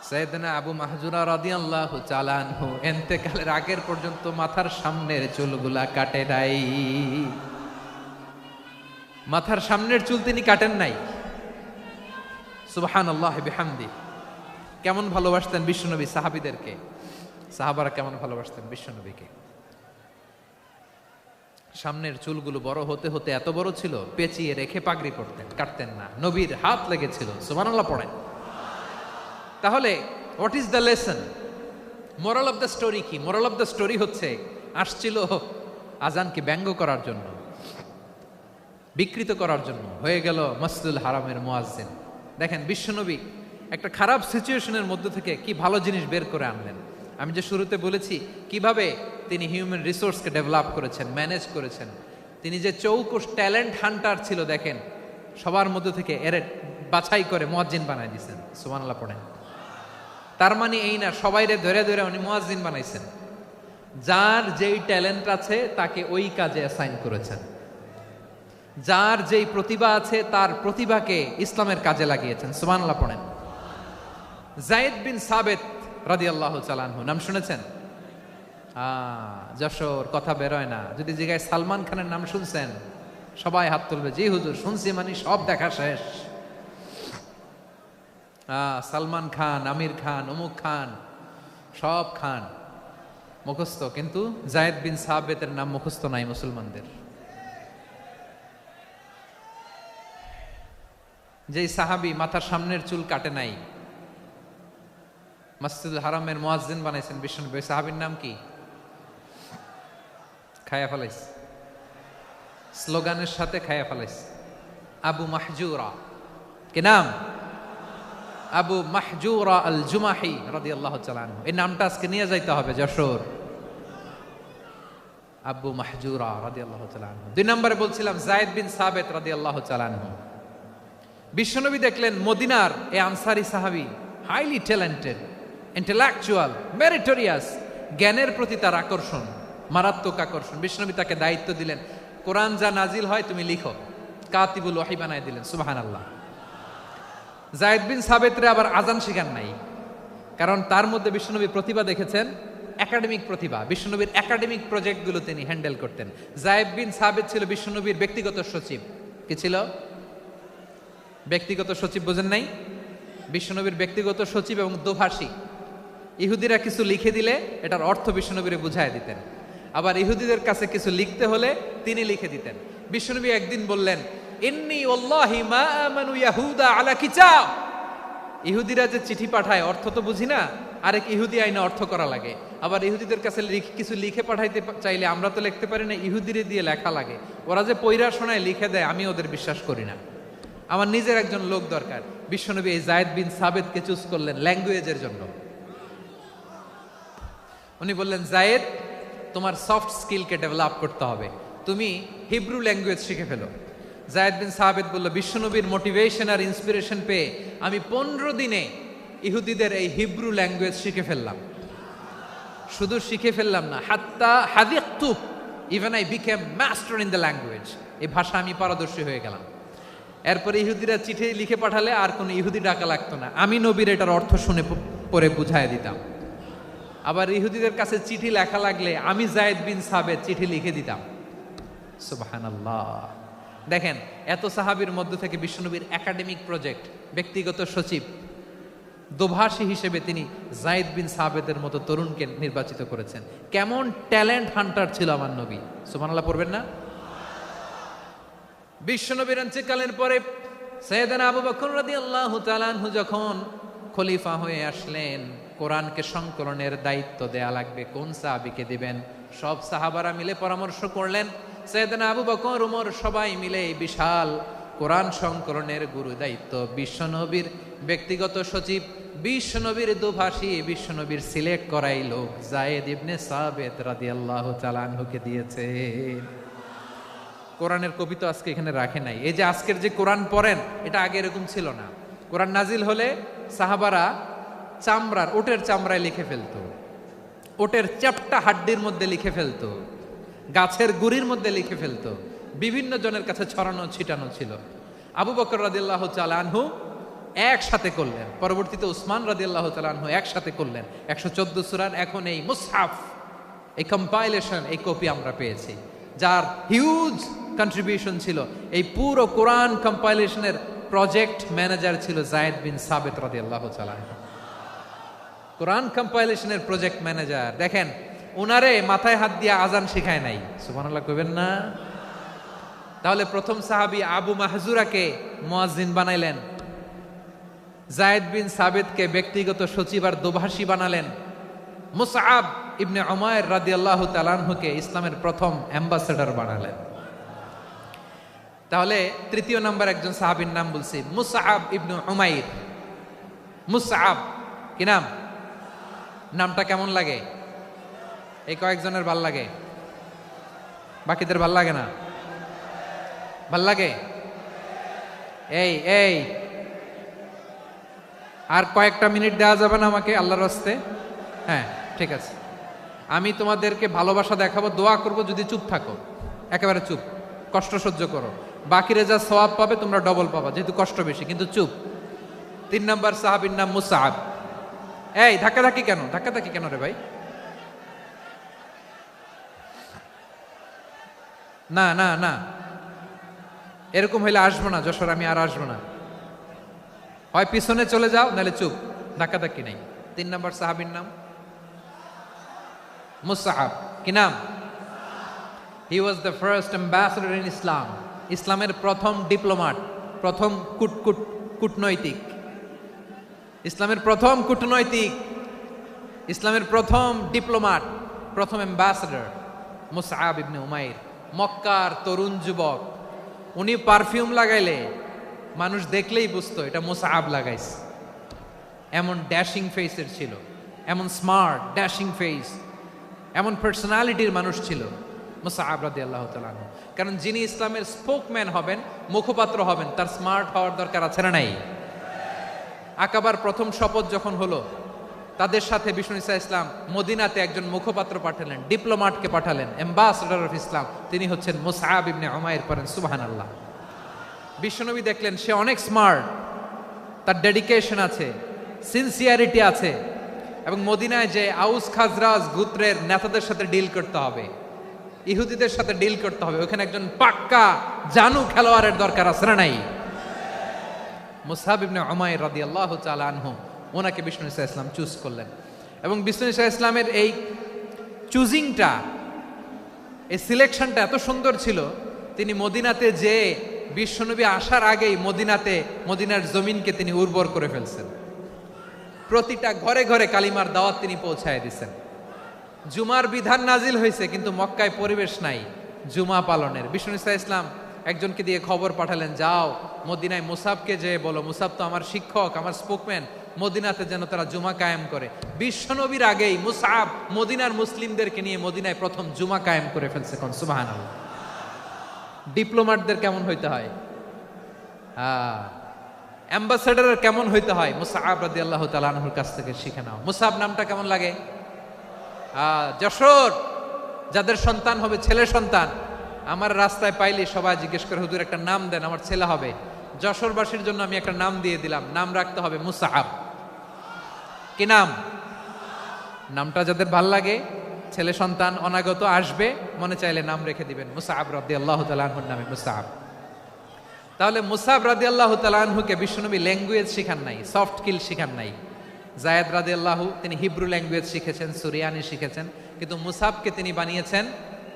Speaker 2: সাইয়েদনা আবু মাহজুরা রাদিয়াল্লাহু তাআলা আনহু ইন্তেকালের আগের পর্যন্ত মাথার সামনের চুলগুলা কাটে নাই। মাথার সামনের চুল তিনি কাটেন নাই। সুবহানাল্লাহি বিহামদি। কেমন ভালোবাসতেন বিশ্বনবী সাহাবীদেরকে, সাহাবারা কেমন ভালোবাসতেন বিশ্বনবীকে। সামনের চুলগুলো বড় হতে হতে এত বড় ছিল, পেঁচিয়ে রেখে পাগড়ি পরতেন, কাটতেন না। নবীর হাত লেগেছিল। সুবহানাল্লাহ পড়েন। তাহলে what is the lesson? Moral of the story কি? মোরাল অফ দ্য স্টোরি হচ্ছে, আসছিল আজানকে ব্যঙ্গ করার জন্য, বিকৃত করার জন্য, হয়ে গেল মসজিদুল হারামের মুয়াজ্জিন। দেখেন বিশ্বনবী একটা খারাপ সিচুয়েশনের মধ্যে থেকে কি ভালো জিনিস বের করে আনলেন। আমি যে শুরুতে বলেছি কিভাবে তিনি হিউম্যান রিসোর্সকে ডেভেলপ করেছেন, ম্যানেজ করেছেন। তিনি যে চৌকুশ ট্যালেন্ট হান্টার ছিল, দেখেন সবার মধ্যে থেকে এর বাছাই করে মুয়াজ্জিন বানাই দিয়েছেন। সুবহানাল্লাহ পড়েন। তার মানে এই না সবাইরে ধরে ধরে উনি মুয়াজ্জিন বানাইছেন। যার যেই ট্যালেন্ট আছে তাকে ওই কাজে অ্যাসাইন করেছেন। যার যেই প্রতিভা আছে তার প্রতিভাকে ইসলামের কাজে লাগিয়েছেন। সুবহানাল্লাহ পড়েন। যায়েদ বিন সাবিত রাদিয়াল্লাহু তাআলা আনহু নাম শুনেছেন? যশোর কথা বেরোয় না। যদি জিজ্ঞাসা সালমান খানের নাম শুনছেন, সবাই হাত তুলবে, জি হুজুর শুনছি, মানে সব দেখা শেষ। সালমান খান, আমির খান, অমুক খান, সব খান মুখস্থ, কিন্তু যায়েদ বিন সাবিতের নাম মুখস্থ নাই মুসলমানদের। যেই সাহাবী মাথার সামনের চুল কাটে নাই, মসজিদুল হারামের মুয়াজ্জিন বানাইছেন বিশ্বনবী, সাহাবীর নাম কি? খায়া ফেলাইস, স্লোগানের সাথে খায়া ফেলাইস। আবু মাহজুরা। কি নাম? আবু মাহজুরা আল জুমাহি রাদিয়াল্লাহু তাআলা আনহু। এই নামটা আজকে নিয়ে যাইতে হবে যশোর। আবু মাহজুরা রাদিয়াল্লাহু তাআলা আনহু। দুই নম্বরে বলছিলাম যায়েদ বিন সাবিত রাদিয়াল্লাহু তাআলা আনহু। বিশ্বনবী দেখলেন মদিনার এই আনসারী সাহাবী হাইলি ট্যালেন্টেড, ইন্টেলেকচুয়াল, মেরিটোরিয়াস, জ্ঞানের প্রতি তার আকর্ষণ, মারাত্মক আকর্ষণ। বিশ্বনবী তাকে দায়িত্ব দিলেন, কোরআন যা নাজিল হয় তুমি লিখো, কাতিবুল ওয়াহি বানায় দিলেন। সুবহানাল্লাহ। যায়েদ বিন সাবিতরে আবার আজান শিখান নাই, কারণ তার মধ্যে বিশ্বনবী প্রতিভা দেখেছেন, একাডেমিক প্রতিভা। বিশ্বনবীর একাডেমিক প্রজেক্টগুলো তিনি হ্যান্ডেল করতেন। যায়েদ বিন সাবিত ছিল বিশ্বনবীর ব্যক্তিগত সচিব। কি ছিল? ব্যক্তিগত সচিব, বোঝেন নাই? বিশ্বনবীর ব্যক্তিগত সচিব এবং দোভাষী। ইহুদিরা কিছু লিখে দিলে এটার অর্থ বিশ্বনবীরে বুঝায় দিতেন, আবার ইহুদিদের কাছে কিছু লিখতে হলে তিনি লিখে দিতেন। বিশ্বনবী একদিন বললেন, ইন্নী ওয়াল্লাহি মা আমানু ইয়াহুদা আলা কিতাব। ইহুদিরা যে চিঠি পাঠায় অর্থ তো বুঝি না, আরেক ইহুদি আইনে অর্থ করা লাগে। আবার ইহুদিদের কাছে কিছু লিখে পাঠাইতে চাইলে আমরা তো লিখতে পারি না, ইহুদিরে দিয়ে লেখা লাগে। ওরা যে পয়রা শোনায় লিখে দেয়, আমি ওদের বিশ্বাস করি না। আমার নিজের একজন লোক দরকার। বিশ্বনবী এই যায়েদ বিন সাবেতকে চুজ করলেন ল্যাঙ্গুয়েজের জন্য। উনি বললেন, যায়েদ, তোমার সফট স্কিলকে ডেভেলপ করতে হবে, তুমি হিব্রু ল্যাঙ্গুয়েজ শিখে ফেলো। যায়েদ বিন সাবেত বলল, বিশ্বনবীর মোটিভেশন আর ইন্সপিরেশন পেয়ে আমি 15 দিনে ইহুদিদের এই হিব্রু ল্যাঙ্গুয়েজ শিখে ফেললাম। শুধু শিখে ফেললাম না, হাত্তা হাদিকতু, even I became master in the language. এই ভাষা আমি পারদর্শী হয়ে গেলাম। এরপরে ইহুদিরা চিঠি লিখে পাঠালে আর কোনো ইহুদি ডাকা লাগতো না, আমি নবীর এটার অর্থ শুনে পরে বুঝায় দিতাম। আবার ইহুদিদের কাছে চিঠি লেখা লাগলে আমি যায়েদ বিন সাবেত চিঠি লিখে দিতাম। সুবহানাল্লাহ। দেখেন, এত সাহাবীর মধ্য থেকে বিশ্বনবীর একাডেমিক প্রজেক্ট, ব্যক্তিগত সচিব, দোভাষী হিসেবে তিনি যায়েদ বিন সাবেতের মতো তরুণকে নির্বাচিত করেছেন। কেমন ট্যালেন্ট হান্টার ছিল আমার নবী! সুবহানাল্লাহ পড়বেন না? বিশ্বনবীর ইন্তেকালের পরে সাইয়েদনা আবু বকর রাদিয়াল্লাহু তাআলা আনহু যখন খলিফা হয়ে আসলেন, কোরআনকে সংকলনের দায়িত্ব দেয়া লাগবে, কোন সাহাবীকে দিবেন? সব সাহাবারা মিলে পরামর্শ করলেন। সাইয়েদনা আবু বকর, উমর সবাই মিলে এই বিশাল কোরআন সংকলনের গুরু দায়িত্ব বিশ্বনবীর ব্যক্তিগত সচিব, বিশ্বনবীর দোভাষী, বিশ্বনবীর সিলেক্ট করাই লোক যায়েদ ইবনে সাবেত রাদিয়াল্লাহু তাআলা আনহুকে দিয়েছে। কোরআনের কবি তো আজকে এখানে রাখে নাই। এই যে আজকের যে কোরআন পড়েন, এটা আগে এরকম ছিল না। কোরআন নাজিল হলে সাহাবারা চামড়ার, ওটের চামড়ায় লিখে ফেলতো, ওটের চ্যাপ্টা হাড্ডির মধ্যে লিখে ফেলতো, গাছের গুড়ির মধ্যে লিখে ফেলতো, বিভিন্ন জনের কাছে ছড়ানো ছিটানো ছিল। আবু বকর রাদিয়াল্লাহু তাআলা আনহু একসাথে করলেন, পরবর্তীতে উসমান রাদিয়াল্লাহু তাআলা আনহু একসাথে করলেন। 114 সূরার এখন এই মুসহাফ, এই কম্পাইলেশন, এই কপি আমরা পেয়েছি, যার হিউজ কন্ট্রিবিউশন ছিল। এই পুরো কোরআন কম্পাইলেশনের প্রজেক্ট ম্যানেজার ছিল যায়েদ বিন সাবেত রাদিয়াল্লাহু তাআলা। কোরআন কম্পাইলেশনের প্রজেক্ট ম্যানেজার। দেখেন, উনারে মাথায় হাত দিয়ে আজান শিখায় নাই। সুবহানাল্লাহ কইবেন না? তাহলে প্রথম সাহাবী আবু মাহজুরাকে মুয়াজ্জিন বানাইলেন, যায়েদ বিন সাবেতকে ব্যক্তিগত সচিব আর দোভাষী বানালেন, মুসআব ইবনে উমাইর রাদিয়াল্লাহু তাআলা আনহুকে ইসলামের প্রথম অ্যাম্বাসেডর বানালেন। তাহলে তৃতীয় নাম্বার একজন সাহাবীর নাম বলছি, মুসআব ইবনে উমাইর। মুসআব কি নাম? নামটা কেমন লাগে? এই কয়েকজনের ভাল লাগে, বাকিদের ভাল লাগে না? ভাল লাগে? এই এই আর কয়েকটা মিনিট দেওয়া যাবে না আমাকে আল্লাহর রাস্তে? হ্যাঁ, ঠিক আছে। আমি তোমাদেরকে ভালোবাসা দেখাবো, দোয়া করব যদি চুপ থাকো, একেবারে চুপ, কষ্ট সহ্য করো। বাকিরে যা সওয়াব পাবে তোমরা ডবল পাবা, যেহেতু কষ্ট বেশি, কিন্তু চুপ। 3 নম্বর সাহাবীর নাম মুসআব। এই ধাক্কাধাক্কি কেন? ধাক্কাধাক্কি কেন রে ভাই? না না না, এরকম হইলে আসবো না যশোর, আমি আর আসবো না। হয় পিছনে চলে যাও, নাহলে চুপ, ধাক্কাধাক্কি নাই। 3 নম্বর সাহাবীর নাম মুসআব। কি নাম? He was the first ambassador in Islam. ইসলামের প্রথম ডিপ্লোমাট, প্রথম কূটনৈতিক, ইসলামের প্রথম কূটনৈতিক, ইসলামের প্রথম ডিপ্লোমাট, প্রথম অ্যাম্বাসেডর মুসআব ইবনে উমাইর। মক্কার তরুণ যুবক, উনি পারফিউম লাগাইলে মানুষ দেখলেই বুঝতো এটা মুসআব লাগাইছে। এমন ড্যাশিং ফেসের ছিল, এমন স্মার্ট ড্যাশিং ফেস, এমন পার্সোনালিটির মানুষ ছিল মুসআব রাদিয়াল্লাহু তাআলা আনহু। কারণ যিনি ইসলামের স্পোকম্যান হবেন, মুখপাত্র হবেন, তার স্মার্ট হওয়ার দরকার আছে না নাই? আকাবার প্রথম শপথ যখন হলো, তাদের সাথে বিষ্ণু ঈসা ইসলাম মদিনাতে একজন মুখপাত্র পাঠালেন, ডিপ্লোমাটকে পাঠালেন, অ্যাম্বাসেডর অফ ইসলাম। তিনি হচ্ছেন মুসআব ইবনে উমাইর। পড়েন সুবহানাল্লাহ। বিশ্বনবী দেখলেন সে অনেক স্মার্ট, তার ডেডিকেশন আছে, সিনসিয়ারিটি আছে, এবং মদিনায় যে আউস খাজরাজ গোত্রের নেতাদের সাথে ডিল করতে হবে, ইহুদিদের সাথে ডিল করতে হবে, ওখানে একজন পাক্কা জানু খেলোয়াড়ের দরকার আছে না নাই? মুসআব ইবনে উমাইর রাদিয়াল্লাহু তাআলা আনহু, ওনাকে বিষ্ণু ইসা ইসলাম চুজ করলেন। এবং বিষ্ণু ইসা ইসলামের এই চুজিংটা, এই সিলেকশনটা এত সুন্দর ছিল, তিনি মদিনাতে যে বিশ্বনবী আসার আগেই মদিনার জমিনকে তিনি উর্বর করে ফেলছেন। প্রতিটা ঘরে ঘরে কালিমার দাওয়াত তিনি পৌঁছায় দিচ্ছেন। জুমার বিধান নাজিল হয়েছে, কিন্তু মক্কায় পরিবেশ নাই জুমা পালনের। বিষ্ণু ইসা ইসলাম একজনকে দিয়ে খবর পাঠালেন, যাও মদিনায় মুসাবকে যে বলো, মুসাব তো আমার শিক্ষক, আমার স্পোকম্যান, মদিনাতে যেন তারা জুমা কায়েম করে। বিশ্বনবীর আগেই মুসাব মদিনার মুসলিমদেরকে নিয়ে মদিনায় প্রথম জুমা কায়েম করে ফেলছে। কোন সুবহানাল্লাহ। ডিপ্লোম্যাটদের কেমন হইতে হয়, অ্যাম্বাসেডারের কেমন হইতে হয়, মুসআব রাদিয়াল্লাহু তাআলা আনহুর কাছ থেকে শিখে নাও। মুসআব নামটা কেমন লাগে? যশোর যাদের সন্তান হবে, ছেলে সন্তান, আমার রাস্তায় পাইলে সবাই জিজ্ঞেস করে, হুজুর একটা নাম দেন, আমার ছেলে হবে। যশোরবাসীর জন্য আমি একটা নাম দিয়ে দিলাম, নাম রাখতে হবে মুসআব। কি নাম? নামটা যাদের ভাল লাগে, ছেলে সন্তান অনাগত আসবে, মনে চাইলে নাম রেখে দিবেন মুসআব রাদিয়াল্লাহু তাআলা আনহুর নামে মুসআব। তাহলে মুসআব রাদিয়াল্লাহু তাআলা আনহুকে বিশ্বনবী ল্যাঙ্গুয়েজ শিখান নাই, সফট স্কিল শিখান নাই। যায়েদ রাদিয়াল্লাহু তিনি হিব্রু ল্যাঙ্গুয়েজ শিখেছেন, সুরিয়ানি শিখেছেন, কিন্তু মুসআবকে তিনি বানিয়েছেন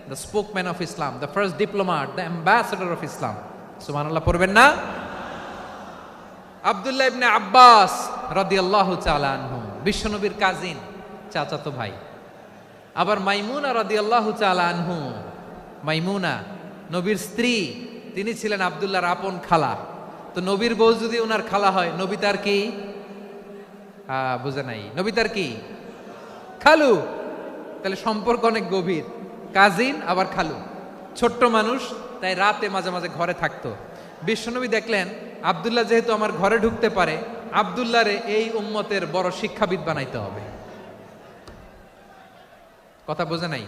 Speaker 2: the spokesman of Islam, the first diplomat, the ambassador of Islam. সুবহানাল্লাহ পড়বেন না? আব্দুল্লাহ ইবনে আব্বাস রাদিয়াল্লাহু তাআলা আনহু বিশ্বনবীর কাজিন, চাচাতো ভাই। আবার মাইমুনা রাদিয়াল্লাহু তাআলা আনহু, মাইমুনা নবীর স্ত্রী, তিনি ছিলেন আব্দুল্লাহর আপন খালা। তো নবীর বউ যদি ওনার খালা হয়, নবী তার কি? বুঝে নাই, নবী তার কি? খালু। তাহলে সম্পর্ক অনেক গভীর, কাজিন আবার খালু। ছোট্ট মানুষ, তাই রাতে মাঝে মাঝে ঘরে থাকতো। বিশ্বনবী দেখলেন আব্দুল্লাহ যেহেতু আমার ঘরে ঢুকতে পারে, আব্দুল্লাহরে এই উম্মতের বড় শিক্ষাবিদ বানাইতে হবে। কথা বোঝে নাই?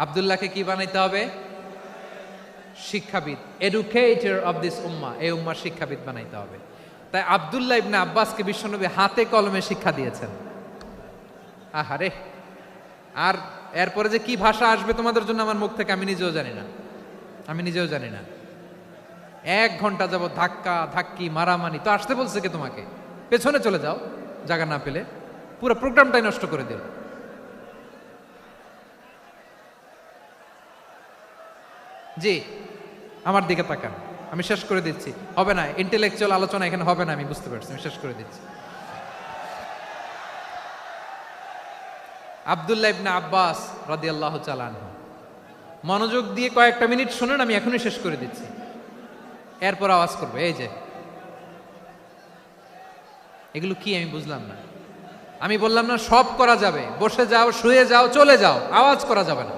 Speaker 2: আব্দুল্লাহকে কি বানাইতে হবে? শিক্ষাবিদ, এডুকেটর অফ দিস উম্মাহ, এই উম্মার শিক্ষাবিদ বানাইতে হবে। তাই আব্দুল্লাহ ইবনে আব্বাসকে বিশ্বনবী হাতে কলমে শিক্ষা দিয়েছেন। আহারে, আর এরপরে যে কি ভাষা আসবে তোমাদের জন্য আমার মুখ থেকে আমি নিজেও জানি না। 1 ঘন্টা যাবত ধাক্কা ধাক্কি মারামারি। তো আসতে বলছে কে তোমাকে? পেছনে চলে যাও, জায়গা না পেলে। পুরো প্রোগ্রামটাই নষ্ট করে দিল। জি, আমার দিকে তাকান, আমি শেষ করে দিচ্ছি। হবে না, ইন্টেলেকচুয়াল আলোচনা এখানে হবে না, আমি বুঝতে পারছি, আমি শেষ করে দিচ্ছি। আব্দুল্লাহ ইবনে আব্বাস রাদিয়াল্লাহু তাআলা আনহু, মনোযোগ দিয়ে কয়েকটা মিনিট শুনুন, আমি এখনই শেষ করে দিচ্ছি, এরপর আওয়াজ করবো। এই যে এগুলো কি আমি বুঝলাম না। আমি বললাম না সব করা যাবে, বসে যাও, শুয়ে যাও, চলে যাও, আওয়াজ করা যাবে না।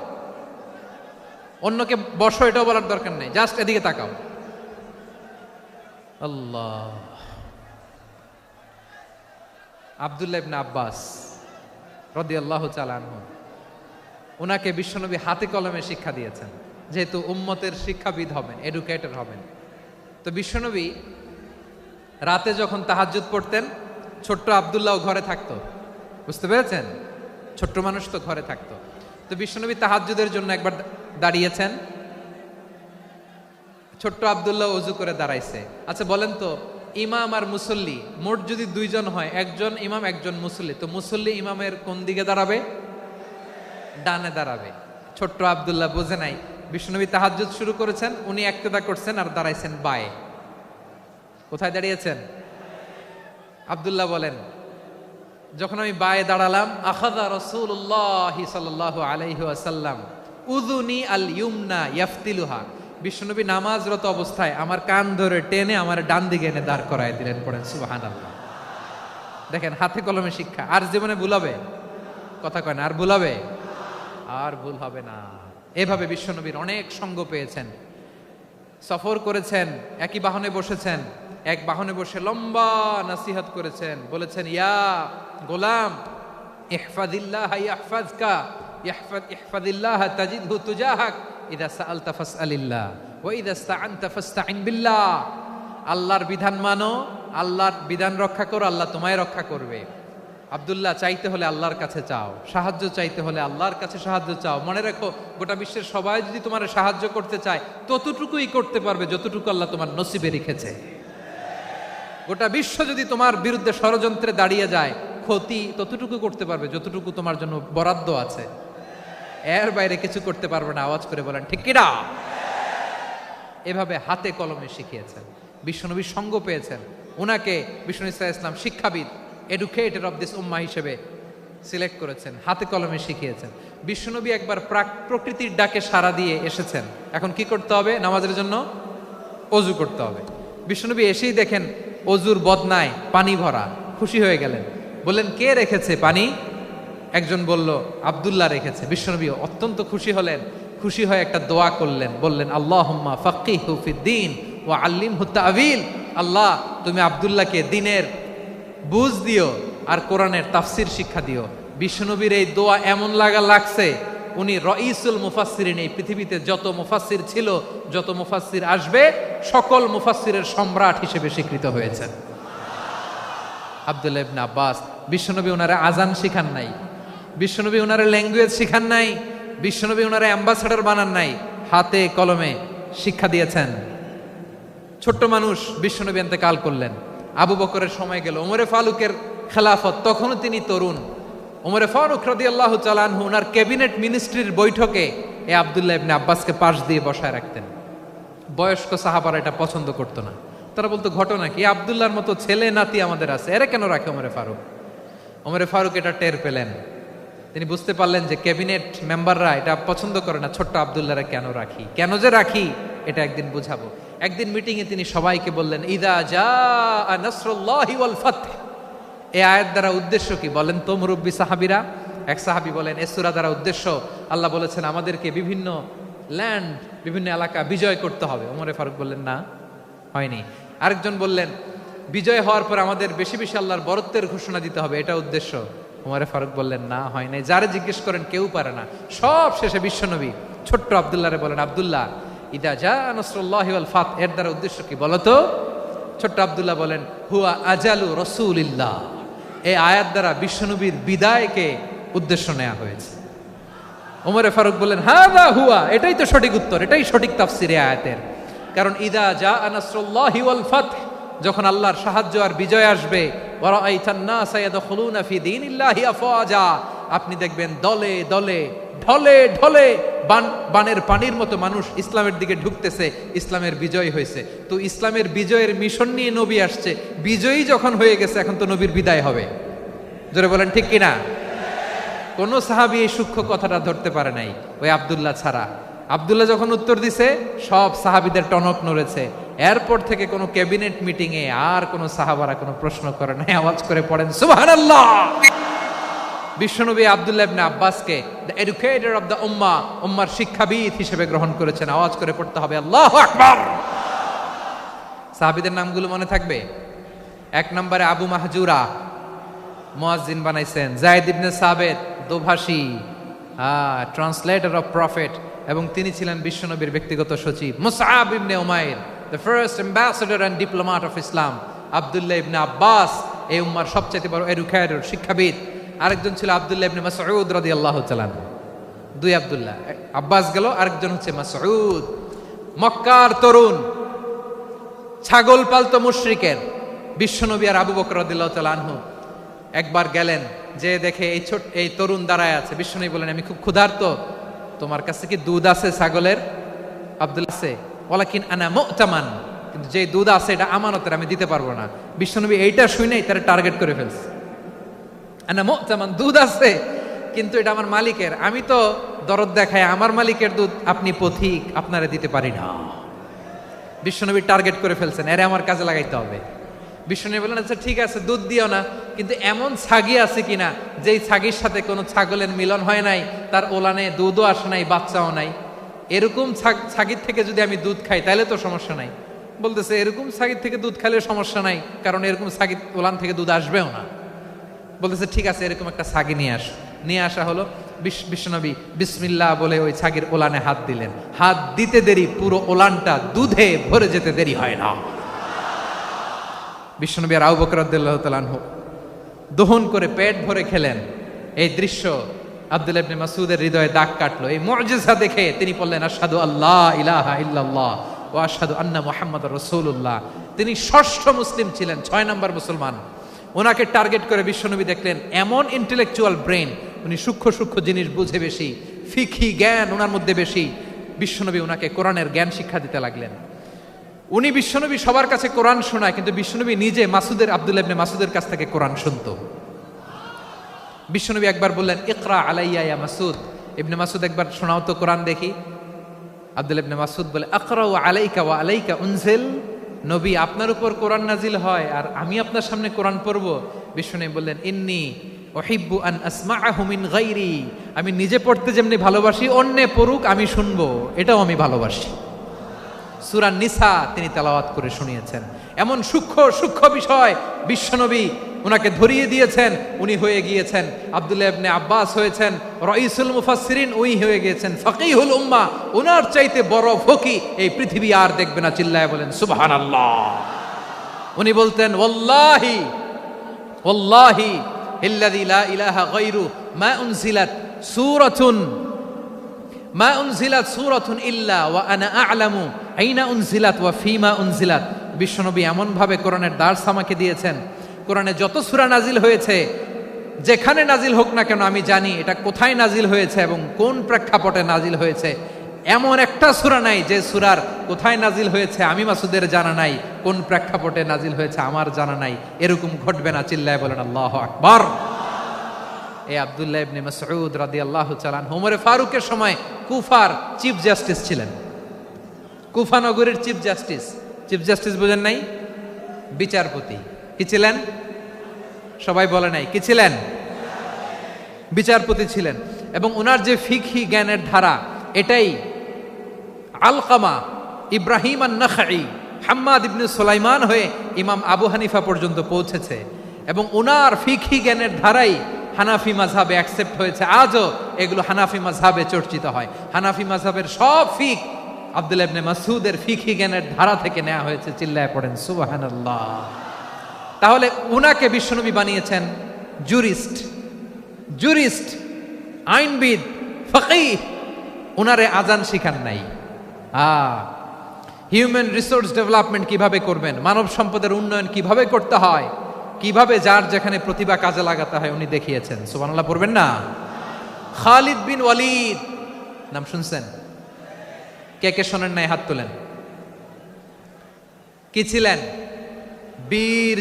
Speaker 2: অন্যকে বসো এটাও বলার দরকার নেই, জাস্ট এদিকে তাকাও। আল্লাহ। আব্দুল্লাহ ইবনে আব্বাস রাদিয়াল্লাহু তাআলা আনহু, ওনাকে বিশ্বনবী হাতে কলমে শিক্ষা দিয়েছেন, যেহেতু উম্মতের শিক্ষাবিদ হবেন, এডুকেটর হবেন। তো বিশ্বনবী রাতে যখন তাহাজ্জুদ পড়তেন, ছোট্ট আব্দুল্লাহ ঘরে থাকতো। বুঝতে পেরেছেন? ছোট্ট মানুষ তো ঘরে থাকতো। তো বিশ্বনবী তাহাজ্জুদের জন্য একবার দাঁড়িয়েছেন, ছোট্ট আব্দুল্লাহ ওযু করে দাঁড়াইছে। আচ্ছা বলেন তো, ইমাম আর মুসল্লি মোট যদি 2 জন হয়, একজন ইমাম একজন মুসল্লি, তো মুসল্লি ইমামের কোন দিকে দাঁড়াবে? ডানে দাঁড়াবে। ছোট্ট আব্দুল্লাহ বোঝে নাই, বিশ্বনবী তাহাজ্জুদ শুরু করেছেন, উনি একতেদা করছেন আর দাঁড়াইছেন বায়ে। কোথায় দাঁড়িয়েছেন? আব্দুল্লাহ বলেন, যখন আমি বায়ে দাঁড়ালাম, আখাযা রাসূলুল্লাহ সাল্লাল্লাহু আলাইহি ওয়াসাল্লাম উযুনি আল ইউমনা ইয়াফতিলুহা, বিশ্বনবী নামাজরত অবস্থায় আমার কান ধরে টেনে আমার ডান দিকে এনে দাঁড় করায় দিলেন। পড়েন সুবহানাল্লাহ। দেখেন, হাতে কলমে শিক্ষা। আর জীবনে ভুল হবে? কথা কয় না, আর ভুল হবে? আর ভুল হবে না। এভাবে বিশ্বনবীর অনেক সঙ্গ পেয়েছেন, সফর করেছেন, একই বাহনে বসেছেন, এক বাহনে বসে লম্বা নসিহত করেছেন, বলেছেন, ইয়া গোলাম ইহফাজিল্লাহ ইয়াহফাজকা, ইহফাজিল্লাহ তাজিদহু তুজাহাক, ইযা সাআলতা ফাসআলিল্লাহ ওয়া ইযা ইসতাআনতা ফাসতাইন বিল্লাহ। আল্লাহর বিধান মানো, আল্লাহর বিধান রক্ষা করো, আল্লাহ তোমায় রক্ষা করবে। আব্দুল্লাহ, চাইতে হলে আল্লাহর কাছে চাও, সাহায্য চাইতে হলে আল্লাহর কাছে সাহায্য চাও। মনে রাখো, গোটা বিশ্বের সবাই যদি তোমার সাহায্য করতে চায়, ততটুকুই করতে পারবে যতটুকু আল্লাহ তোমার নসিবে রেখেছে। গোটা বিশ্ব যদি তোমার বিরুদ্ধে ষড়যন্ত্রে দাঁড়িয়ে যায়, ক্ষতি ততটুকু করতে পারবে যতটুকু তোমার জন্য বরাদ্দ আছে, এর বাইরে কিছু করতে পারবে না। আওয়াজ করে বলেন ঠিক কিনা? এভাবে হাতে কলমে শিখিয়েছেন। বিশ্বনবীর সঙ্গ পেয়েছেন, ওনাকে বিষ্ণু ইসলাম শিক্ষাবিদ, এডুকেটর অফ দিস উম্মাহ হিসেবে সিলেক্ট করেছেন, হাতে কলমে শিখিয়েছেন। বিশ্বনবী একবার প্রকৃতির ডাকে সাড়া দিয়ে এসেছেন। এখন কি করতে হবে? নামাজের জন্য অজু করতে হবে। বিশ্বনবী এসেই দেখেন অজুর বদনায় পানি ভরা, খুশি হয়ে গেলেন, বললেন কে রেখেছে পানি? একজন বলল আব্দুল্লাহ রেখেছে। বিশ্বনবী অত্যন্ত খুশি হলেন, খুশি হয়ে একটা দোয়া করলেন, বললেন আল্লাহুম্মা ফাক্কিহু ফিদ্দীন ওয়া আল্লিমহু তা'ওয়ীল। আল্লাহ তুমি আব্দুল্লাহকে দ্বীনের বুঝ দিও আর কোরআনের তাফসির শিক্ষা দিও। বিশ্বনবীর এই দোয়া এমন লাগছে উনি রাইসুল মুফাসসিরিন, এই পৃথিবীতে যত মুফাসসির ছিল, যত মুফাসসির আসবে, সকল মুফাসসিরের সম্রাট হিসেবে স্বীকৃত হয়েছেন আব্দুল্লাহ ইবনে আব্বাস। বিশ্বনবী ওনারে আজান শিখান নাই, বিশ্বনবী ওনারে ল্যাঙ্গুয়েজ শিখান নাই, বিশ্বনবী ওনারে অ্যাম্বাসেডর বানান নাই, হাতে কলমে শিক্ষা দিয়েছেন। ছোট্ট মানুষ, বিশ্বনবী ইন্তেকাল করলেন, আবু বকরের সময় গেল, ওমরে ফারুকের খেলাফত, তখনও তিনি তরুণ। ওমরে ফারুক রাদিয়াল্লাহু তাআলা আনহু ওনার ক্যাবিনেট মিনিস্ট্রির বৈঠকে এই আব্দুল্লাহ ইবনে আব্বাসকে পাশ দিয়ে বসায় রাখতেন। বয়স্ক সাহাবারা এটা পছন্দ করতো না, তারা বলতো ঘটনা কি, আব্দুল্লাহর মতো ছেলে নাতি আমাদের আছে, এরা কেন রাখে ওমরে ফারুক? ওমরে ফারুক এটা টের পেলেন, তিনি বুঝতে পারলেন যে ক্যাবিনেট মেম্বাররা এটা পছন্দ করে না, ছোট্ট আব্দুল্লাহরা কেন রাখি, কেন যে রাখি এটা একদিন বুঝাবো। একদিন মিটিংয়ে তিনি সবাইকে বললেন ইদা জাআ নাসরুল্লাহি ওয়াল ফাতহ। এই আয়াত দ্বারা উদ্দেশ্য কি বলেন তো মুরব্বী সাহাবীরা? এক সাহাবী বলেন এই সূরা দ্বারা উদ্দেশ্য, আল্লাহ বলেছেন আমাদেরকে বিভিন্ন ল্যান্ড, বিভিন্ন এলাকা বিজয় করতে হবে। ওমরে ফারুক বললেন না, হয়নি। আরেকজন বললেন বিজয় হওয়ার পর আমাদের বেশি বেশি আল্লাহর বরত্বের ঘোষণা দিতে হবে, এটা উদ্দেশ্য। ওমরে ফারুক বললেন না, হয় নাই। যারা জিজ্ঞেস করেন কেউ পারে না। সব শেষে বিশ্বনবী ছোট্ট আব্দুল্লাহরে বলেন আব্দুল্লাহ ইদা জাআ নাসরুল্লাহি ওয়াল ফাতহ এর দ্বারা উদ্দেশ্য কি বলো তো? ছোট্ট আব্দুল্লাহ বলেন হুয়া আজালু রাসূলিল্লাহ। এই আয়াত দ্বারা বিশ্বনবীর বিদায়কে উদ্দেশ্য নেওয়া হয়েছে। ওমরে ফারুক বললেন হাযা হুয়া, এটাই তো সঠিক উত্তর, এটাই সঠিক তাফসীর এই আয়াতের। কারণ ইদা জাআ নাসরুল্লাহি ওয়াল ফাতহ, যখন আল্লাহর সাহায্য আর বিজয় আসবে, ওয়া রাআইতান নাসা ইয়াদখুলুনা ফি দীনিল্লাহি আফওয়াজা, আপনি দেখবেন দলে দলে ঢলে ঢলে বানের পানির মতো মানুষ ইসলামের দিকে ঢুকতেছে, ইসলামের বিজয় হয়েছে। তো ইসলামের বিজয়ের মিশন নিয়ে নবী আসছে, বিজয়ী যখন হয়ে গেছে এখন তো নবীর বিদায় হবে। জোরে বলেন ঠিক কিনা? কোন সাহাবী এই সূক্ষ্ম কথাটা ধরতে পারে নাই, ওই আব্দুল্লাহ ছাড়া। আব্দুল্লাহ যখন উত্তর দিছে সব সাহাবীদের টনক নড়েছে। এরপর থেকে কোনো ক্যাবিনেট মিটিং এ আর কোনো সাহাবারা কোনো প্রশ্ন করে নাই। আওয়াজ করে পড়েন সুবহানাল্লাহ। বিশ্বনবী আব্দুল্লাহ ইবনে আব্বাসকে দ্য এডুকেটর অফ দ্য উম্মাহ, উম্মার শিক্ষাবিদ হিসেবে গ্রহণ করেছেন। আওয়াজ করে পড়তে হবে আল্লাহু আকবার। সাহাবীদের নামগুলো মনে থাকবে? এক নম্বরে আবু মাহজুরা, মুয়াজ্জিন বানাইছেন। যায়েদ ইবনে সাবিত, দোভাষী, ট্রান্সলেটর অফ প্রফেট, এবং তিনি ছিলেন বিশ্বনবীর ব্যক্তিগত সচিব। Musab ibn Umair, the first ambassador and diplomat of Islam. Abdullah ibn Abbas, এই উম্মার সবচেয়ে বড় এডুকেটর, শিক্ষাবিদ। আরেকজন ছিল আব্দুল্লাহ ইবনে মাসউদ রাদিয়াল্লাহু তাআলা। দুই আব্দুল্লাহ, আব্বাস গেল, আরেকজন হচ্ছে মাসউদ। মক্কার তরুণ, ছাগল পালতো মুশরিকের। বিশ্বনবী আর আবু বকর রাদিয়াল্লাহু তাআলা আনহু একবার গেলেন, যে দেখে এই তরুণ দাঁড়ায় আছে। বিশ্বনবী বলেন আমি খুব ক্ষুধার্ত, তোমার কাছে কি দুধ আছে ছাগলের? আব্দুল্লাহ আছে, ওয়ালাকিন আনা মু'তামান, কিন্তু যে দুধ আছে এটা আমানতের, আমি দিতে পারবো না। বিশ্বনবী এইটা শুনেই তারা টার্গেট করে ফেলছে। আনা মু'তামান, দুধ আছে কিন্তু এটা আমার মালিকের, আমি তো দরদ দেখাই, আমার মালিকের দুধ আপনি পথিক, আপনারা দিতে পারি না। বিশ্বনবী টার্গেট করে ফেলছেন, এরে আমার কাজে লাগাইতে হবে। বিশ্বনবী বললেন আচ্ছা ঠিক আছে দুধ দিও না, কিন্তু এমন ছাগি আছে কিনা যেই ছাগির সাথে কোনো ছাগলের মিলন হয় নাই, তার ওলানে দুধও আসে নাই, বাচ্চাও নাই, এরকম ছাগির থেকে যদি আমি দুধ খাই তাহলে তো সমস্যা নাই। বলতেছে এরকম ছাগির থেকে দুধ খাইলে সমস্যা নাই, কারণ এরকম ছাগির ওলান থেকে দুধ আসবেও না। বলতেছে ঠিক আছে এরকম একটা ছাগি নিয়ে আসা হলো। বিশ্বনবী বিসমিল্লাহ বলে ওই ছাগির ওলানে হাত দিলেন। হাত দিতে দেরি, পুরো ওলানটা দুধে ভরে যেতে দেরি হয় না। বিশ্বনবী আর আবু বকর রাদিয়াল্লাহু তাআলা আনহু দহন করে পেট ভরে খেলেন। এই দৃশ্য আব্দুল্লাহ ইবনে মাসউদের হৃদয়ে দাগ কাটলো। এই মুজিজা দেখে তিনি বললেন আশহাদু আল্লা ইলাহা ইল্লাল্লাহ ওয়া আশহাদু আন্না মুহাম্মাদুর রাসূলুল্লাহ। তিনি ষষ্ঠ মুসলিম ছিলেন, 6 নম্বর মুসলমান। ওনাকে টার্গেট করে বিশ্বনবী দেখলেন এমন ইন্টেলেকচুয়াল ব্রেন, উনি সূক্ষ্ম সূক্ষ্ম জিনিস বুঝে বেশি, ফিকহি জ্ঞান ওনার মধ্যে বেশি। বিশ্বনবী ওনাকে কোরআনের জ্ঞান শিক্ষা দিতে লাগলেন। উনি বিশ্বনবী সবার কাছে কোরআন শোনায়, কিন্তু বিশ্বনবী নিজে আব্দুল্লাহ ইবনে মাসুদের কাছ থেকে কোরআন শুনতো। বিশ্বনবী একবার বললেন, ইকরা আলাইয়া ইয়া মাসুদ। ইবনে মাসুদ একবার শোনাও তো কোরআন দেখি। আব্দুল্লাহ ইবনে মাসুদ বলে, আকরাউ আলাইকা ওয়া আলাইকা উনজিল। নবী, আপনার উপর কোরআন নাজিল হয় আর আমি আপনার সামনে কোরআন পড়ব। বিশ্বনবী বললেন, ইন্নী উহিব্বু আন আসমাআহু মিন গায়রি। আমি নিজে পড়তে যেমনি ভালোবাসি, অন্যে পড়ুক আমি শুনবো, এটাও আমি ভালোবাসি। সূরা নিসা তিনি তেলাওয়াত করে শুনিয়েছেন। এমন সূক্ষ্ম সূক্ষ্ম বিষয় বিশ্বনবী ওনাকে ধরিয়ে দিয়েছেন। উনি হয়ে গিয়েছেন, আব্দুল্লাহ ইবনে আব্বাস হয়েছেন রাইসুল মুফাসসিরিন, উনি হয়ে গিয়েছেন ফাকিহুল উম্মাহ। ওনার চাইতে বড় ফকিহ এই পৃথিবী আর দেখবে না। চিল্লায় বলেন সুবহানাল্লাহ। উনি বলতেন, ওয়াল্লাহি ওয়াল্লাহি ইল্লাযী লা ইলাহা গায়রু মা উনজিলাত সূরাতুন ইল্লা ওয়া আনা আ'লামু আইনা উনজিলাত ওয়া ফীমা উনজিলাত। বিশ্বনবী এমন ভাবে কোরআনের দার্স আমাকে দিয়েছেন, কোরআনে যত সূরা নাজিল হয়েছে, যেখানে নাজিল হোক না কেন আমি জানি এটা কোথায় নাজিল হয়েছে এবং কোন প্রেক্ষাপটে নাজিল হয়েছে। এমন একটা সূরা নাই যে সূরার কোথায় নাজিল হয়েছে আমি মাসুদের জানা নাই, কোন প্রেক্ষাপটে নাজিল হয়েছে আমার জানা নাই। এরকম ঘটবে না। চিল্লায় বলেন আল্লাহু আকবার। এই আব্দুল্লাহ ইবনে মাসউদ রাদিয়াল্লাহু তাআলা আনহু ওমরে ফারুকের সময় কুফার চিফ জাস্টিস ছিলেন। কুফা নগরীর চিফ জাস্টিস। চিফ জাস্টিস বুঝেন নাই? বিচারপতি। কি ছিলেন? সবাই বলে নাই, কি ছিলেন? বিচারপতি ছিলেন। এবং ওনার যে ফিকহি জ্ঞানের ধারা, এটাই আলকামা, ইব্রাহিম আন-নাখাই, হাম্মাদ ইবনে সুলাইমান হয়ে ইমাম আবু হানিফা পর্যন্ত পৌঁছেছে। এবং ওনার ফিকহি জ্ঞানের ধারাই হানাফি মাযহাবে অ্যাকসেপ্ট হয়েছে। আজও এগুলো হানাফি মাযহাবে চর্চিত হয়। হানাফি মাযহাবের সব ফিক আব্দুল্লাহ ইবনে মাসউদের ফিকহি জ্ঞানের ধারা থেকে নেওয়া হয়েছে। চিল্লায় পড়েন সুবহানাল্লাহ। তাহলে উনাকে বিশ্বনবী বানিয়েছেন জুরিস্ট, আইনবিদ, ফকিহ। উনারে আজান শিখান নাই। হিউম্যান রিসোর্স ডেভেলপমেন্ট কিভাবে করবেন, মানব সম্পদের উন্নয়ন কিভাবে করতে হয়, কিভাবে যার যেখানে প্রতিভা কাজে লাগাতে হয় উনি দেখিয়েছেন। সুবহানাল্লাহ পড়বেন না? খালিদ বিন ওয়ালিদ নাম শুনছেন? কে কে শোনেন নাই হাত তোলেন। কি ছিলেন? বীর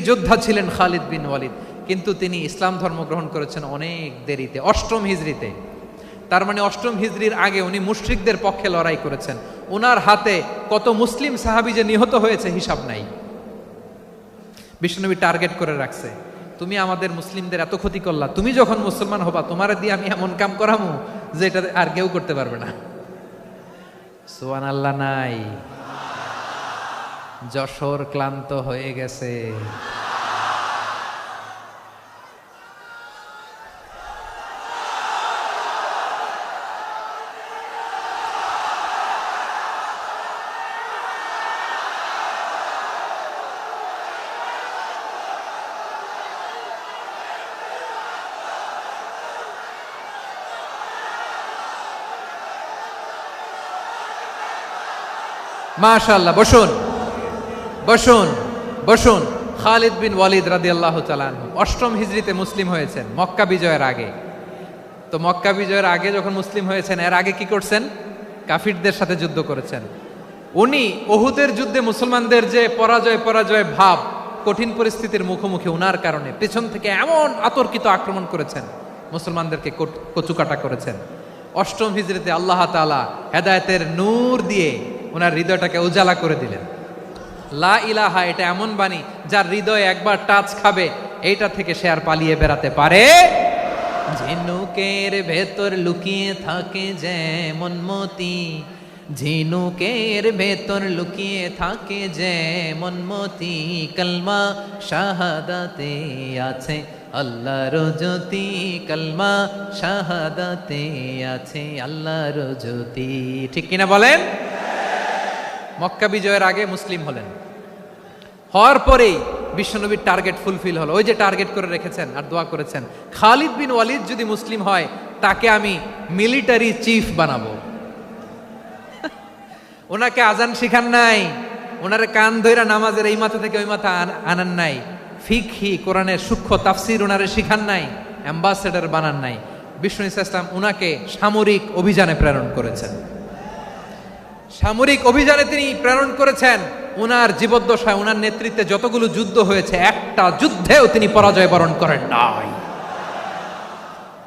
Speaker 2: যোদ্ধা ছিলেন খালিদ বিন ওয়ালিদ। কিন্তু তিনি ইসলাম ধর্ম গ্রহণ করেছেন অনেক দেরিতে, 8ম হিজরিতে। তার মানে 8ম হিজরির আগে উনি মুশরিকদের পক্ষে লড়াই করেছেন। ওনার হাতে কত মুসলিম সাহাবী যে নিহত হয়েছে হিসাব নাই। বিশ্বনবী টার্গেট করে রাখছে, তুমি আমাদের মুসলিমদের এত ক্ষতি করলা, তুমি যখন মুসলমান হবা তোমারে দিয়ে আমি এমন কাম করামু যে এটা আর কেউ করতে পারবে না। সুবহানাল্লাহ নাই? যশোর ক্লান্ত হয়ে গেছে। মাশাআল্লাহ। বসুন বসুন বসুন। খালিদ বিন ওয়ালিদ রাদিয়াল্লাহু তাআলা আনহু 8ম হিজরিতে মুসলিম হয়েছেন, মক্কা বিজয়ের আগে। তো মক্কা বিজয়ের আগে যখন মুসলিম হয়েছেন, এর আগে কি করছেন? কাফিরদের সাথে যুদ্ধ করেছেন। উনি উহুদের যুদ্ধে মুসলমানদের যে পরাজয় ভাব, কঠিন পরিস্থিতির মুখোমুখি উনার কারণে পেছন থেকে এমন আতর্কিত আক্রমণ করেছেন, মুসলমানদেরকে কচুকাটা করেছেন। 8ম হিজরিতে আল্লাহ তাআলা হেদায়েতের নূর দিয়ে ওনার হৃদয়টাকে উজালা করে দিলেন। লা ইলাহা এটা এমন বাণী যার হৃদয়ে একবার টাচ খাবে, এইটা থেকে সে আর পালিয়ে বেড়াতে পারে। ঝিনুকের ভেতর লুকিয়ে থাকে যেমন মতি, ঝিনুকের ভেতর লুকিয়ে থাকে যেমন মতি, কলমা শাহাদাতে আছে আল্লাহর জ্যোতি, কলমা শাহাদাতে আছে আল্লাহর জ্যোতি। ঠিক কিনা বলেন? মক্কা বিজয়ের আগে মুসলিম হলেন, হওয়ার পরেই বিশ্বনবীর টার্গেট ফুলফিল হলো। ওই যে টার্গেট করে রেখেছেন আর দোয়া করেছেন, খালিদ বিন ওয়ালিদ যদি মুসলিম হয় তাকে আমি মিলিটারি চিফ বানাবো। ওনাকে আজান শিখান নাই, ওনারে কান ধইরা নামাজের এই মাথা থেকে ওই মাথা আনান নাই, ফিকহি কোরআনের সূক্ষ্ম তাফসীর ওনারে শিখান নাই, অ্যাম্বাসেডর বানান নাই। বিষ্ণু ইসলাম উনাকে সামরিক অভিযানে প্রেরণ করেছেন। সামরিক অভিযানে তিনি প্রেরণ করেছেন। উনার জীবদ্দশায় উনার নেতৃত্বে যতগুলো যুদ্ধ হয়েছে একটা যুদ্ধেও তিনি পরাজয় বরণ করেন নাই।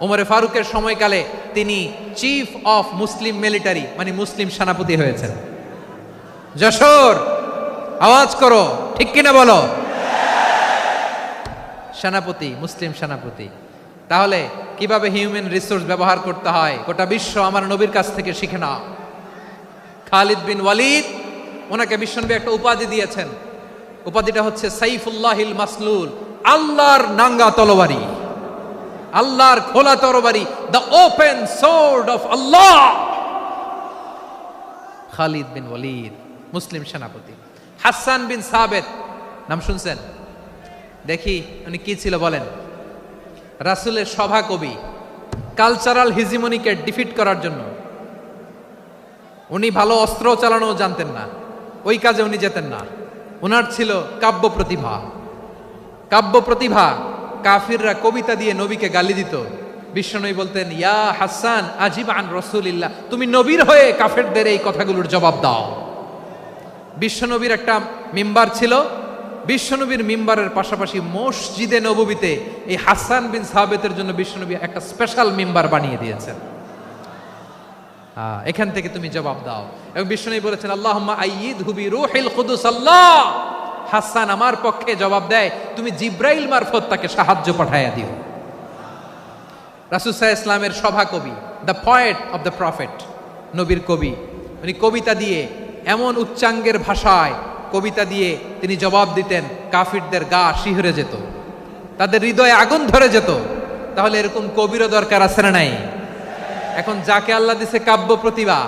Speaker 2: ওমরে ফারুকের সময়কালে তিনি চিফ অফ মুসলিম মিলিটারি মানে মুসলিম সেনাপতি হয়েছেন। যশোর আওয়াজ করো, ঠিক কিনা বলো? সেনাপতি, মুসলিম সেনাপতি। তাহলে কিভাবে হিউম্যান রিসোর্স ব্যবহার করতে হয় গোটা বিশ্ব আমার নবীর কাছ থেকে শিখে নাও। খালিদ বিন ওয়ালিদ, ওনাকে বিশ্বনবী একটা উপাধি দিয়েছেন। উপাধিটা হচ্ছে সাইফুল্লাহিল মাসলুল, আল্লাহর নাঙ্গা তরবারি, আল্লাহর খোলা তরবারি, দ্য ওপেন সোর্ড অফ আল্লাহ। খালিদ বিন ওয়ালিদ মুসলিম সেনাপতি। হাসান বিন সাবেত নাম শুনছেন? দেখি উনি কি ছিল বলেন। রাসূলের সভা কবি, কালচারাল হিজিমনিকে ডিফিট করার জন্য। উনি ভালো অস্ত্র চালানো জানতেন না, ওই কাজে উনি যেতেন না। ওনার ছিল কাব্য প্রতিভা। কাব্য প্রতিভা, কাফিররা কবিতা দিয়ে নবীকে গালি দিত। বিশ্বনবী বলতেন, ইয়া হাসান আজিব আন রাসূলিল্লাহ, তুমি নবীর হয়ে কাফেরদের এই কথাগুলোর জবাব দাও। বিশ্বনবীর একটা মিম্বার ছিল। বিশ্বনবীর মিম্বারের পাশাপাশি মসজিদে নববীতে এই হাসান বিন সাবেতের জন্য বিশ্বনবী একটা স্পেশাল মিম্বার বানিয়ে দিয়েছেন। এখান থেকে তুমি জবাব দাও। এবং বিশ্বনবী বলেছেন, আল্লাহুম্মা আইয়িদহু বিরূহিল কুদুস। আল্লাহ, হাসান আমার পক্ষে জবাব দেয়, তুমি জিব্রাইল মারফত তাকে সাহায্য পাঠাইয়া দিও। রাসূল সাল্লাল্লাহু আলাইহি ওয়াসাল্লামের সভা কবি, the poet of the prophet, নবীর কবি। উনি কবিতা দিয়ে এমন উচ্চাঙ্গের ভাষায় কবিতা দিয়ে তিনি জবাব দিতেন, কাফিরদের গা শিহরে যেত, তাদের হৃদয়ে আগুন ধরে যেত। তাহলে এরকম কবিরও দরকার আছে না নাই? এখন যাকে আল্লাহ দিছে কাব্য প্রতিভা,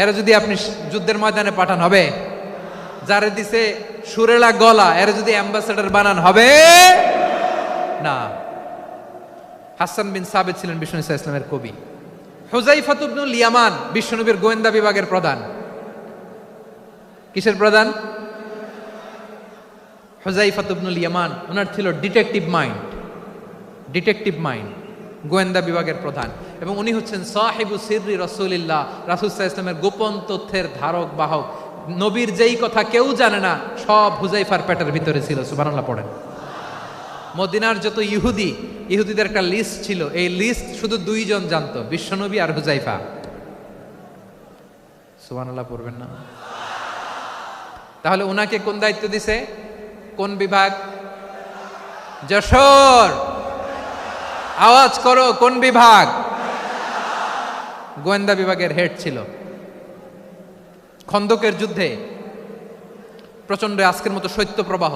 Speaker 2: এরা যদি আপনি যুদ্ধের ময়দানে পাঠান হবে? যারে দিছে সুরেলা গলা, এরা যদি অ্যাম্বাসেডর বানান হবে না। হাসান বিন সাবেত ছিলেন বিষ্ণু ইসলামের কবি। হুযায়ফা ইবনুল ইয়ামান বিশ্বনবীর গোয়েন্দা বিভাগের প্রধান। কিসের প্রধান? হুযায়ফা ইবনুল ইয়ামান। ওনার ছিল ডিটেকটিভ মাইন্ড, ডিটেকটিভ মাইন্ড, গোয়েন্দা বিভাগের প্রধান। এবং উনি হচ্ছেন সাহিবু সিররি রাসূলিল্লাহ, রাসূল সাল্লাল্লাহু আলাইহি ওয়াসাল্লামের গোপন তথ্যের ধারক বাহক। নবীর যেই কথা কেউ জানে না, সব হুযায়ফার পেটের ভিতরে ছিল। সুবহানাল্লাহ পড়েন। মদিনার যত ইহুদিদের একটা লিস্ট ছিল, এই লিস্ট শুধু দুইজন জানতো, বিশ্বনবী আর হুযায়ফা। সুবহানাল্লাহ পড়বেন না? তাহলে উনাকে কোন দায়িত্ব দিছে? কোন বিভাগ? যশোর আওয়াজ করো, কোন বিভাগ? গোয়েন্দা বিভাগের হেড ছিল। খন্দকের যুদ্ধে প্রচন্ড আজকের মতো শৈত্য প্রবাহ,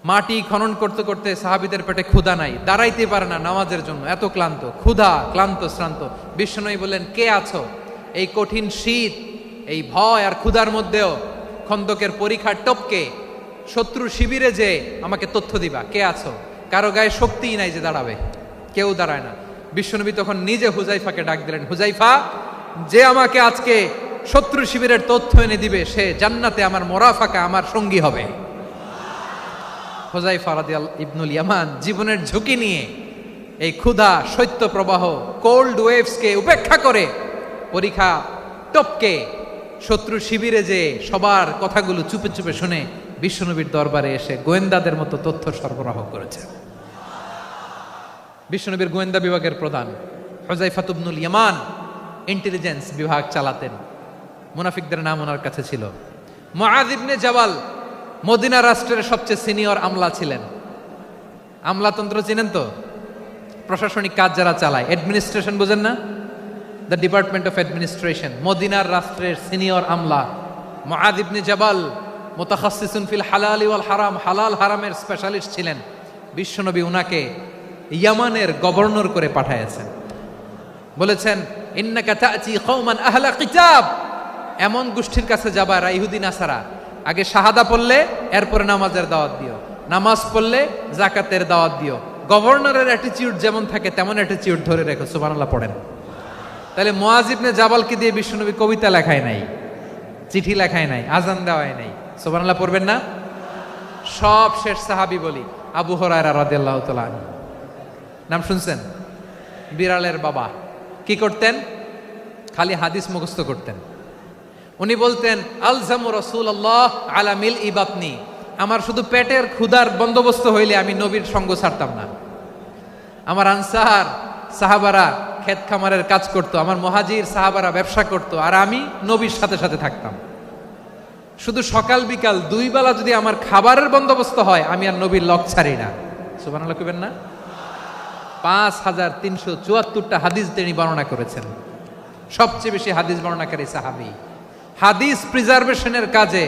Speaker 2: মাটি খনন করতে করতে সাহাবীদের পেটে ক্ষুধা নাই, দাঁড়াইতে পারে না নামাজের জন্য, এত ক্লান্ত, ক্ষুধা, ক্লান্ত, শ্রান্ত। বিশ্বনবী বললেন, কে আছো? এই কঠিন শীত, এই ভয় আর ক্ষুধার মধ্যেও খন্দকের পরীক্ষার টপকে শত্রু শিবিরে যে আমাকে তথ্য দিবা, কে আছো? কারো গায়ে শক্তিই নাই যে দাঁড়াবে, কেউ দাঁড়ায় না। বিশ্বনবী তখন নিজে হুযায়ফাকে ডাক দিলেন, হুযায়ফা, যে আমাকে আজকে শত্রু শিবিরের তথ্য এনে দিবে, সে জান্নাতে আমার মোরাফাকা, আমার সঙ্গী হবে। হুযায়ফা রাদিয়াল্লাহু ইবনুল ইয়ামান জীবনের ঝুঁকি নিয়ে এই ক্ষুধা, শৈত্য প্রবাহ, কোল্ড ওয়েভসকে উপেক্ষা করে পরীক্ষা টপকে শত্রু শিবিরে যে সবার কথাগুলো চুপে চুপে শুনে বিশ্বনবীর দরবারে এসে গোয়েন্দাদের মতো তথ্য সরবরাহ করেছে। বিশ্বনবীর গোয়েন্দা বিভাগের প্রধান হুযায়ফা ইবনুল ইয়ামান ইন্টেলিজেন্স বিভাগ চালাতেন। মুনাফিকদের নাম ওনার কাছে ছিল। মুআয ইবনে জাবাল মদিনা রাষ্ট্রের সবচেয়ে সিনিয়র আমলা ছিলেন। আমলাতন্ত্র চিনেন তো? প্রশাসনিক কাজ যারা চালায়, অ্যাডমিনিস্ট্রেশন বুঝেন না? The department of administration. মদিনার রাষ্ট্রের সিনিয়র আমলা মুআয ইবনে জাবাল মুতাখাসসিসুন ফিল হালালি ওয়াল হারাম, হালাল হারামের স্পেশালিস্ট ছিলেন। বিশ্বনবী উনাকে ইয়ামানের গভর্নর করে পাঠাইছেন। বলেছেন, ইন্নাকা তা'তি কওমান আহলা কিতাব, এমন গোষ্ঠীর কাছে যাবা যারা ইহুদি নাসারা, আগে শাহাদা পড়লে এরপরে নামাজের দাওয়াত দিও, নামাজ পড়লে যাকাতের দাওয়াত দিও। গভর্নরের অ্যাটিটিউড যেমন থাকে তেমন অ্যাটিটিউড ধরে রেখো। সুবহানাল্লাহ পড়েন। তাহলে মুআয ইবনে জাবালকে দিয়ে বিশ্বনবী কবিতা লেখায় নাই, চিঠি লেখায় নাই, আজান দেওয়ায় নাই। সুবহানাল্লাহ পড়বেন না? সব শেষ সাহাবী বলি আবু হুরায়রা রাদিয়াল্লাহু তাআলা আনহু। নাম শুনছেন? বিড়ালের বাবা। কি করতেন? খালি হাদিস মুখস্থ করতেন। উনি বলতেন আলজামু রাসূলুল্লাহ আলা মিল ইবাতনি, আমার শুধু পেটের ক্ষুধার বন্দোবস্ত হইলে আমি নবীর সঙ্গ ছাড়তাম না। আমার আনসার সাহাবারা ক্ষেত খামারের কাজ করতো, আমার মুহাজির সাহাবারা ব্যবসা করতো, আর আমি নবীর সাথে সাথে থাকতাম। শুধু সকাল বিকাল দুই বেলা যদি আমার খাবারের বন্দোবস্ত হয়, আমি আর নবীর লক ছাড়ি না। সুবহানাল্লাহ কইবেন না? 5374টা হাদিস তিনি বর্ণনা করেছেন। সবচেয়ে বেশি হাদিস বর্ণনাকারী সাহাবী। হাদিস প্রিজার্ভেশনের কাজে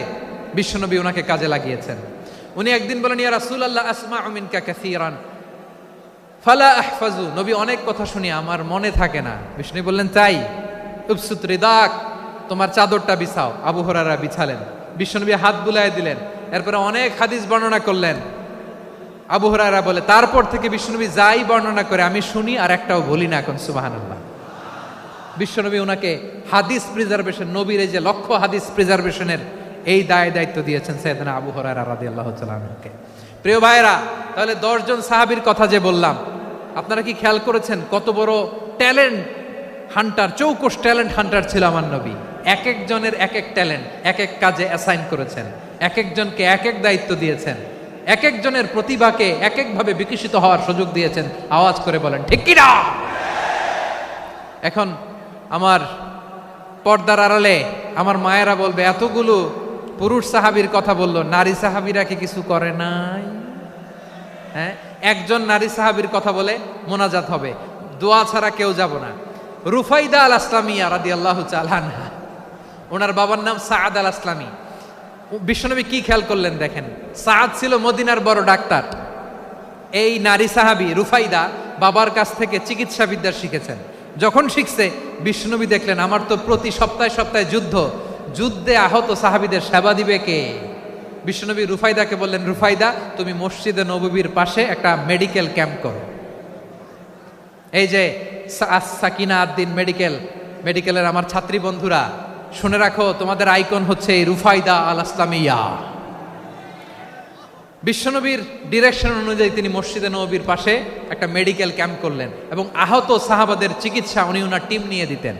Speaker 2: বিশ্বনবী ওনাকে কাজে লাগিয়েছেন। উনি একদিন বলেন, ইয়া রাসূলুল্লাহ আসমাউ মিনকা কাসীরান ফালা আহফাজু, নবী অনেক কথা শুনি আমার মনে থাকে না। বিষ্ণু বললেন তাই? উবসুত রিদাক, তোমার চাদরটা বিছাও। আবু হুরায়রা বিছালেন, বিশ্বনবী হাত বুলায় দিলেন, এরপরে অনেক হাদিস বর্ণনা করলেন। আবু হুরায়রা বলে তারপর থেকে বিশ্বনবী যাই বর্ণনা করে আমি শুনি আর একটাও বলি না। এখন সুবহানাল্লাহ। বিশ্বনবী ওনাকে হাদিস প্রিজার্ভেশন, নবীর এই যে লক্ষ্য হাদিস প্রিজার্ভেশনের এই দায়িত্ব দিয়েছেন সাইয়েদনা আবু হুরায়রা রাদিয়াল্লাহু তাআলা আনহুকে। প্রিয় ভাইরা, তাহলে 10 জন সাহাবীর কথা যে বললাম, আপনারা কি খেয়াল করেছেন কত বড় ট্যালেন্ট হান্টার, চৌকস ট্যালেন্ট হান্টার ছিল আমার নবী। এক একজনের এক এক ট্যালেন্ট, এক এক কাজে অ্যাসাইন করেছেন, এক একজনকে এক এক দায়িত্ব দিয়েছেন, এক একজনের প্রতিভাকে এক একভাবে বিকশিত হওয়ার সুযোগ দিয়েছেন। আওয়াজ করে বলেন ঠিক কি না? এখন আমার পর্দার আড়ালে আমার মায়েরা বলবে, এতগুলো পুরুষ সাহাবীর কথা বললো, নারী সাহাবীরা কি কিছু করে নাই? হ্যাঁ, একজন নারী সাহাবীর কথা বলে মোনাজাত হবে, দোয়া ছাড়া কেউ যাব না। রুফাইদা আল আসলামিয়া রাদিয়াল্লাহু তাআলা আনহা, ওনার বাবার নাম সাআদ আল আসলামি। বিশ্বনবী কি খেয়াল করলেন দেখেন, সাআদ ছিল মদিনার বড় ডাক্তার। এই নারী সাহাবী রুফাইদা বাবার কাছ থেকে চিকিৎসা বিদ্যা শিখেছেন। যখন শিখছে, বিশ্বনবী দেখলেন আমার তো প্রতি সপ্তাহে সপ্তাহে যুদ্ধে আহত সাহাবীদের সেবা দিবে কে? বিশ্বনবী রুফাইদাকে বললেন, রুফাইদা তুমি মসজিদে নববীর পাশে একটা মেডিকেল ক্যাম্প করো। এই যে সাকিনা আদ্দিন মেডিকেলের আমার ছাত্রী বন্ধুরা শুনে রাখো, তোমাদের আইকন হচ্ছে এই রুফাইদা আল আসলামিয়া। বিশ্বনবীর ডিরেকশন অনুযায়ী তিনি মসজিদে নববীর পাশে একটা মেডিকেল ক্যাম্প করলেন এবং আহত সাহাবাদের চিকিৎসা উনি ওনার টিম নিয়ে দিতেন।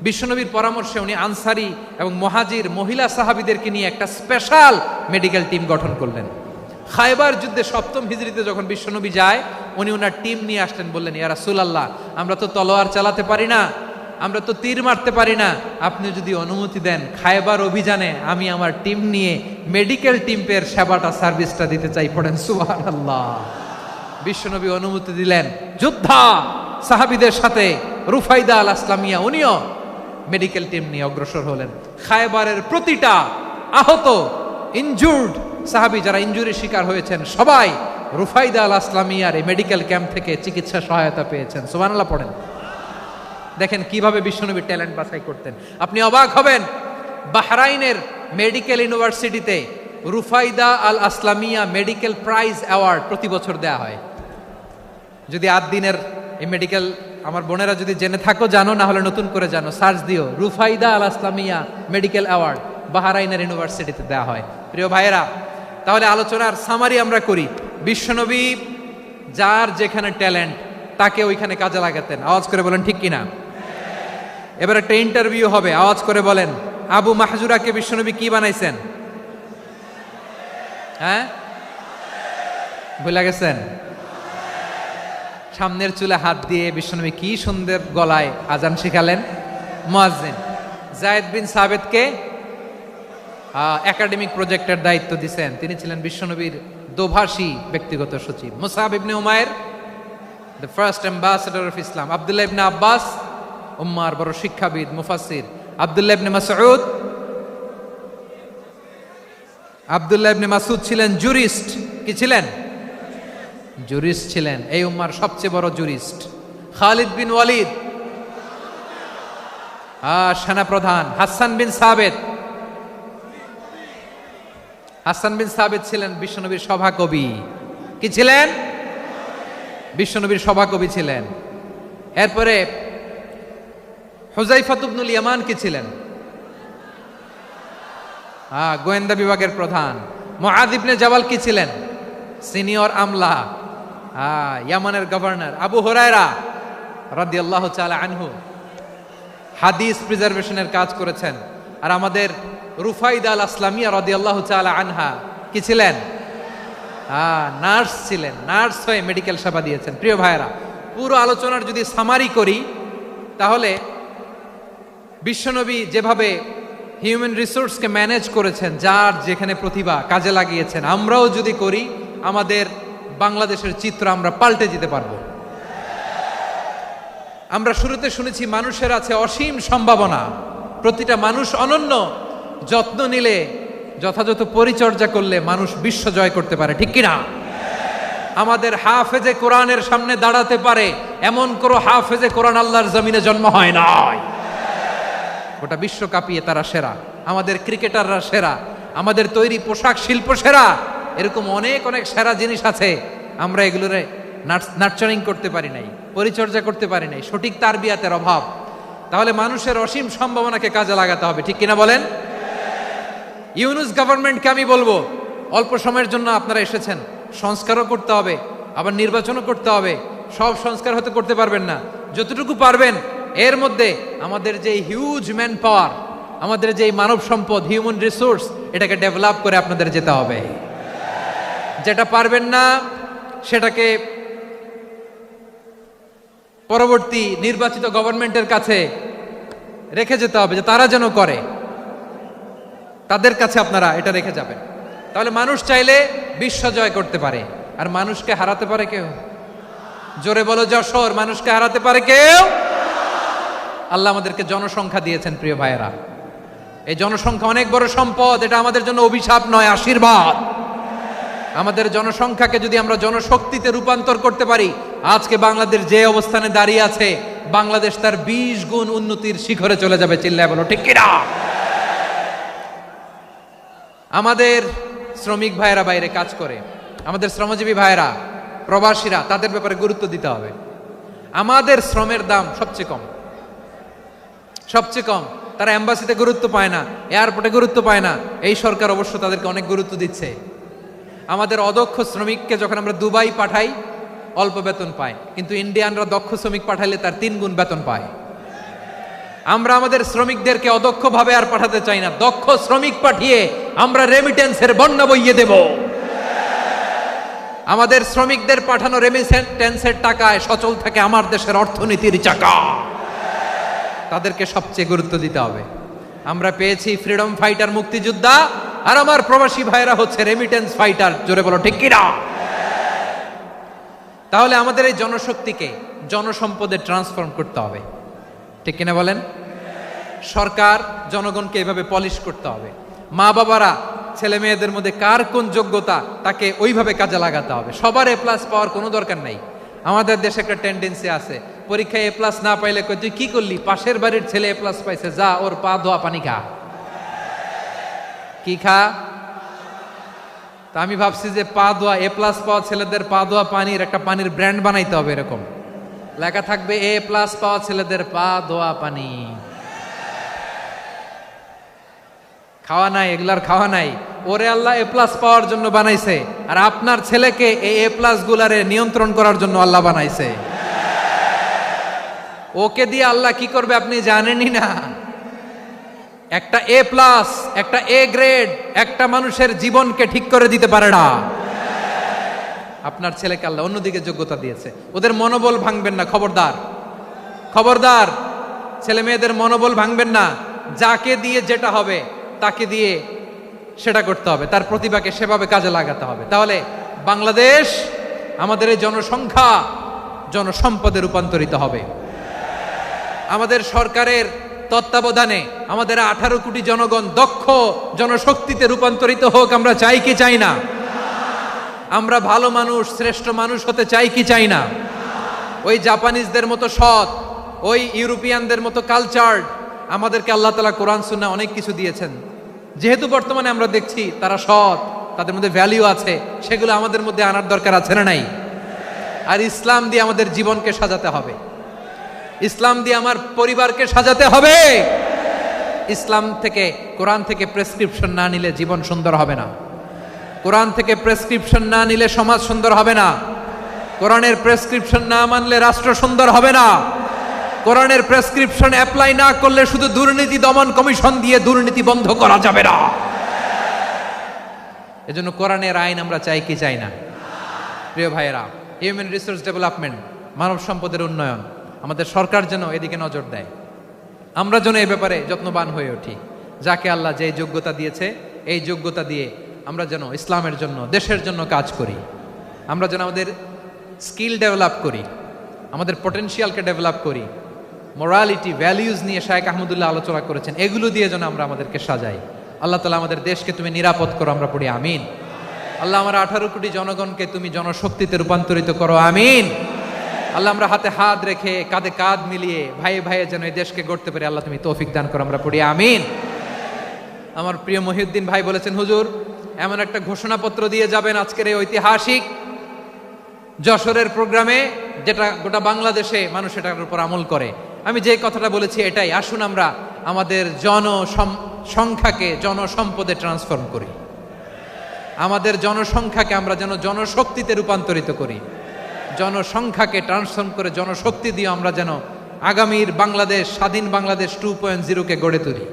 Speaker 2: বিশ্বনবীর পরামর্শে উনি আনসারি এবং মুহাজির মহিলা সাহাবীদেরকে নিয়ে একটা স্পেশাল মেডিকেল টিম গঠন করলেন। খায়বার যুদ্ধে 7ম হিজরিতে যখন বিশ্বনবী যায়, উনি ওনার টিম নিয়ে আসলেন, বললেন ইয়া রাসূলুল্লাহ, আমরা তো তলোয়ার চালাতে পারি না, আমরা তো তীর মারতে পারি না, আপনি যদি অনুমতি দেন খায়বার অভিযানে আমি আমার টিম নিয়ে মেডিকেল টিমের সেবাটা সার্ভিসটা দিতে চাই। পড়েন সুবহানাল্লাহ। বিশ্বনবী অনুমতি দিলেন, যোদ্ধা সাহাবীদের সাথে রুফাইদা আল আসলামিয়া উনিও মেডিকেল টিম নিয়ে অগ্রসর হলেন। খায়বারের প্রতিটা আহত ইনজুর্ড সাহাবী যারা ইনজুরির শিকার হয়েছেন, সবাই রুফাইদা আল আসলামিয়ার এই মেডিকেল ক্যাম্প থেকে চিকিৎসা সহায়তা পেয়েছেন। সুবহানাল্লাহ পড়েন। দেখেন কিভাবে বিশ্বনবী ট্যালেন্ট বাছাই করতেন। আপনি অবাক হবেন, বাহরাইনের মেডিকেল ইউনিভার্সিটিতে রুফাইদা আল আসলামিয়া মেডিকেল প্রাইজ অ্যাওয়ার্ড প্রতি বছর দেয়া হয়। যদি 8 দিনের এই মেডিকেল, আমার বোনেরা যদি জেনে থাকো জানো, না হলে নতুন করে জানো, সার্চ দিও রুফাইদা আল আসলামিয়া মেডিকেল অ্যাওয়ার্ড, বাহরাইনের ইউনিভার্সিটিতে দেয়া হয়। প্রিয় ভাইয়েরা, তাহলে আলোচনার সামারি আমরা করি। বিশ্বনবী যার যেখানে ট্যালেন্ট তাকে ওইখানে কাজে লাগাতেন। আওয়াজ করে বলেন ঠিক কিনা? এবার একটা ইন্টারভিউ হবে, আওয়াজ করে বলেন আবু মাহজুরাকে বিশ্বনবী কি বানাইছেন? হ্যাঁ, ভুলে গেছেন? সামনের চুলে হাত দিয়ে বিশ্বনবী কি সুন্দর গলায় আজান শিখালেন। মুয়াজ্জিন। যায়েদ বিন সাবিতকে একাডেমিক প্রজেক্টের দায়িত্ব দিয়েছেন, তিনি ছিলেন বিশ্বনবীর দোভাষী ব্যক্তিগত সচিব। Musab ibn Umair, the first ambassador of Islam. Abdullah ibn Abbas, উম্মার বড় শিক্ষাবিদ মুফাসসির। আব্দুল্লাহ ইবনে মাসউদ ছিলেন জুরিস্ট। কি ছিলেন? জুরিস্ট ছিলেন, এই উম্মার সবচেয়ে বড় জুরিস্ট। খালিদ বিন ওয়ালিদ, সেনাপ্রধান। হাসান বিন সাবিত ছিলেন বিশ্বনবীর সভাকবি। কি ছিলেন? বিশ্বনবীর সভাকবি ছিলেন। এরপরে হুযায়ফা ইবনুল ইয়ামান কি ছিলেন? গোয়েন্দা বিভাগের প্রধান। মুআয ইবনে জাবাল কি ছিলেন? সিনিয়র আমলা। ইয়ামানের গভর্নর। আবু হুরায়রা রাদিয়াল্লাহু তাআলা আনহু হাদিস প্রিজার্ভেশনের কাজ করেছেন। আর আমাদের রুফাইদা আল আসলামিয়া রাদিয়াল্লাহু তাআলা আনহা কি ছিলেন? নার্স ছিলেন। নার্স হয়ে মেডিকেল সেবা দিয়েছেন। প্রিয় ভাইরা, পুরো আলোচনার যদি সামারি করি তাহলে বিশ্বনবী যেভাবে হিউম্যান রিসোর্সকে ম্যানেজ করেছেন, যার যেখানে প্রতিভা কাজে লাগিয়েছেন, আমরাও যদি করি আমাদের বাংলাদেশের চিত্র আমরা পাল্টে যেতে পারবো। আমরা শুরুতে শুনেছি মানুষের আছে অসীম সম্ভাবনা, প্রতিটা মানুষ অনন্য, যত্ন নিলে, যথাযথ পরিচর্যা করলে মানুষ বিশ্ব জয় করতে পারে, ঠিক কিনা? আমাদের হাফেজে কোরআনের সামনে দাঁড়াতে পারে এমন কোন হাফেজে কোরআন আল্লাহর জমিনে জন্ম হয় নাই। গোটা বিশ্ব কাঁপিয়ে তারা সেরা, আমাদের ক্রিকেটাররা সেরা, আমাদের তৈরি পোশাক শিল্প সেরা। এরকম অনেক অনেক সেরা জিনিস আছে, আমরা এগুলোরে নার্চারিং করতে পারি নাই, পরিচর্যা করতে পারি নাই, সঠিক তারবিয়াতের অভাব। তাহলে মানুষের অসীম সম্ভাবনাকে কাজে লাগাতে হবে, ঠিক কিনা বলেন? ইউনুস গভর্নমেন্টকে আমি বলবো, অল্প সময়ের জন্য আপনারা এসেছেন, সংস্কারও করতে হবে, আবার নির্বাচনও করতে হবে। সব সংস্কার হয়তো করতে পারবেন না, যতটুকু পারবেন এর মধ্যে আমাদের যে হিউজ ম্যান পাওয়ার, আমাদের যে মানব সম্পদ, হিউম্যান রিসোর্স, এটাকে ডেভেলপ করে আপনাদের যেতে হবে। যেটা পারবেন না সেটাকে পরবর্তী নির্বাচিত গভর্নমেন্টের কাছে রেখে যেতে হবে, যে তারা যেন করে, তাদের কাছে আপনারা এটা রেখে যাবেন। তাহলে মানুষ চাইলে বিশ্ব জয় করতে পারে। আর মানুষকে হারাতে পারে কেউ? জোরে বলো যশোর, মানুষকে হারাতে পারে কেউ? আল্লাহ আমাদেরকে জনসংখ্যা দিয়েছেন প্রিয় ভাইয়েরা। এই জনসংখ্যা অনেক বড় সম্পদ, এটা আমাদের জন্য অভিশাপ নয়, আশীর্বাদ। আমাদের জনসংখ্যাকে যদি আমরা জনশক্তিতে রূপান্তর করতে পারি, আজকে বাংলাদেশ যে অবস্থানে দাঁড়িয়ে আছে, বাংলাদেশ তার 20 গুণ উন্নতির শিখরে চলে যাবে। চিল্লায় বলো ঠিক কিনা? আমাদের শ্রমিক ভাইয়েরা বাইরে কাজ করে, আমাদের শ্রমজীবী ভাইয়েরা, প্রবাসীরা, তাদের ব্যাপারে গুরুত্ব দিতে হবে। আমাদের শ্রমের দাম সবচেয়ে কম, সবচেয়ে কম। তারা এম্বাসিতে গুরুত্ব পায় না, এয়ারপোর্টে গুরুত্ব পায় না। এই সরকার অবশ্য তাদেরকে অনেক গুরুত্ব দিচ্ছে। আমাদের অদক্ষ শ্রমিককে যখন আমরা দুবাই পাঠাই, অল্প বেতন পায়, কিন্তু ইন্ডিয়ানরা দক্ষ শ্রমিক পাঠাইলে তার 3 গুণ বেতন পায়। আমরা আমাদের শ্রমিকদেরকে অদক্ষভাবে আর পাঠাতে চাই না, দক্ষ শ্রমিক পাঠিয়ে আমরা রেমিটেন্সের বন্যা বইয়ে দেব। আমাদের শ্রমিকদের পাঠানো রেমিটেন্সের টাকায় সচল থাকে আমার দেশের অর্থনীতির চাকা। তাদেরকে সবচেয়ে গুরুত্ব দিতে হবে। আমরা পেয়েছি ফ্রিডম ফাইটার, মুক্তিযোদ্ধা, আর আমার প্রবাসী ভাইরা হচ্ছে রেমিটেন্স ফাইটার। জোরে বলো ঠিক কিনা? তাহলে আমাদের এই জনশক্তিকে জনসম্পদে ট্রান্সফর্ম করতে হবে, ঠিক কিনা বলেন? সরকার জনগণকে এভাবে পলিশ করতে হবে। মা বাবারা ছেলে মেয়েদের মধ্যে কার কোন যোগ্যতা তাকে ওইভাবে কাজে লাগাতে হবে। সবার এ প্লাস পাওয়ার কোনো দরকার নাই। আমাদের দেশে একটা টেন্ডেন্সি আছে, পরীক্ষায় এ প্লাস না পাইলে কই তুই কি করলি, পাশের বাড়ির ছেলে এ প্লাস পাইছে, যা ওর পা ধোয়া পানি খা। কি খা? তা আমি ভাবছি যে পা ধোয়া, এ প্লাস পাওয়া ছেলেদের পা ধোয়া পানির একটা পানির ব্র্যান্ড বানাইতে হবে। এরকম লেখা থাকবে, এ প্লাস পাওয়া ছেলেদের পা ধোয়া পানি। খাওয়া নাই, এগুলার খাওয়া নাই। ওরে আল্লাহ এ প্লাস পাওয়ার জন্য বানাইছে, আর আপনার ছেলেকে এই এ প্লাস গুলারে নিয়ন্ত্রণ করার জন্য আল্লাহ বানাইছে। ওকে দিয়ে আল্লাহ কি করবে আপনি জানেনই না। একটা এ প্লাস, একটা এ গ্রেড একটা মানুষের জীবনকে ঠিক করে দিতে পারে না। আপনার ছেলেকে আল্লাহ অন্যদিকে যোগ্যতা দিয়েছে। ওদের মনোবল ভাঙবেন না, খবরদার, খবরদার। ছেলে মেয়েদের মনোবল ভাঙবেন না। যাকে দিয়ে যেটা হবে তাকে দিয়ে সেটা করতে হবে, তার প্রতিভাকে সেভাবে কাজে লাগাতে হবে। তাহলে বাংলাদেশ, আমাদের এই জনসংখ্যা জনসম্পদে রূপান্তরিত হবে। আমাদের সরকারের তত্ত্বাবধানে আমাদের 18 কোটি জনগণ দক্ষ জনশক্তিতে রূপান্তরিত হোক, আমরা চাই কি চাই না? আমরা ভালো মানুষ, শ্রেষ্ঠ মানুষ হতে চাই কি চাই না? ওই জাপানিজদের মতো সৎ, ওই ইউরোপিয়ানদের মতো কালচার্ড। আমাদেরকে আল্লাহ তাআলা কোরআন সুন্নাহ অনেক কিছু দিয়েছেন। যেহেতু বর্তমানে আমরা দেখছি তারা সৎ, তাদের মধ্যে ভ্যালিউ আছে, সেগুলো আমাদের মধ্যে আনার দরকার আছে না নাই? আর ইসলাম দিয়ে আমাদের জীবনকে সাজাতে হবে, ইসলাম দিয়ে আমার পরিবারকে সাজাতে হবে। ইসলাম থেকে, কোরআন থেকে প্রেসক্রিপশন না নিলে জীবন সুন্দর হবে না। কোরআন থেকে প্রেসক্রিপশন না নিলে সমাজ সুন্দর হবে না। কোরআনের প্রেসক্রিপশন না মানলে রাষ্ট্র সুন্দর হবে না। কোরআনের প্রেসক্রিপশন অ্যাপ্লাই না করলে শুধু দুর্নীতি দমন কমিশন দিয়ে দুর্নীতি বন্ধ করা যাবে না। এজন্য কোরআনের আইন আমরা চাই কি চাই না? প্রিয় ভাইয়েরা, হিউম্যান রিসোর্স ডেভেলপমেন্ট, মানব সম্পদের উন্নয়ন, আমাদের সরকার যেন এদিকে নজর দেয়। আমরা যেন এই ব্যাপারে যত্নবান হয়ে উঠি। যাকে আল্লাহ যে যোগ্যতা দিয়েছে, এই যোগ্যতা দিয়ে আমরা যেন ইসলামের জন্য, দেশের জন্য কাজ করি। আমরা যেন আমাদের স্কিল ডেভেলপ করি, আমাদের পটেনশিয়ালকে ডেভেলপ করি। মোরালিটি, ভ্যালিউজ নিয়ে শায়েখ আহমদুল্লাহ আলোচনা করেছেন, এগুলো দিয়ে যেন আমরা আমাদেরকে সাজাই। আল্লাহ তাআলা আমাদের দেশকে তুমি নিরাপদ করো, আমরা পড়ি আমিন। আল্লাহ আমার 18 কোটি জনগণকে তুমি জনশক্তিতে রূপান্তরিত করো, আমিন। আল্লাহ আমরা হাতে হাত রেখে, কাঁধে কাঁধ মিলিয়ে, ভাইয়ে ভাইয়ে যেন এই দেশকে গড়তে পারি, আল্লাহ তুমি তৌফিক দান করো, আমরা পড়ি আমিন। আমার প্রিয় মহিউদ্দিন ভাই বলেছেন, হুজুর এমন একটা ঘোষণাপত্র দিয়ে যাবেন আজকের এই ঐতিহাসিক যশোরের প্রোগ্রামে, যেটা গোটা বাংলাদেশে মানুষ এটার উপর আমল করে। আমি যে কথাটা বলেছি এটাই, আসুন আমরা আমাদের জনসংখ্যাকে জনসম্পদে ট্রান্সফর্ম করি। আমাদের জনসংখ্যাকে আমরা যেন জনশক্তিতে রূপান্তরিত করি। জনসংখ্যাকে ট্রান্সফর্ম করে জনশক্তি দিয়ে আমরা যেন আগামীর বাংলাদেশ, স্বাধীন বাংলাদেশ 2.0-কে গড়ে তুলি।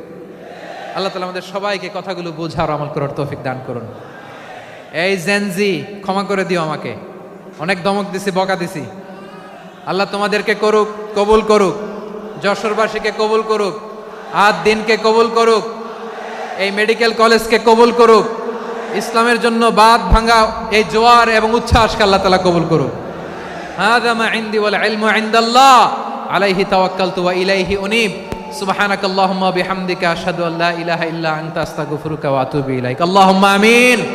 Speaker 2: আল্লাহ তাআলা আমাদের সবাইকে কথাগুলো বোঝার, আমল করার তৌফিক দান করুন। এই জেনজি, ক্ষমা করে দিও আমাকে, অনেক ধমক দিছি, বকা দিছি। আল্লাহ তোমাদেরকে করুক, কবুল করুক, যশোরবাসীকে কবুল করুক, দিনকে কবুল করুক, এই মেডিকেল কলেজকে কবুল করুক, ইসলামের জন্য বাঁধ ভাঙা এই জোয়ার এবং উচ্ছ্বাসকে আল্লাহ তাআলা কবুল করুক। হাযা মা ইনদি ওয়াল ইলমু ইনদাল্লাহ আলাইহি তাওয়াক্কালতু ওয়া ইলাইহি উনীব। সুবহানাকাল্লাহুম্মা বিহামদিকা আশহাদু আল্লা ইলাহা ইল্লা আনতা আস্তাগফিরুকা ওয়া আতুবু ইলাইক। আল্লাহুম্মা আমিন।